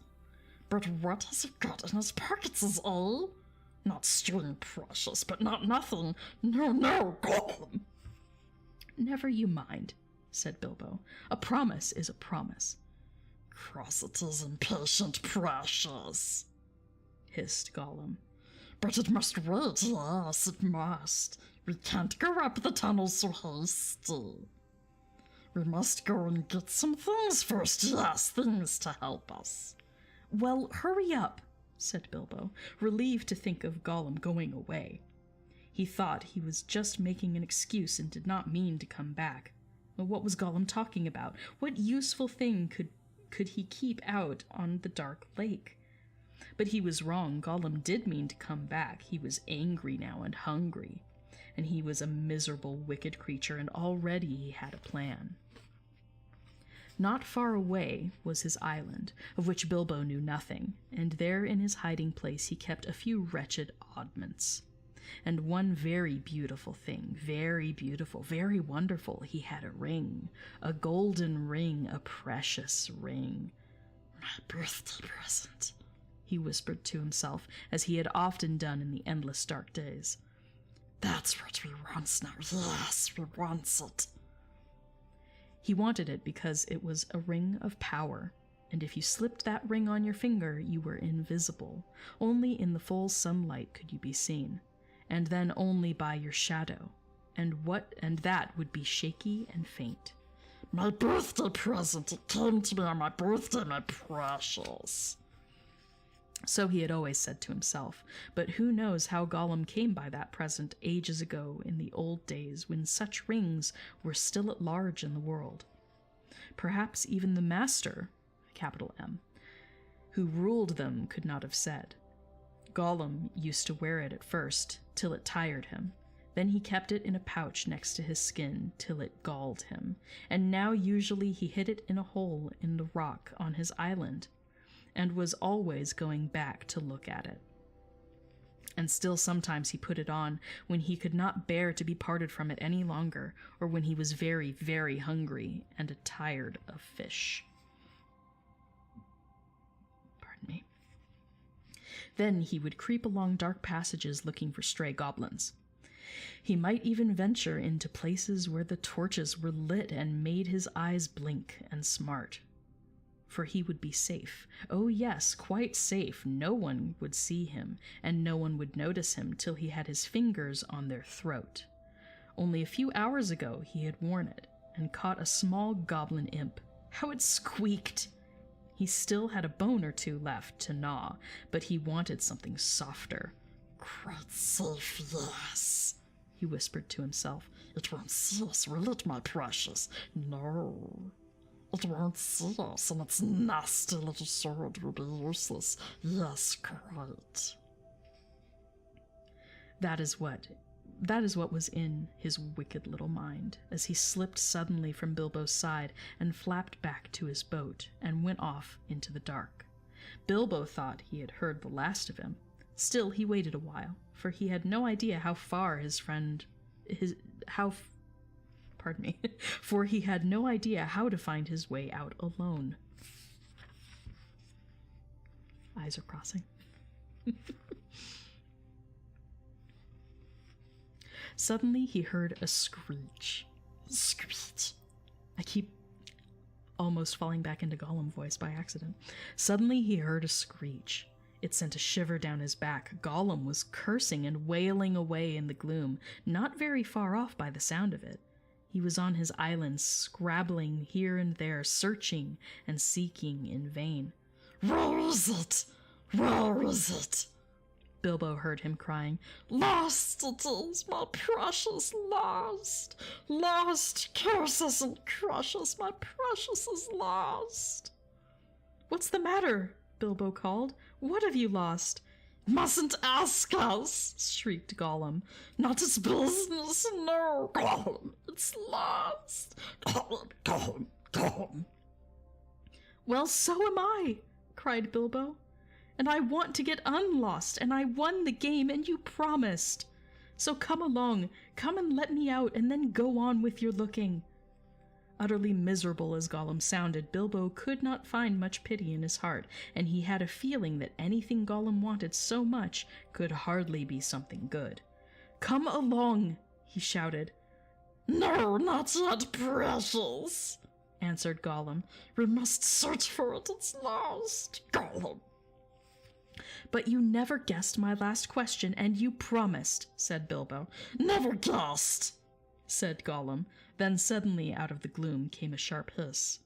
[SPEAKER 2] But what has he got in his pockets, Not string, precious, but not nothing. No, Gollum."
[SPEAKER 1] "Never you mind," said Bilbo. "A promise is a promise."
[SPEAKER 2] "Cross it is impatient, precious,"
[SPEAKER 1] hissed Gollum.
[SPEAKER 2] "But it must wait, yes, it must. We can't go up the tunnel so hasty. We must go and get some things first, yes, things to help us."
[SPEAKER 1] "Well, hurry up," said Bilbo, relieved to think of Gollum going away. He thought he was just making an excuse and did not mean to come back. But what was Gollum talking about? What useful thing could he keep out on the dark lake? But he was wrong. Gollum did mean to come back. He was angry now and hungry. And he was a miserable, wicked creature, and already he had a plan. Not far away was his island, of which Bilbo knew nothing, and there in his hiding place he kept a few wretched oddments. And one very beautiful thing, very beautiful, very wonderful, he had a ring, a golden ring, a precious ring.
[SPEAKER 2] My birthday present,
[SPEAKER 1] he whispered to himself, as he had often done in the endless dark days.
[SPEAKER 2] That's what we want now. Yes, we want it.
[SPEAKER 1] He wanted it because it was a ring of power, and if you slipped that ring on your finger, you were invisible. Only in the full sunlight could you be seen, and then only by your shadow, and that would be shaky and faint.
[SPEAKER 2] My birthday present, it came to me on my birthday, my precious.
[SPEAKER 1] So he had always said to himself, but who knows how Gollum came by that present ages ago in the old days when such rings were still at large in the world. Perhaps even the Master, capital M, who ruled them could not have said. Gollum used to wear it at first, till it tired him. Then he kept it in a pouch next to his skin till it galled him, and now usually he hid it in a hole in the rock on his island, and was always going back to look at it. And still sometimes he put it on when he could not bear to be parted from it any longer, or when he was very, very hungry and tired of fish. Pardon me. Then he would creep along dark passages looking for stray goblins. He might even venture into places where the torches were lit and made his eyes blink and smart. For he would be safe. Oh yes, quite safe. No one would see him, and no one would notice him till he had his fingers on their throat. Only a few hours ago he had worn it, and caught a small goblin imp. How it squeaked! He still had a bone or two left to gnaw, but he wanted something softer.
[SPEAKER 2] Quite safe, yes,
[SPEAKER 1] he whispered to himself.
[SPEAKER 2] It won't see us, will it, my precious? No. It won't see us, and its nasty little sword will be useless. Yes, quite.
[SPEAKER 1] That is what was in his wicked little mind, as he slipped suddenly from Bilbo's side and flapped back to his boat and went off into the dark. Bilbo thought he had heard the last of him. Still, he waited a while, for he had no idea how far for he had no idea how to find his way out alone. Eyes are crossing. Suddenly he heard a screech.
[SPEAKER 2] Screech.
[SPEAKER 1] I keep almost falling back into Gollum voice by accident. Suddenly he heard a screech. It sent a shiver down his back. Gollum was cursing and wailing away in the gloom, not very far off by the sound of it. He was on his island, scrabbling here and there, searching and seeking in vain.
[SPEAKER 2] Where is it? Where is it?
[SPEAKER 1] Bilbo heard him crying.
[SPEAKER 2] Lost it is, my precious, lost. Lost, curse us and crush us, my precious is lost.
[SPEAKER 1] What's the matter? Bilbo called. What have you lost?
[SPEAKER 2] Mustn't ask us, shrieked Gollum. Not his business, no, Gollum. It's lost. Gollum, Gollum, Gollum.
[SPEAKER 1] Well, so am I, cried Bilbo. And I want to get unlost, and I won the game, and you promised. So come along, come and let me out, and then go on with your looking. Utterly miserable as Gollum sounded, Bilbo could not find much pity in his heart, and he had a feeling that anything Gollum wanted so much could hardly be something good. Come along, he shouted.
[SPEAKER 2] No, not yet, precious,
[SPEAKER 1] answered Gollum.
[SPEAKER 2] We must search for it, it's lost, Gollum.
[SPEAKER 1] But you never guessed my last question, and you promised, said Bilbo.
[SPEAKER 2] Never guessed,
[SPEAKER 1] said Gollum. Then suddenly out of the gloom came a sharp hiss.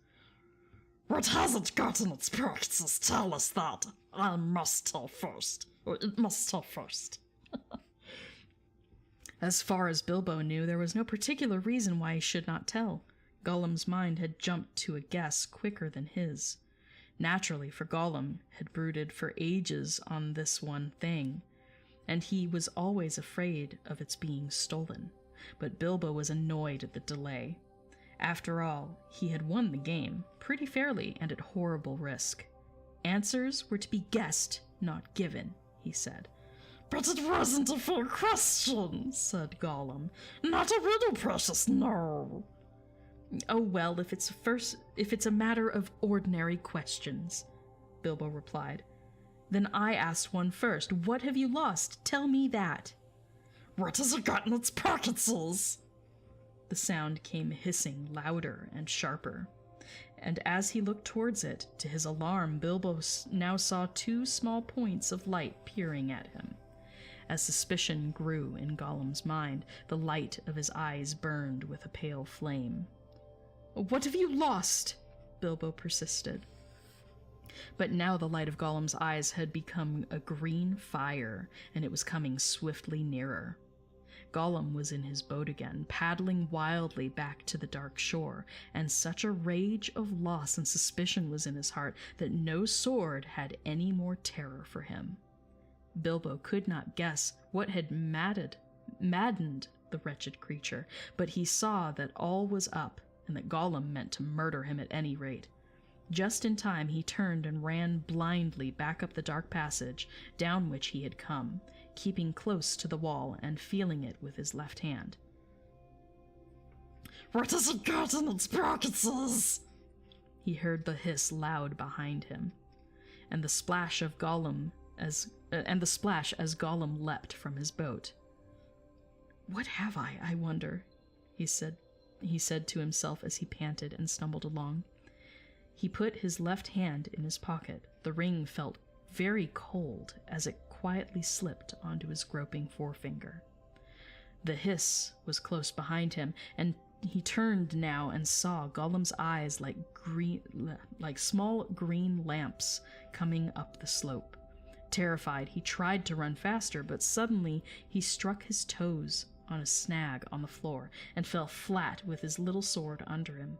[SPEAKER 2] What has it got in its practice? Tell us that. I must tell first. Or it must tell first.
[SPEAKER 1] As far as Bilbo knew, there was no particular reason why he should not tell. Gollum's mind had jumped to a guess quicker than his. Naturally, for Gollum had brooded for ages on this one thing, and he was always afraid of its being stolen. But Bilbo was annoyed at the delay. After all, he had won the game, pretty fairly and at horrible risk. Answers were to be guessed, not given, he said.
[SPEAKER 2] But it wasn't a fair question, said Gollum. Not a riddle, precious, no.
[SPEAKER 1] Oh well, if it's a matter of ordinary questions, Bilbo replied. Then I asked one first. What have you lost? Tell me that.
[SPEAKER 2] What has it got in its pockets?
[SPEAKER 1] The sound came hissing louder and sharper, and as he looked towards it, to his alarm, Bilbo now saw two small points of light peering at him. As suspicion grew in Gollum's mind, the light of his eyes burned with a pale flame. What have you lost? Bilbo persisted. But now the light of Gollum's eyes had become a green fire, and it was coming swiftly nearer. Gollum was in his boat again, paddling wildly back to the dark shore, and such a rage of loss and suspicion was in his heart that no sword had any more terror for him. Bilbo could not guess what had maddened the wretched creature, but he saw that all was up, and that Gollum meant to murder him at any rate. Just in time he turned and ran blindly back up the dark passage down which he had come, keeping close to the wall and feeling it with his left hand.
[SPEAKER 2] What has it got in its pockets?
[SPEAKER 1] He heard the hiss loud behind him, and the splash as Gollum leapt from his boat. What have I wonder? He said to himself as he panted and stumbled along. He put his left hand in his pocket. The ring felt very cold as it quietly slipped onto his groping forefinger. The hiss was close behind him, and he turned now and saw Gollum's eyes like small green lamps coming up the slope. Terrified, he tried to run faster, but suddenly he struck his toes on a snag on the floor and fell flat with his little sword under him.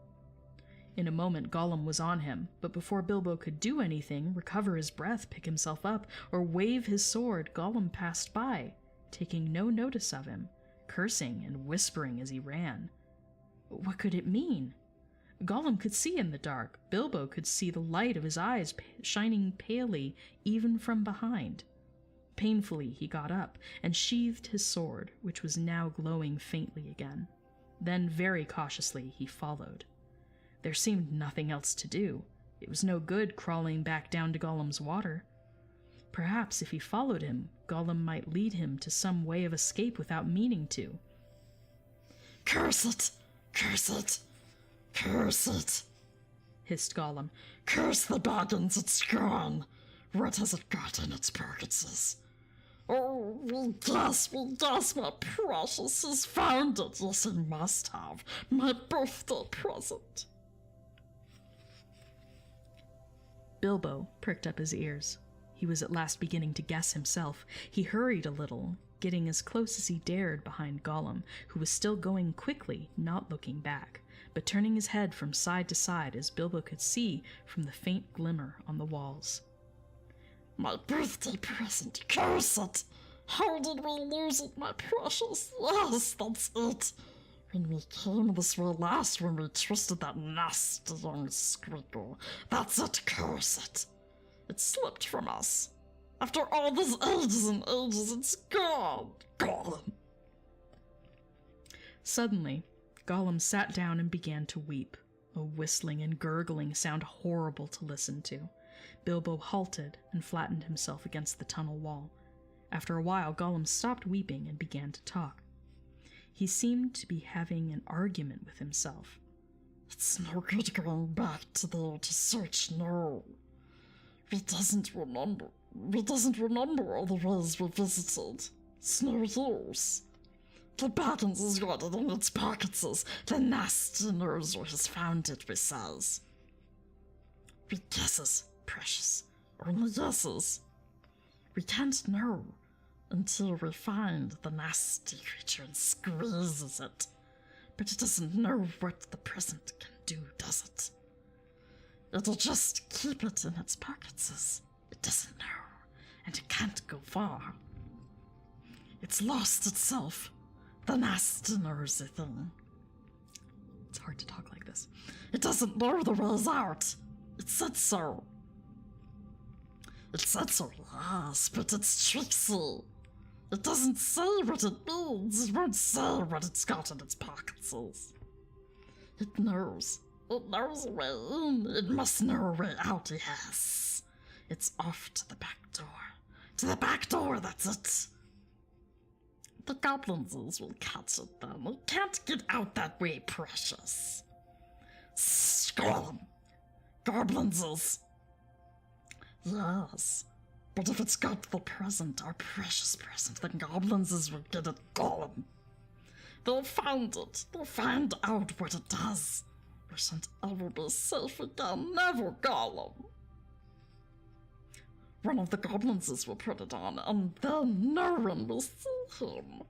[SPEAKER 1] In a moment Gollum was on him, but before Bilbo could do anything, recover his breath, pick himself up, or wave his sword, Gollum passed by, taking no notice of him, cursing and whispering as he ran. What could it mean? Gollum could see in the dark. Bilbo could see the light of his eyes shining palely even from behind. Painfully he got up and sheathed his sword, which was now glowing faintly again. Then very cautiously he followed. There seemed nothing else to do. It was no good crawling back down to Gollum's water. Perhaps if he followed him, Gollum might lead him to some way of escape without meaning to.
[SPEAKER 2] Curse it! Curse it! Curse it!
[SPEAKER 1] Hissed Gollum.
[SPEAKER 2] Curse the Baggins, it's gone! What has it got in its pockets? Oh, we guess, my precious has found it. Yes, he must have. My birthday present.
[SPEAKER 1] Bilbo pricked up his ears. He was at last beginning to guess himself. He hurried a little, getting as close as he dared behind Gollum, who was still going quickly, not looking back, but turning his head from side to side as Bilbo could see from the faint glimmer on the walls.
[SPEAKER 2] My birthday present, curse it! How did we lose it, my precious? Yes, that's it! When we came this way last, when we twisted that nasty young squiggle, that's it, curse it! It slipped from us. After all these ages and ages, it's gone! Gollum!
[SPEAKER 1] Suddenly, Gollum sat down and began to weep, a whistling and gurgling sound horrible to listen to. Bilbo halted and flattened himself against the tunnel wall. After a while, Gollum stopped weeping and began to talk. He seemed to be having an argument with himself.
[SPEAKER 2] It's no good going back to there to search, no. We doesn't remember all the ways we visited. It's no use. The Baggins has got it in its pockets. The nasty knows where he's found it, we says. We guesses, precious. Only guesses. We can't know. until we find the nasty creature and squeezes it. But it doesn't know what the present can do, does it? It'll just keep it in its pockets. It doesn't know, and it can't go far. It's lost itself, the nasty nosy thing. It's hard to talk like this. It doesn't know the ways out. It said so. It said so, yes, but it's tricksy. It doesn't say what it means. It won't say what it's got in its pockets. It knows. It knows a way in. It must know a way out, yes. It's off to the back door. To the back door, that's it. The goblins will catch it then. It can't get out that way, precious. Gollum. Goblins. Yes. But if it's got the present, our precious present, then goblins will get it, Gollum. They'll find it. They'll find out what it does. We shan't ever be safe again. Never, Gollum. One of the goblins will put it on, and then no one will see him.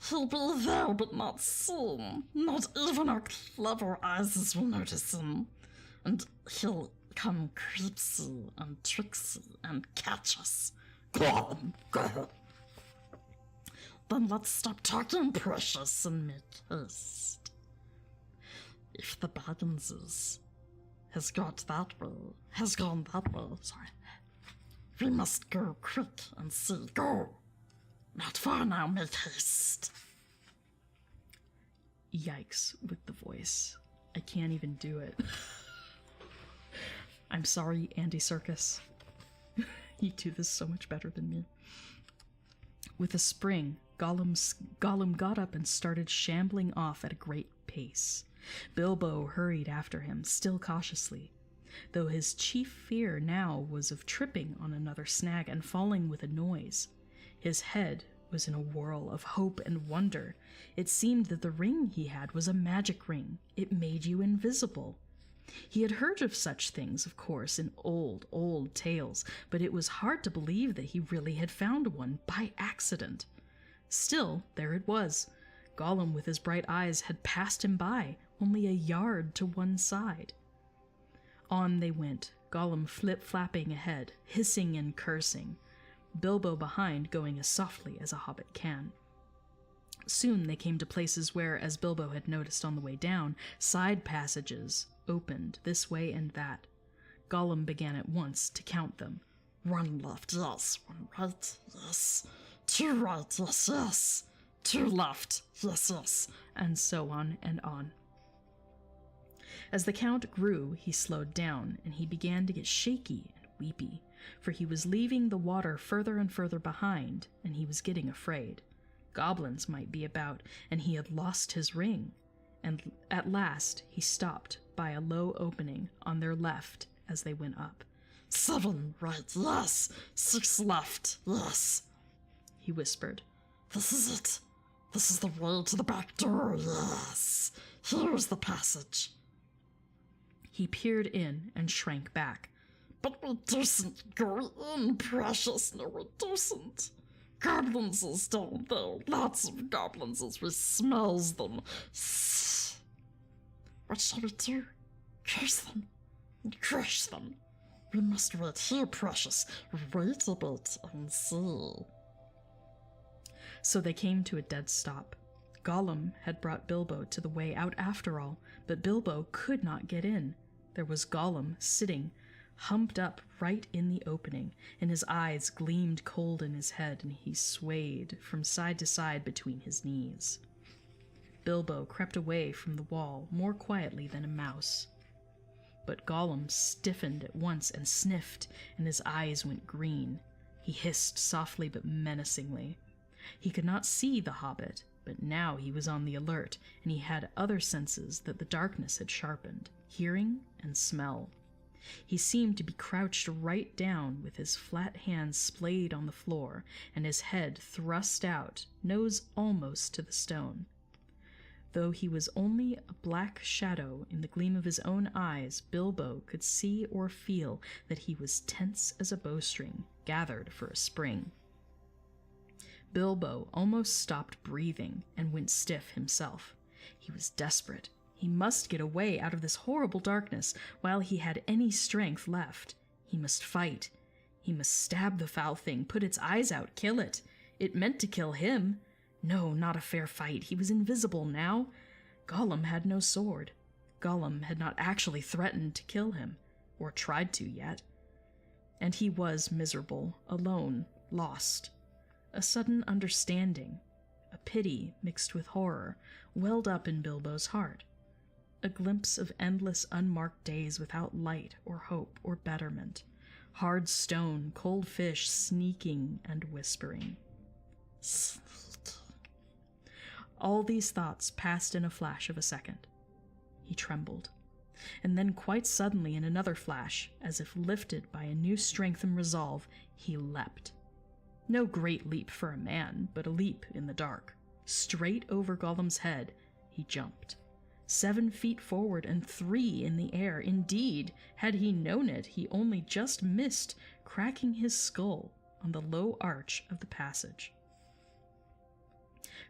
[SPEAKER 2] He'll be there, but not seen. Not even our clever eyes will notice him. And he'll come creepsy and tricksy and catch us. Gollum, go. Then let's stop talking, precious, and make haste. If the Bagginses has gone that way, we must go quick and see. Go. Not far now, make haste.
[SPEAKER 1] Yikes with the voice. I can't even do it. I'm sorry, Andy Serkis. You do this so much better than me. With a spring, Gollum got up and started shambling off at a great pace. Bilbo hurried after him, still cautiously, though his chief fear now was of tripping on another snag and falling with a noise. His head was in a whirl of hope and wonder. It seemed that the ring he had was a magic ring. It made you invisible. He had heard of such things, of course, in old tales, but it was hard to believe that he really had found one by accident. Still, there it was. Gollum with his bright eyes had passed him by, only a yard to one side. On they went, Gollum flip-flapping ahead, hissing and cursing, Bilbo behind going as softly as a hobbit can. Soon they came to places where, as Bilbo had noticed on the way down, side passages opened this way and that. Gollum began at once to count them.
[SPEAKER 2] 1 left, yes. 1 right, yes. 2 right, yes, yes. 2 left, yes, yes.
[SPEAKER 1] And so on and on. As the count grew, he slowed down, and he began to get shaky and weepy, for he was leaving the water further and further behind, and he was getting afraid. Goblins might be about, and he had lost his ring. And at last he stopped by a low opening on their left as they went up.
[SPEAKER 2] 7 right, yes. 6 left, yes,
[SPEAKER 1] he whispered.
[SPEAKER 2] This is it. This is the way to the back door, yes. Here's the passage.
[SPEAKER 1] He peered in and shrank back.
[SPEAKER 2] But we mustn't go in, precious. No, we mustn't. Goblins is down there. Lots of goblins as we smells them. What shall we do? Curse them and crush them. We must wait here, precious. Wait a bit and see.
[SPEAKER 1] So they came to a dead stop. Gollum had brought Bilbo to the way out after all, but Bilbo could not get in. There was Gollum sitting, humped up right in the opening, and his eyes gleamed cold in his head, and he swayed from side to side between his knees. Bilbo crept away from the wall more quietly than a mouse. But Gollum stiffened at once and sniffed, and his eyes went green. He hissed softly but menacingly. He could not see the hobbit, but now he was on the alert, and he had other senses that the darkness had sharpened, hearing and smell. He seemed to be crouched right down with his flat hands splayed on the floor and his head thrust out, nose almost to the stone. Though he was only a black shadow in the gleam of his own eyes, Bilbo could see or feel that he was tense as a bowstring gathered for a spring. Bilbo almost stopped breathing and went stiff himself. He was desperate. He must get away out of this horrible darkness while he had any strength left. He must fight. He must stab the foul thing, put its eyes out, kill it. It meant to kill him. No, not a fair fight. He was invisible now. Gollum had no sword. Gollum had not actually threatened to kill him, or tried to yet. And he was miserable, alone, lost. A sudden understanding, a pity mixed with horror, welled up in Bilbo's heart. A glimpse of endless unmarked days without light or hope or betterment. Hard stone, cold fish sneaking and whispering. All these thoughts passed in a flash of a second. He trembled. And then quite suddenly in another flash, as if lifted by a new strength and resolve, he leapt. No great leap for a man, but a leap in the dark. Straight over Gollum's head, he jumped. 7 feet forward and 3 in the air. Indeed, had he known it, he only just missed cracking his skull on the low arch of the passage.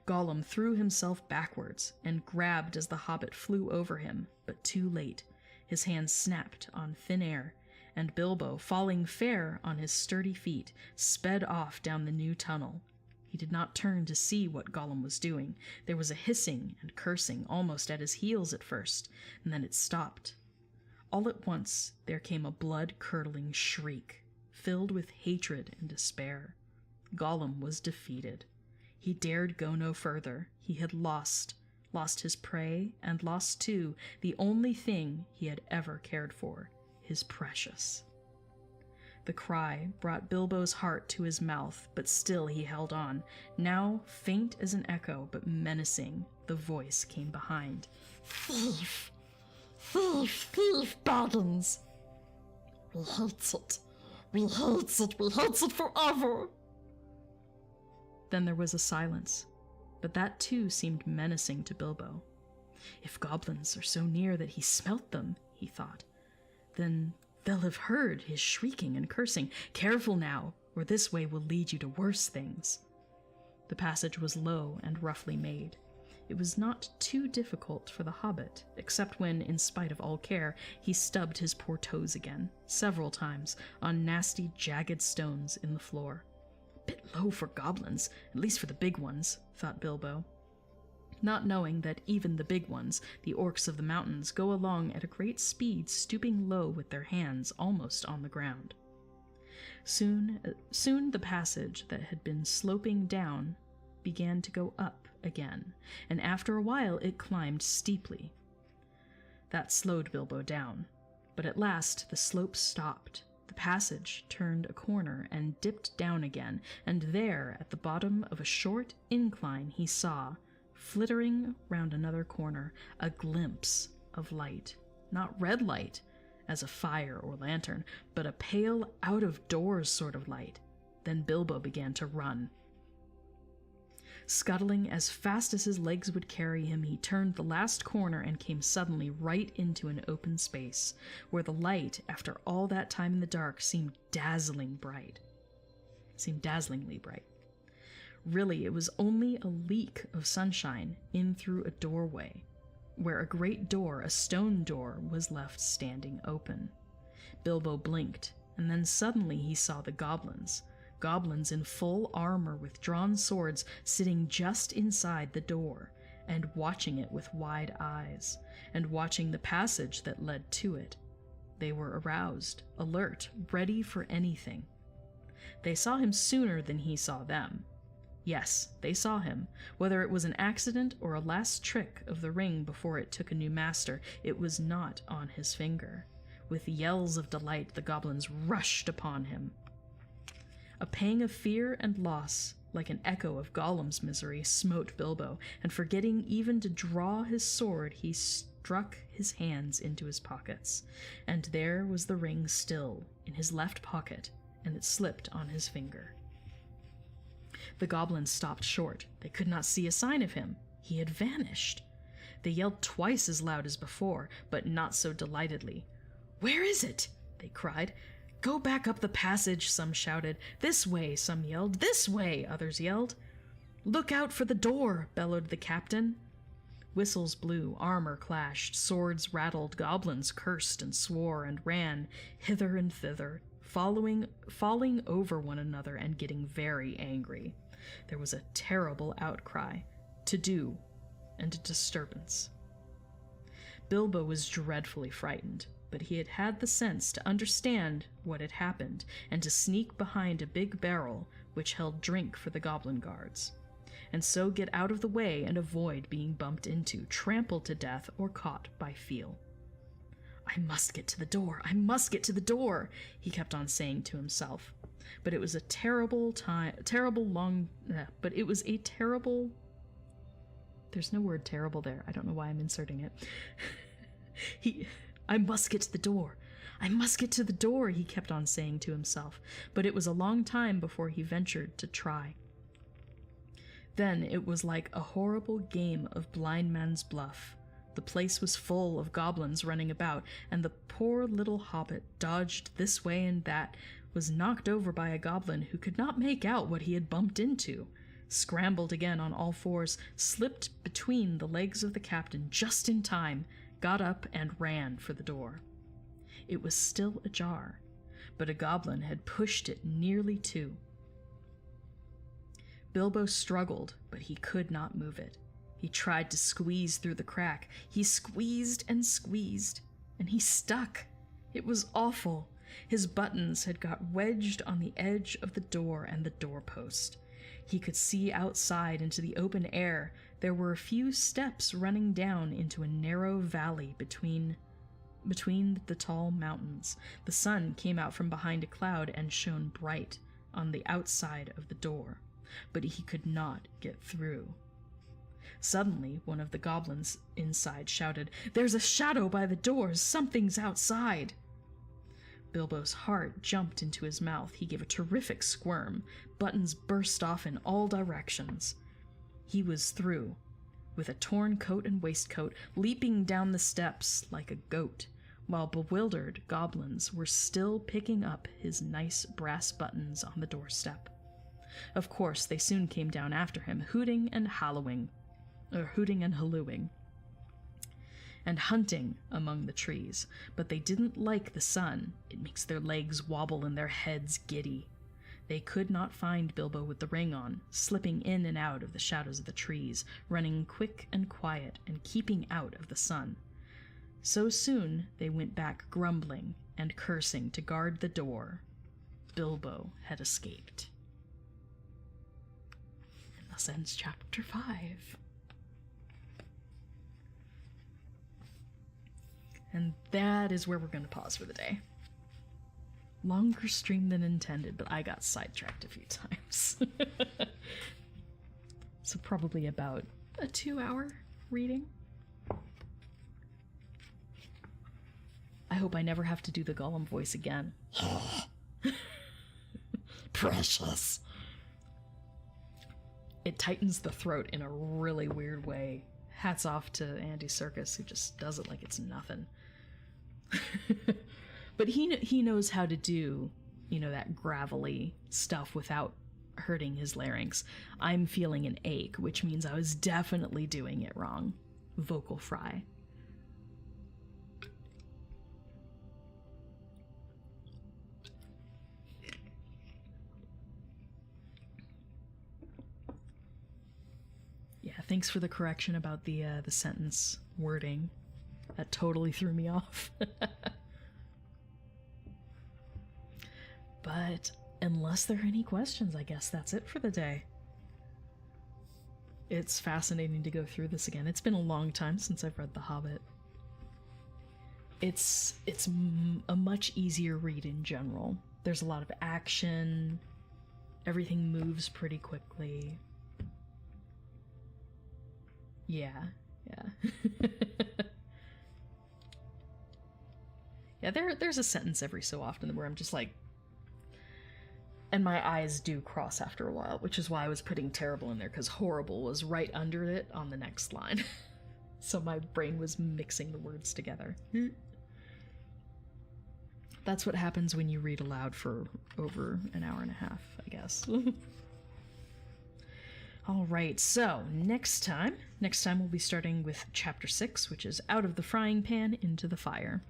[SPEAKER 1] Gollum threw himself backwards and grabbed as the hobbit flew over him, but too late. His hands snapped on thin air, and Bilbo, falling fair on his sturdy feet, sped off down the new tunnel. He did not turn to see what Gollum was doing. There was a hissing and cursing almost at his heels at first, and then it stopped. All at once there came a blood-curdling shriek, filled with hatred and despair. Gollum was defeated. He dared go no further. He had lost his prey, and lost, too, the only thing he had ever cared for, his precious. The cry brought Bilbo's heart to his mouth, but still he held on. Now, faint as an echo, but menacing, the voice came behind.
[SPEAKER 2] Thief! Thief! Thief, Baggins! We hate it! We hate it! We hate it forever!
[SPEAKER 1] Then there was a silence, but that too seemed menacing to Bilbo. If goblins are so near that he smelt them, he thought, then they'll have heard his shrieking and cursing. Careful now, or this way will lead you to worse things. The passage was low and roughly made. It was not too difficult for the hobbit, except when, in spite of all care, he stubbed his poor toes again, several times, on nasty, jagged stones in the floor. Bit low for goblins, at least for the big ones, thought Bilbo, not knowing that even the big ones, the orcs of the mountains, go along at a great speed, stooping low with their hands almost on the ground. Soon the passage that had been sloping down began to go up again, and after a while it climbed steeply. That slowed Bilbo down, but at last the slope stopped. The passage turned a corner and dipped down again, and there, at the bottom of a short incline, he saw, flittering round another corner, a glimpse of light. Not red light, as a fire or lantern, but a pale, out-of-doors sort of light. Then Bilbo began to run. Scuttling as fast as his legs would carry him, he turned the last corner and came suddenly right into an open space, where the light, after all that time in the dark, seemed dazzlingly bright. Really, it was only a leak of sunshine in through a doorway, where a great door, a stone door, was left standing open. Bilbo blinked, and then suddenly he saw the goblins in full armor with drawn swords sitting just inside the door, and watching it with wide eyes, and watching the passage that led to it. They were aroused, alert, ready for anything. They saw him sooner than he saw them. Yes, they saw him. Whether it was an accident or a last trick of the ring before it took a new master, it was not on his finger. With yells of delight, the goblins rushed upon him. A pang of fear and loss, like an echo of Gollum's misery, smote Bilbo, and forgetting even to draw his sword, he struck his hands into his pockets. And there was the ring still, in his left pocket, and it slipped on his finger. The goblins stopped short. They could not see a sign of him. He had vanished. They yelled twice as loud as before, but not so delightedly. "Where is it?" they cried. "Go back up the passage," some shouted. "This way," some yelled. "This way," others yelled. "Look out for the door!" bellowed the captain. Whistles blew, armor clashed, swords rattled, goblins cursed and swore and ran hither and thither, falling over one another and getting very angry. There was a terrible outcry, to-do, and a disturbance. Bilbo was dreadfully frightened, but he had had the sense to understand what had happened and to sneak behind a big barrel which held drink for the goblin guards, and so get out of the way and avoid being bumped into, trampled to death, or caught by feel. "I must get to the door, I must get to the door," he kept on saying to himself. But it was a terrible there's no word terrible there. I don't know why I'm inserting it. I must get to the door. I must get to the door, he kept on saying to himself, but it was a long time before he ventured to try. Then it was like a horrible game of blind man's bluff. The place was full of goblins running about, and the poor little hobbit dodged this way and that, was knocked over by a goblin who could not make out what he had bumped into, scrambled again on all fours, slipped between the legs of the captain just in time, got up and ran for the door. It was still ajar, but a goblin had pushed it nearly to. Bilbo struggled, but he could not move it. He tried to squeeze through the crack. He squeezed, and he stuck. It was awful. His buttons had got wedged on the edge of the door and the doorpost. He could see outside into the open air. There were a few steps running down into a narrow valley between the tall mountains. The sun came out from behind a cloud and shone bright on the outside of the door, but he could not get through. Suddenly, one of the goblins inside shouted, "There's a shadow by the doors! Something's outside!" Bilbo's heart jumped into his mouth. He gave a terrific squirm. Buttons burst off in all directions. He was through, with a torn coat and waistcoat, leaping down the steps like a goat, while bewildered goblins were still picking up his nice brass buttons on the doorstep. Of course, they soon came down after him, hooting and hallooing, and hunting among the trees, but they didn't like the sun. It makes their legs wobble and their heads giddy. They could not find Bilbo with the ring on, slipping in and out of the shadows of the trees, running quick and quiet and keeping out of the sun. So soon they went back grumbling and cursing to guard the door. Bilbo had escaped. And thus ends chapter 5. And that is where we're going to pause for the day. Longer stream than intended, but I got sidetracked a few times. So probably about a 2-hour reading. I hope I never have to do the Gollum voice again.
[SPEAKER 2] Precious.
[SPEAKER 1] It tightens the throat in a really weird way. Hats off to Andy Serkis, who just does it like it's nothing. But he knows how to do, that gravelly stuff without hurting his larynx. I'm feeling an ache, which means I was definitely doing it wrong. Vocal fry. Yeah, thanks for the correction about the sentence wording. That totally threw me off. But unless there are any questions, I guess that's it for the day. It's fascinating to go through this again. It's been a long time since I've read The Hobbit. It's a much easier read in general. There's a lot of action. Everything moves pretty quickly. Yeah. Yeah, there's a sentence every so often where I'm just like, and my eyes do cross after a while, which is why I was putting terrible in there, because horrible was right under it on the next line. So my brain was mixing the words together. That's what happens when you read aloud for over an hour and a half, I guess. All right, so next time we'll be starting with chapter 6, which is Out of the Frying Pan into the Fire.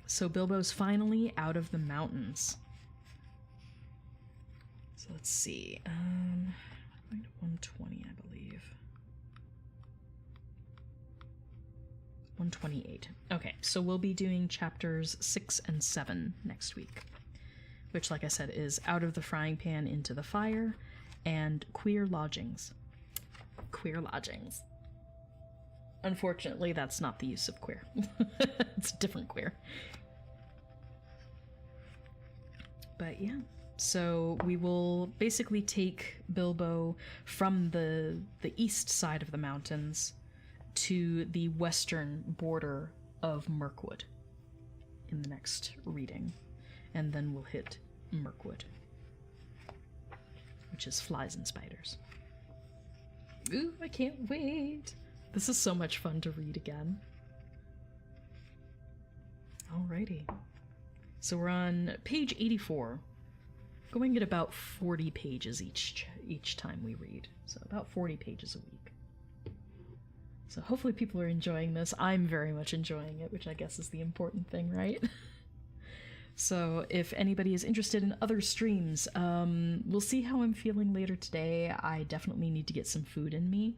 [SPEAKER 1] So Bilbo's finally out of the mountains. So let's see. I'm going to 120, I believe. 128. Okay, so we'll be doing chapters 6 and 7 next week, which, like I said, is Out of the Frying Pan into the Fire and Queer Lodgings. Queer Lodgings. Unfortunately, that's not the use of queer. It's a different queer. But yeah, so we will basically take Bilbo from the east side of the mountains to the western border of Mirkwood in the next reading. And then we'll hit Mirkwood, which is flies and spiders. Ooh, I can't wait. This is so much fun to read again. Alrighty. So we're on page 84, going at about 40 pages each time we read. So about 40 pages a week. So hopefully people are enjoying this. I'm very much enjoying it, which I guess is the important thing, right? So if anybody is interested in other streams, we'll see how I'm feeling later today. I definitely need to get some food in me.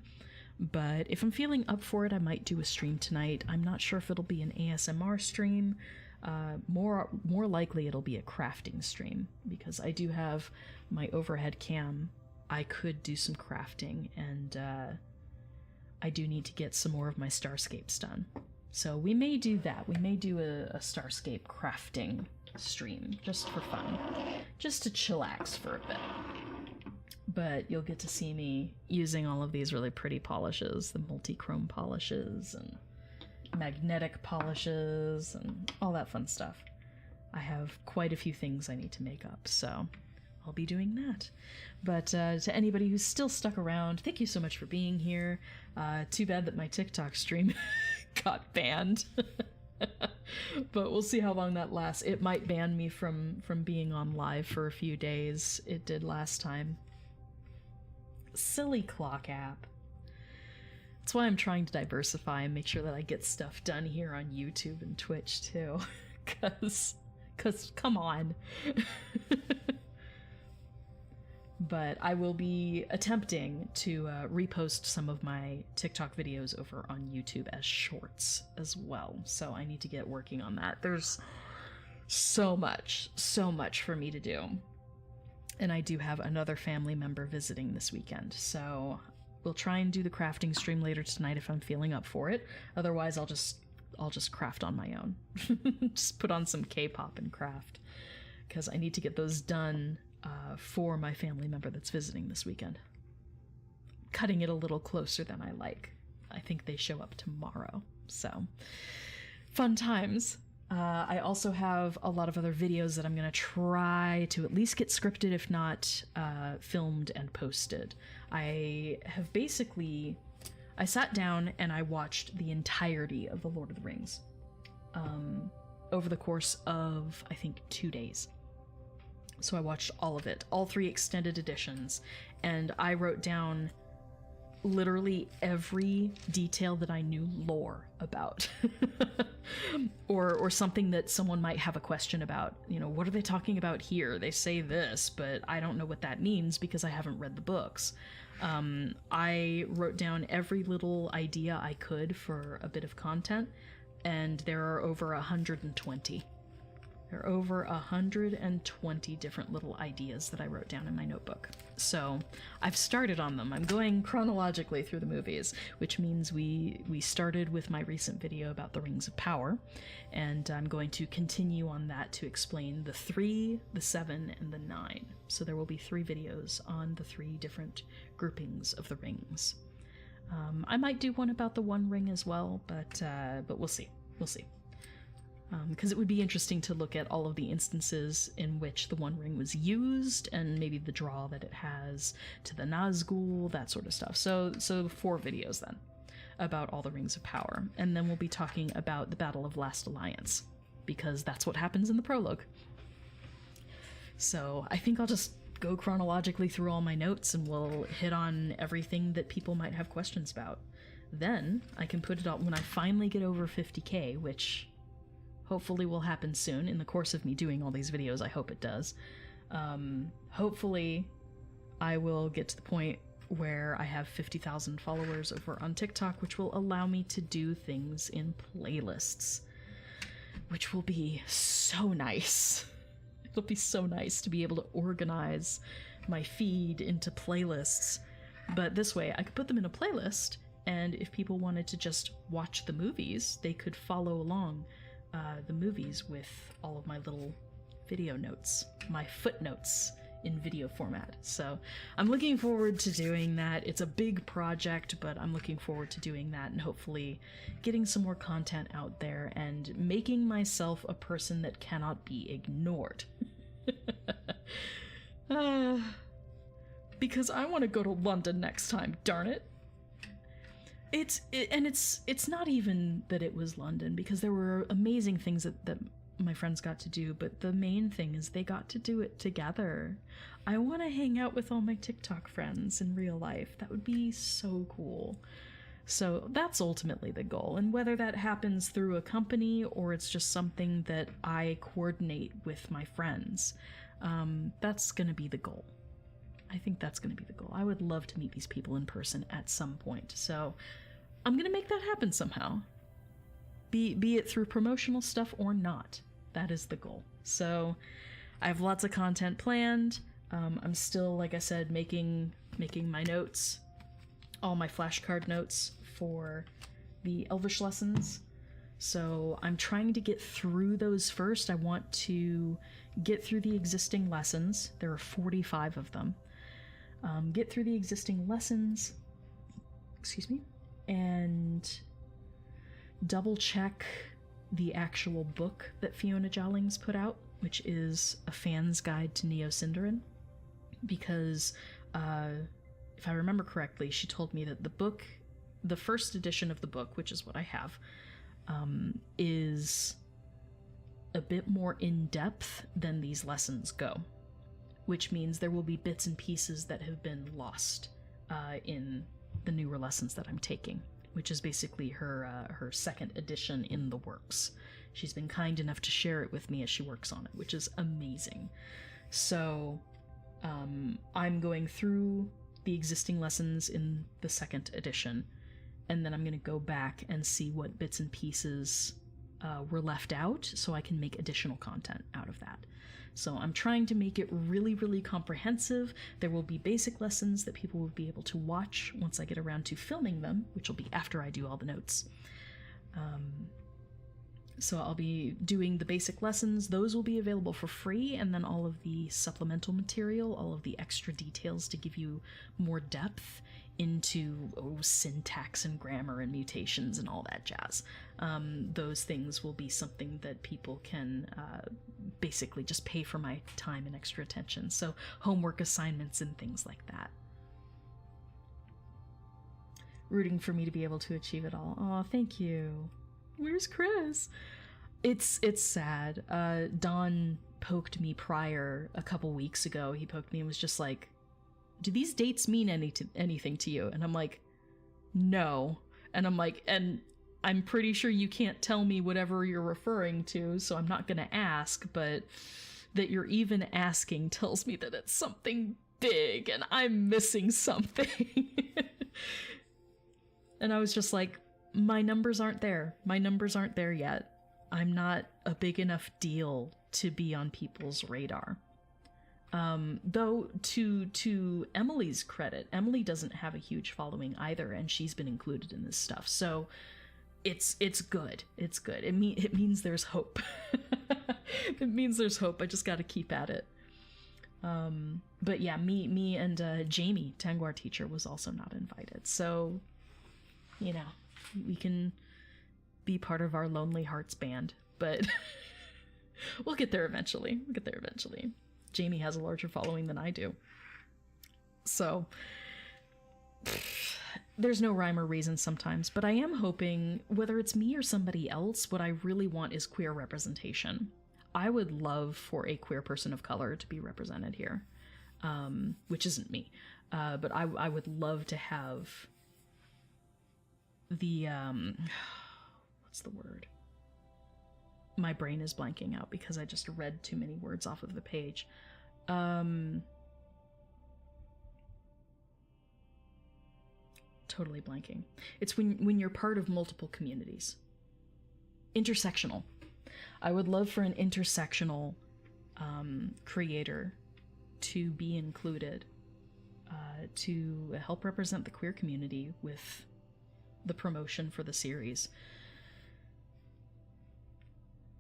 [SPEAKER 1] But if I'm feeling up for it, I might do a stream tonight. I'm not sure if it'll be an ASMR stream. More likely it'll be a crafting stream, because I do have my overhead cam. I could do some crafting, and I do need to get some more of my starscapes done. So we may do that. We may do a starscape crafting stream, just for fun. Just to chillax for a bit. But you'll get to see me using all of these really pretty polishes, the multi-chrome polishes and magnetic polishes and all that fun stuff. I have quite a few things I need to make up, so I'll be doing that. But to anybody who's still stuck around, thank you so much for being here. Too bad that my TikTok stream got banned. But we'll see how long that lasts. It might ban me from being on live for a few days. It did last time. Silly clock app. That's why I'm trying to diversify and make sure that I get stuff done here on YouTube and Twitch too. Cause come on. But I will be attempting to repost some of my TikTok videos over on YouTube as shorts as well. So I need to get working on that. There's so much for me to do. And I do have another family member visiting this weekend. So we'll try and do the crafting stream later tonight if I'm feeling up for it. Otherwise, I'll just craft on my own. Just put on some K-pop and craft. Because I need to get those done for my family member that's visiting this weekend. Cutting it a little closer than I like. I think they show up tomorrow. So, fun times. I also have a lot of other videos that I'm going to try to at least get scripted, if not filmed and posted. I sat down and I watched the entirety of The Lord of the Rings over the course of, I think, 2 days. So I watched all of it, all 3 extended editions, and I wrote down literally every detail that I knew lore about. or something that someone might have a question about. You know, what are they talking about here? They say this, but I don't know what that means because I haven't read the books. I wrote down every little idea I could for a bit of content, and there are over 120. There are over 120 different little ideas that I wrote down in my notebook. So I've started on them. I'm going chronologically through the movies, which means we started with my recent video about the Rings of Power, and I'm going to continue on that to explain the 3, the 7, and the 9. So there will be 3 videos on the 3 different groupings of the rings. I might do one about the One Ring as well, but we'll see. We'll see. Because it would be interesting to look at all of the instances in which the One Ring was used, and maybe the draw that it has to the Nazgul, that sort of stuff. So 4 videos then, about all the Rings of Power. And then we'll be talking about the Battle of Last Alliance, because that's what happens in the prologue. So I think I'll just go chronologically through all my notes and we'll hit on everything that people might have questions about. Then I can put it on when I finally get over 50k, which hopefully will happen soon in the course of me doing all these videos. I hope it does. Hopefully I will get to the point where I have 50,000 followers over on TikTok, which will allow me to do things in playlists, which will be so nice. It'll be so nice to be able to organize my feed into playlists. But this way, I could put them in a playlist, and if people wanted to just watch the movies, they could follow along the movies with all of my little video notes, my footnotes in video format. So I'm looking forward to doing that. It's a big project, but I'm looking forward to doing that and hopefully getting some more content out there and making myself a person that cannot be ignored. Because I want to go to London next time, darn it. It's not even that it was London, because there were amazing things that my friends got to do, but the main thing is they got to do it together. I want to hang out with all my TikTok friends in real life. That would be so cool. So that's ultimately the goal, and whether that happens through a company or it's just something that I coordinate with my friends, that's gonna be the goal. I think that's gonna be the goal. I would love to meet these people in person at some point, so I'm gonna make that happen somehow. Be it through promotional stuff or not. That is the goal. So I have lots of content planned. I'm still, like I said, making my notes, all my flashcard notes for the Elvish lessons. So I'm trying to get through those first. I want to get through the existing lessons. There are 45 of them. Get through the existing lessons, excuse me, and double check the actual book that Fiona Jowlings put out, which is a fan's guide to Neo Sindarin, because if I remember correctly, she told me that the book, the first edition of the book, which is what I have, is a bit more in-depth than these lessons go, which means there will be bits and pieces that have been lost in the newer lessons that I'm taking, which is basically her second edition in the works. She's been kind enough to share it with me as she works on it, which is amazing. So I'm going through the existing lessons in the second edition, and then I'm going to go back and see what bits and pieces were left out so I can make additional content out of that. So I'm trying to make it really, really comprehensive. There will be basic lessons that people will be able to watch once I get around to filming them, which will be after I do all the notes. So I'll be doing the basic lessons. Those will be available for free, and then all of the supplemental material, all of the extra details to give you more depth into syntax and grammar and mutations and all that jazz. Those things will be something that people can basically just pay for my time and extra attention. So homework assignments and things like that. Rooting for me to be able to achieve it all. Oh, thank you. Where's Kris? It's sad. Don poked me prior a couple weeks ago. He poked me and was just like, do these dates mean anything to you? And I'm like, no. And I'm like, and I'm pretty sure you can't tell me whatever you're referring to, so I'm not gonna ask, but that you're even asking tells me that it's something big and I'm missing something. And I was just like, my numbers aren't there. My numbers aren't there yet. I'm not a big enough deal to be on people's radar. Though to Emily's credit, Emily doesn't have a huge following either, and she's been included in this stuff. So it's good. It's good. It means there's hope. It means there's hope. I just got to keep at it. But yeah, me and Jamie, Tangwar teacher, was also not invited. So, you know, we can be part of our Lonely Hearts band, but we'll get there eventually. Jamie has a larger following than I do. So there's no rhyme or reason sometimes, but I am hoping, whether it's me or somebody else, what I really want is queer representation. I would love for a queer person of color to be represented here. which isn't me. But I would love to have the, what's the word? My brain is blanking out because I just read too many words off of the page. Totally blanking. It's when you're part of multiple communities. Intersectional. I would love for an intersectional creator to be included to help represent the queer community with the promotion for the series.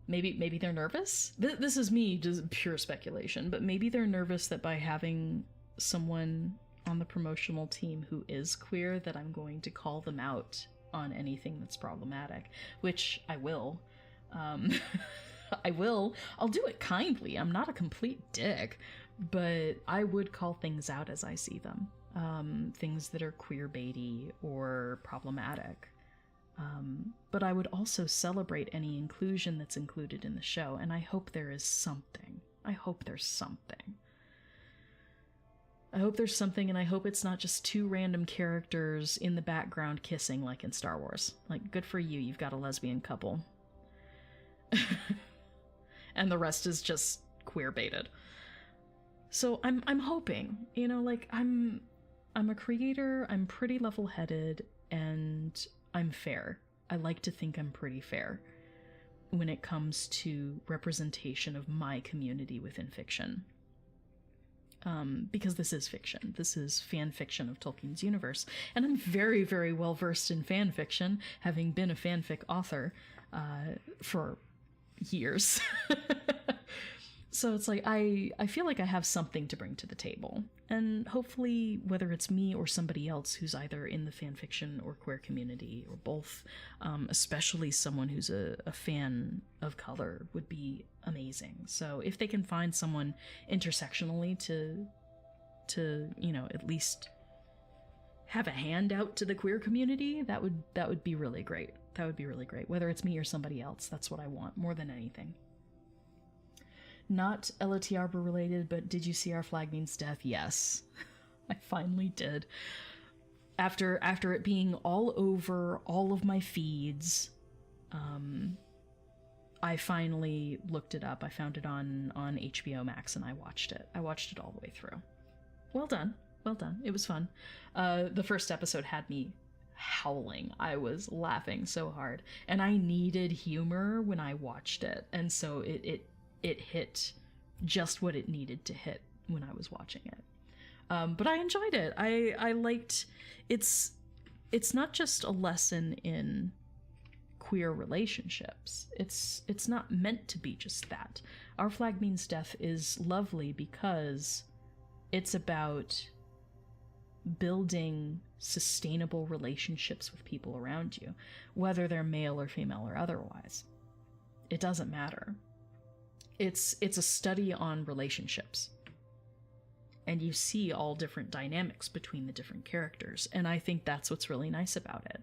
[SPEAKER 1] Maybe they're nervous. This is me, just pure speculation, but maybe they're nervous that by having someone on the promotional team who is queer, that I'm going to call them out on anything that's problematic, which I will. I will. I'll do it kindly. I'm not a complete dick, but I would call things out as I see them. Things that are queer-baity or problematic. But I would also celebrate any inclusion that's included in the show, and I hope there is something. I hope there's something. I hope there's something, and I hope it's not just two random characters in the background kissing like in Star Wars. Like, good for you, you've got a lesbian couple. And the rest is just queer-baited. So I'm hoping, you know, like, I'm a creator, I'm pretty level-headed, and I'm fair. I like to think I'm pretty fair when it comes to representation of my community within fiction. Because this is fiction. This is fan fiction of Tolkien's universe. And I'm very, very well versed in fan fiction, having been a fanfic author for years. So it's like, I feel like I have something to bring to the table. And hopefully, whether it's me or somebody else who's either in the fanfiction or queer community, or both, especially someone who's a fan of color, would be amazing. So if they can find someone intersectionally to you know, at least have a hand out to the queer community, that would be really great. That would be really great. Whether it's me or somebody else, that's what I want more than anything. Not LOTRBR related, but did you see Our Flag Means Death? Yes. I finally did. After it being all over all of my feeds, I finally looked it up. I found it on HBO Max and I watched it. I watched it all the way through. Well done. Well done. It was fun. The first episode had me howling. I was laughing so hard. And I needed humor when I watched it. And so it hit just what it needed to hit when I was watching it. But I enjoyed it. I liked it's not just a lesson in queer relationships. It's not meant to be just that. Our Flag Means Death is lovely because it's about building sustainable relationships with people around you, whether they're male or female or otherwise. It doesn't matter. It's a study on relationships. And you see all different dynamics between the different characters. And I think that's what's really nice about it.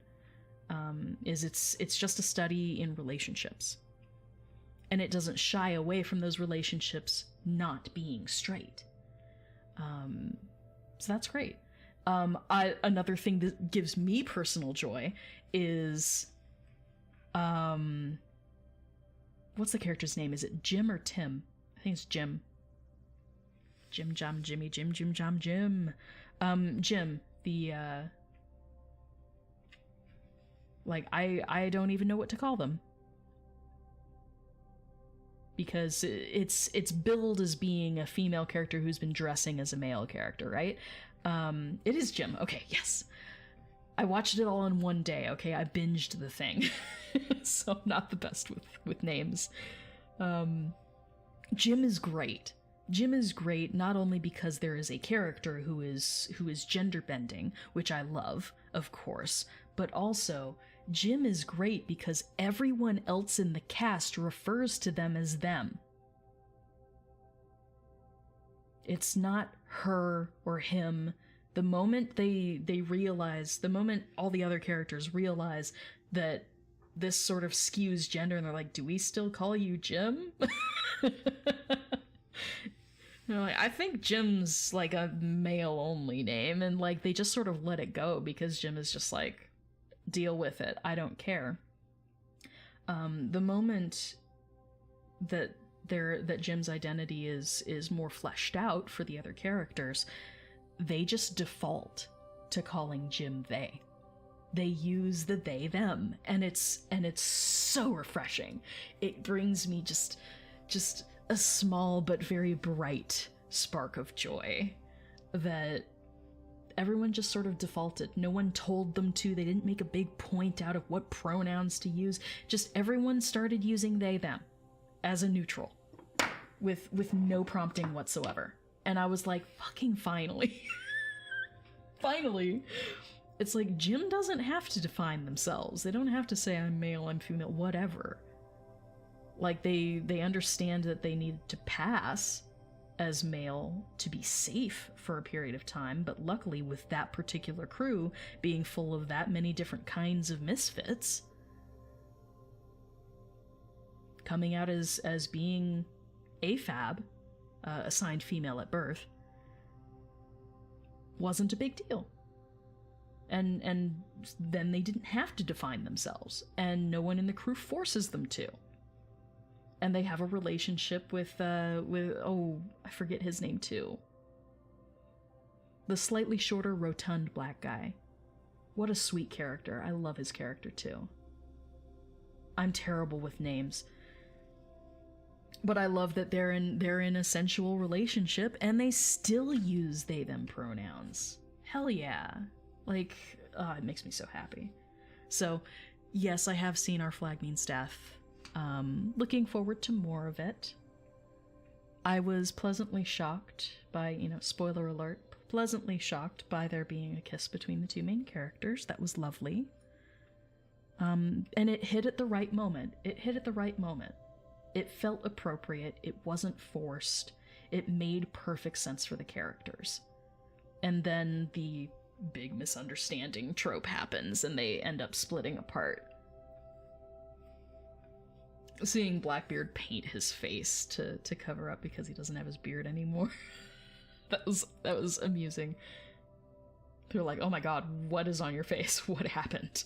[SPEAKER 1] It's just a study in relationships. And it doesn't shy away from those relationships not being straight. So that's great. Another thing that gives me personal joy is... what's the character's name? Is it Jim or Tim? I think it's Jim. Jim Jam Jimmy Jim Jim Jam Jim. Jim, the like I don't even know what to call them. Because it's billed as being a female character who's been dressing as a male character, right? It is Jim. Okay, yes. I watched it all in one day, okay? I binged the thing. So I'm not the best with names. Jim is great. Jim is great not only because there is a character who is gender bending, which I love, of course, but also Jim is great because everyone else in the cast refers to them as them. It's not her or him. The moment they realize, the moment all the other characters realize that this sort of skews gender, and they're like, do we still call you Jim? Like, I think Jim's like a male only name, and like they just sort of let it go because Jim is just like, deal with it, I don't care. The moment that Jim's identity is more fleshed out for the other characters, they just default to calling Jim they. They use the they them, and it's so refreshing. It brings me just a small but very bright spark of joy that everyone just sort of defaulted. No one told them to. They didn't make a big point out of what pronouns to use. Just everyone started using they them as a neutral with no prompting whatsoever. And I was like, fucking finally. Finally. It's like, Jim doesn't have to define themselves. They don't have to say I'm male, I'm female, whatever. Like, they understand that they need to pass as male to be safe for a period of time, but luckily with that particular crew being full of that many different kinds of misfits, coming out as being AFAB, assigned female at birth, wasn't a big deal. And then they didn't have to define themselves, and no one in the crew forces them to. And they have a relationship with oh, I forget his name too. The slightly shorter, rotund black guy. What a sweet character. I love his character too. I'm terrible with names. But I love that they're in a sensual relationship and they still use they them pronouns. Hell yeah. Like, it makes me so happy. So, yes, I have seen Our Flag Means Death. Looking forward to more of it. I was pleasantly shocked by, spoiler alert, pleasantly shocked by there being a kiss between the two main characters. That was lovely. And it hit at the right moment. It felt appropriate. It wasn't forced. It made perfect sense for the characters. And then the big misunderstanding trope happens and they end up splitting apart. Seeing Blackbeard paint his face to cover up because he doesn't have his beard anymore. that was amusing. They're like, oh my god, what is on your face? What happened?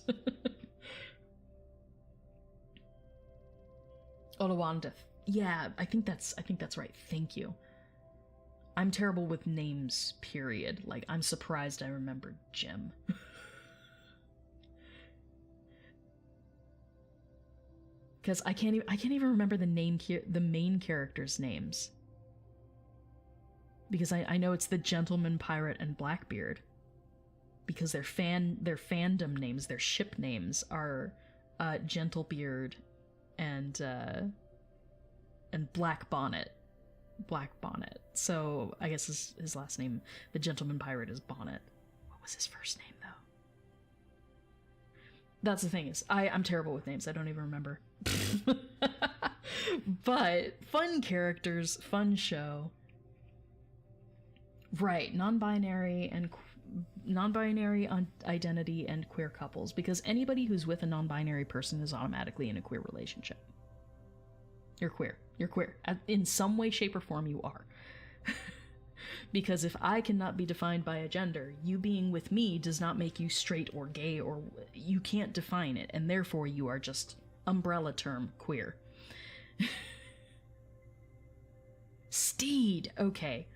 [SPEAKER 1] Olawandith. Yeah, I think that's right. Thank you. I'm terrible with names, period. Like, I'm surprised I remembered Jim. Because I can't even remember the main characters' names. Because I know it's the Gentleman Pirate and Blackbeard. Because their fandom names, their ship names are Gentlebeard and Black Bonnet. So I guess his last name, the Gentleman Pirate, is Bonnet. What was his first name though? That's the thing, is I'm terrible with names. I don't even remember. But fun characters, fun show. Right, non-binary identity and queer couples, because anybody who's with a non-binary person is automatically in a queer relationship. You're queer. In some way, shape, or form, you are. Because if I cannot be defined by a gender, you being with me does not make you straight or gay, or you can't define it, and therefore you are just umbrella term queer. Steed, okay.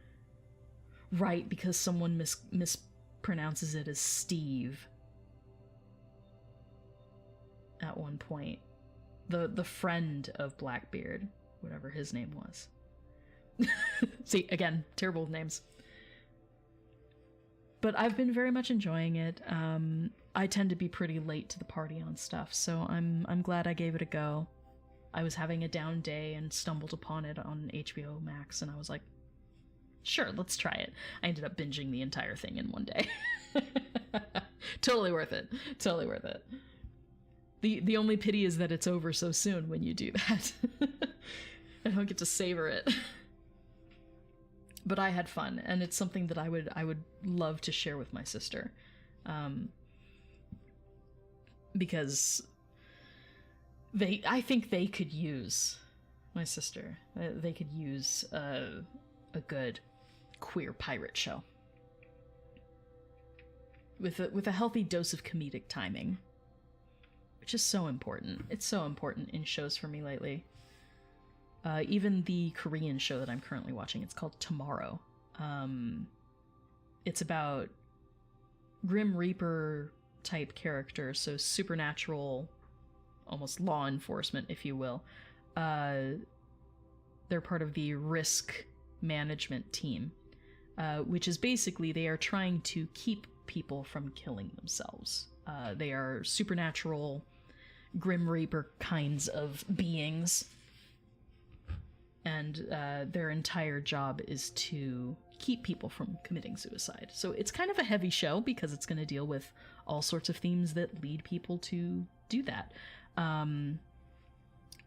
[SPEAKER 1] Right, because someone mispronounces it as Steve at one point. The friend of Blackbeard, whatever his name was. See, again, terrible with names. But I've been very much enjoying it. I tend to be pretty late to the party on stuff, so I'm glad I gave it a go. I was having a down day and stumbled upon it on HBO Max, and I was like, sure, let's try it. I ended up binging the entire thing in one day. Totally worth it. The only pity is that it's over so soon when you do that. I don't get to savor it. But I had fun, and it's something that I would love to share with my sister. Because I think they could use, my sister, they could use a a good queer pirate show. With a healthy dose of comedic timing, which is so important. It's so important in shows for me lately. Even the Korean show that I'm currently watching, it's called Tomorrow. It's about Grim Reaper type characters, so supernatural, almost law enforcement, if you will. They're part of the risk management team, which is basically they are trying to keep people from killing themselves. They are supernatural, Grim Reaper kinds of beings, and their entire job is to keep people from committing suicide. So it's kind of a heavy show because it's going to deal with all sorts of themes that lead people to do that.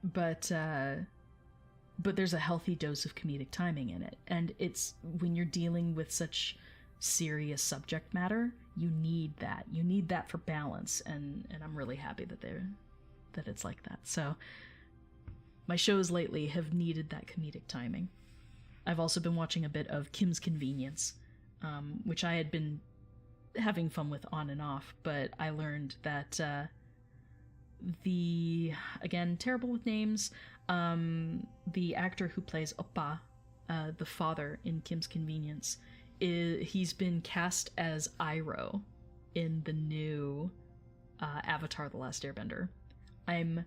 [SPEAKER 1] But there's a healthy dose of comedic timing in it, and it's when you're dealing with such serious subject matter, you need that for balance, and I'm really happy that it's like that. So my shows lately have needed that comedic timing. I've also been watching a bit of Kim's Convenience, which I had been having fun with on and off, but I learned that again, terrible with names, the actor who plays Oppa, the father in Kim's Convenience, he's been cast as Iroh in the new Avatar: The Last Airbender. I'm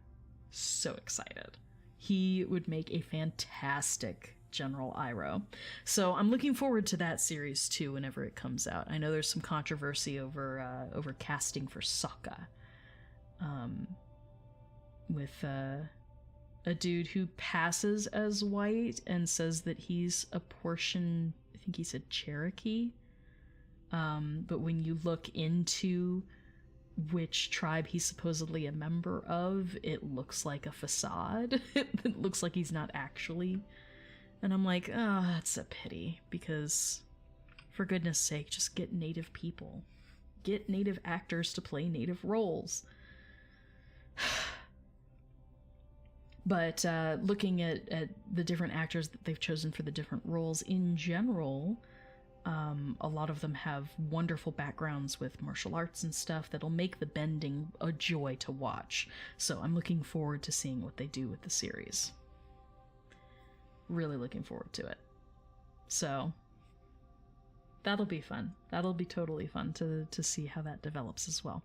[SPEAKER 1] so excited. He would make a fantastic General Iroh. So I'm looking forward to that series too whenever it comes out. I know there's some controversy over casting for Sokka, with a dude who passes as white and says that he's a portion, I think he said Cherokee. But when you look into which tribe he's supposedly a member of, it looks like a facade. It looks like he's not actually. And I'm like, oh, that's a pity, because for goodness sake, just get native people. Get native actors to play native roles. But looking at the different actors that they've chosen for the different roles in general, a lot of them have wonderful backgrounds with martial arts and stuff that'll make the bending a joy to watch. So I'm looking forward to seeing what they do with the series. Really looking forward to it. So that'll be fun. That'll be totally fun to see how that develops as well.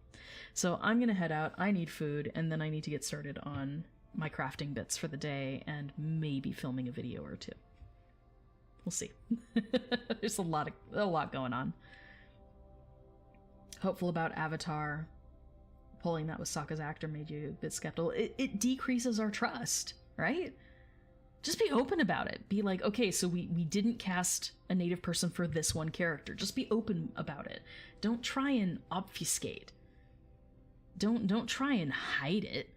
[SPEAKER 1] So I'm gonna head out. I need food, and then I need to get started on my crafting bits for the day and maybe filming a video or two. We'll see. There's a lot going on. Hopeful about Avatar. Pulling that with Sokka's actor made you a bit skeptical. It decreases our trust, right? Just be open about it. Be like, okay, so we didn't cast a native person for this one character. Just be open about it. Don't try and obfuscate. Don't try and hide it.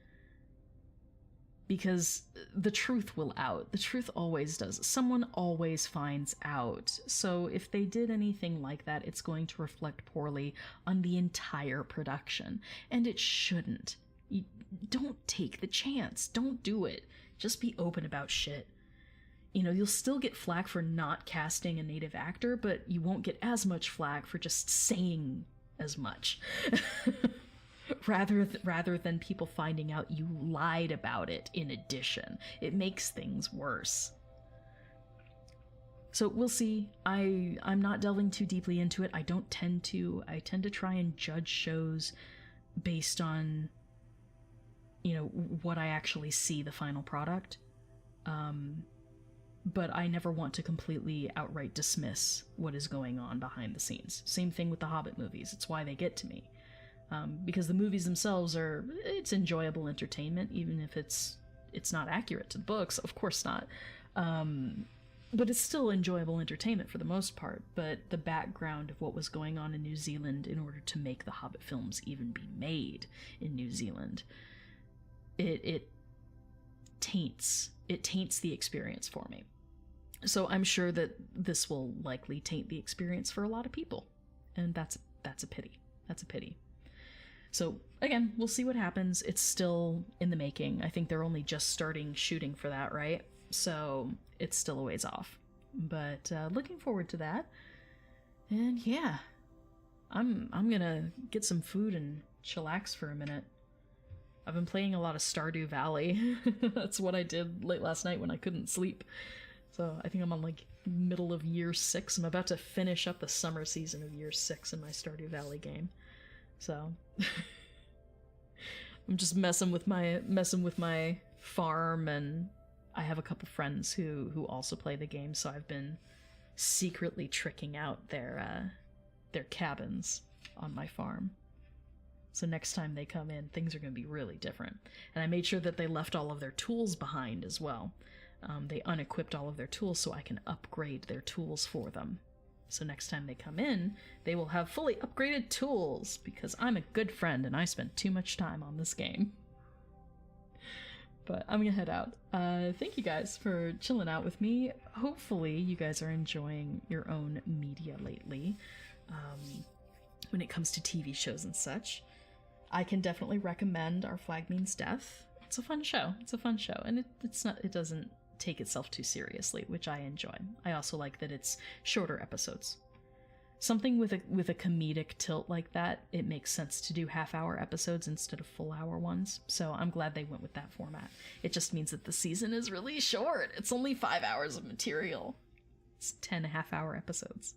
[SPEAKER 1] Because the truth will out. The truth always does. Someone always finds out. So if they did anything like that, it's going to reflect poorly on the entire production. And it shouldn't. You don't take the chance. Don't do it. Just be open about shit. You know, you'll still get flack for not casting a native actor, but you won't get as much flack for just saying as much. rather than people finding out you lied about it in addition. It makes things worse. So we'll see. I'm not delving too deeply into it. I tend to try and judge shows based on, you know, what I actually see the final product. But I never want to completely outright dismiss what is going on behind the scenes. Same thing with the Hobbit movies. It's why they get to me. Because the movies themselves it's enjoyable entertainment, even if it's not accurate to the books, of course not. But it's still enjoyable entertainment for the most part. But the background of what was going on in New Zealand in order to make the Hobbit films even be made in New Zealand, it taints the experience for me. So I'm sure that this will likely taint the experience for a lot of people, and that's a pity. That's a pity. So again, we'll see what happens. It's still in the making. I think they're only just starting shooting for that, right? So it's still a ways off. But looking forward to that. And yeah, I'm gonna get some food and chillax for a minute. I've been playing a lot of Stardew Valley. That's what I did late last night when I couldn't sleep. So I think I'm on like middle of year 6. I'm about to finish up the summer season of year 6 in my Stardew Valley game. So I'm just messing with my farm, and I have a couple friends who also play the game, so I've been secretly tricking out their cabins on my farm. So next time they come in, things are going to be really different. And I made sure that they left all of their tools behind as well. They unequipped all of their tools so I can upgrade their tools for them. So next time they come in, they will have fully upgraded tools, because I'm a good friend and I spent too much time on this game. But I'm gonna head out. Thank you guys for chilling out with me. Hopefully you guys are enjoying your own media lately. When it comes to TV shows and such, I can definitely recommend Our Flag Means Death. It's a fun show. And it doesn't take itself too seriously, which I enjoy. I also like that it's shorter episodes. Something with a comedic tilt like that, it makes sense to do half-hour episodes instead of full-hour ones. So I'm glad they went with that format. It just means that the season is really short. It's only 5 hours of material. It's 10 half-hour episodes.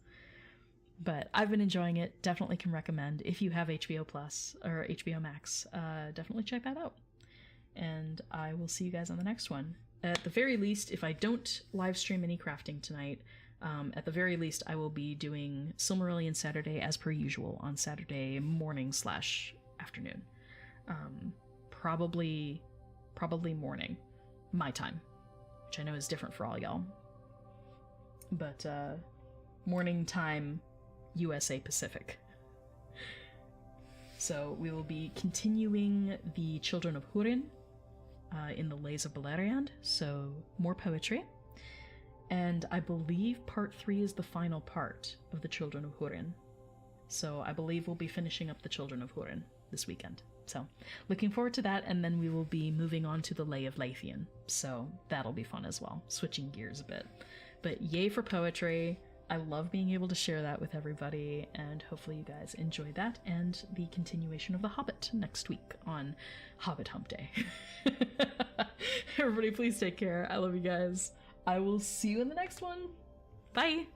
[SPEAKER 1] But I've been enjoying it. Definitely can recommend. If you have HBO Plus or HBO Max, definitely check that out. And I will see you guys on the next one. At the very least, if I don't live stream any crafting tonight, at the very least I will be doing Silmarillion Saturday as per usual on Saturday morning/afternoon. Probably morning, my time, which I know is different for all y'all. But morning time, USA Pacific. So we will be continuing the Children of Húrin in the Lays of Beleriand, so more poetry. And I believe part 3 is the final part of the Children of Húrin. So I believe we'll be finishing up the Children of Húrin this weekend. So looking forward to that, and then we will be moving on to the Lay of Leithian. So that'll be fun as well, switching gears a bit. But yay for poetry. I love being able to share that with everybody, and hopefully you guys enjoy that and the continuation of The Hobbit next week on Hobbit Hump Day. Everybody, please take care. I love you guys. I will see you in the next one. Bye!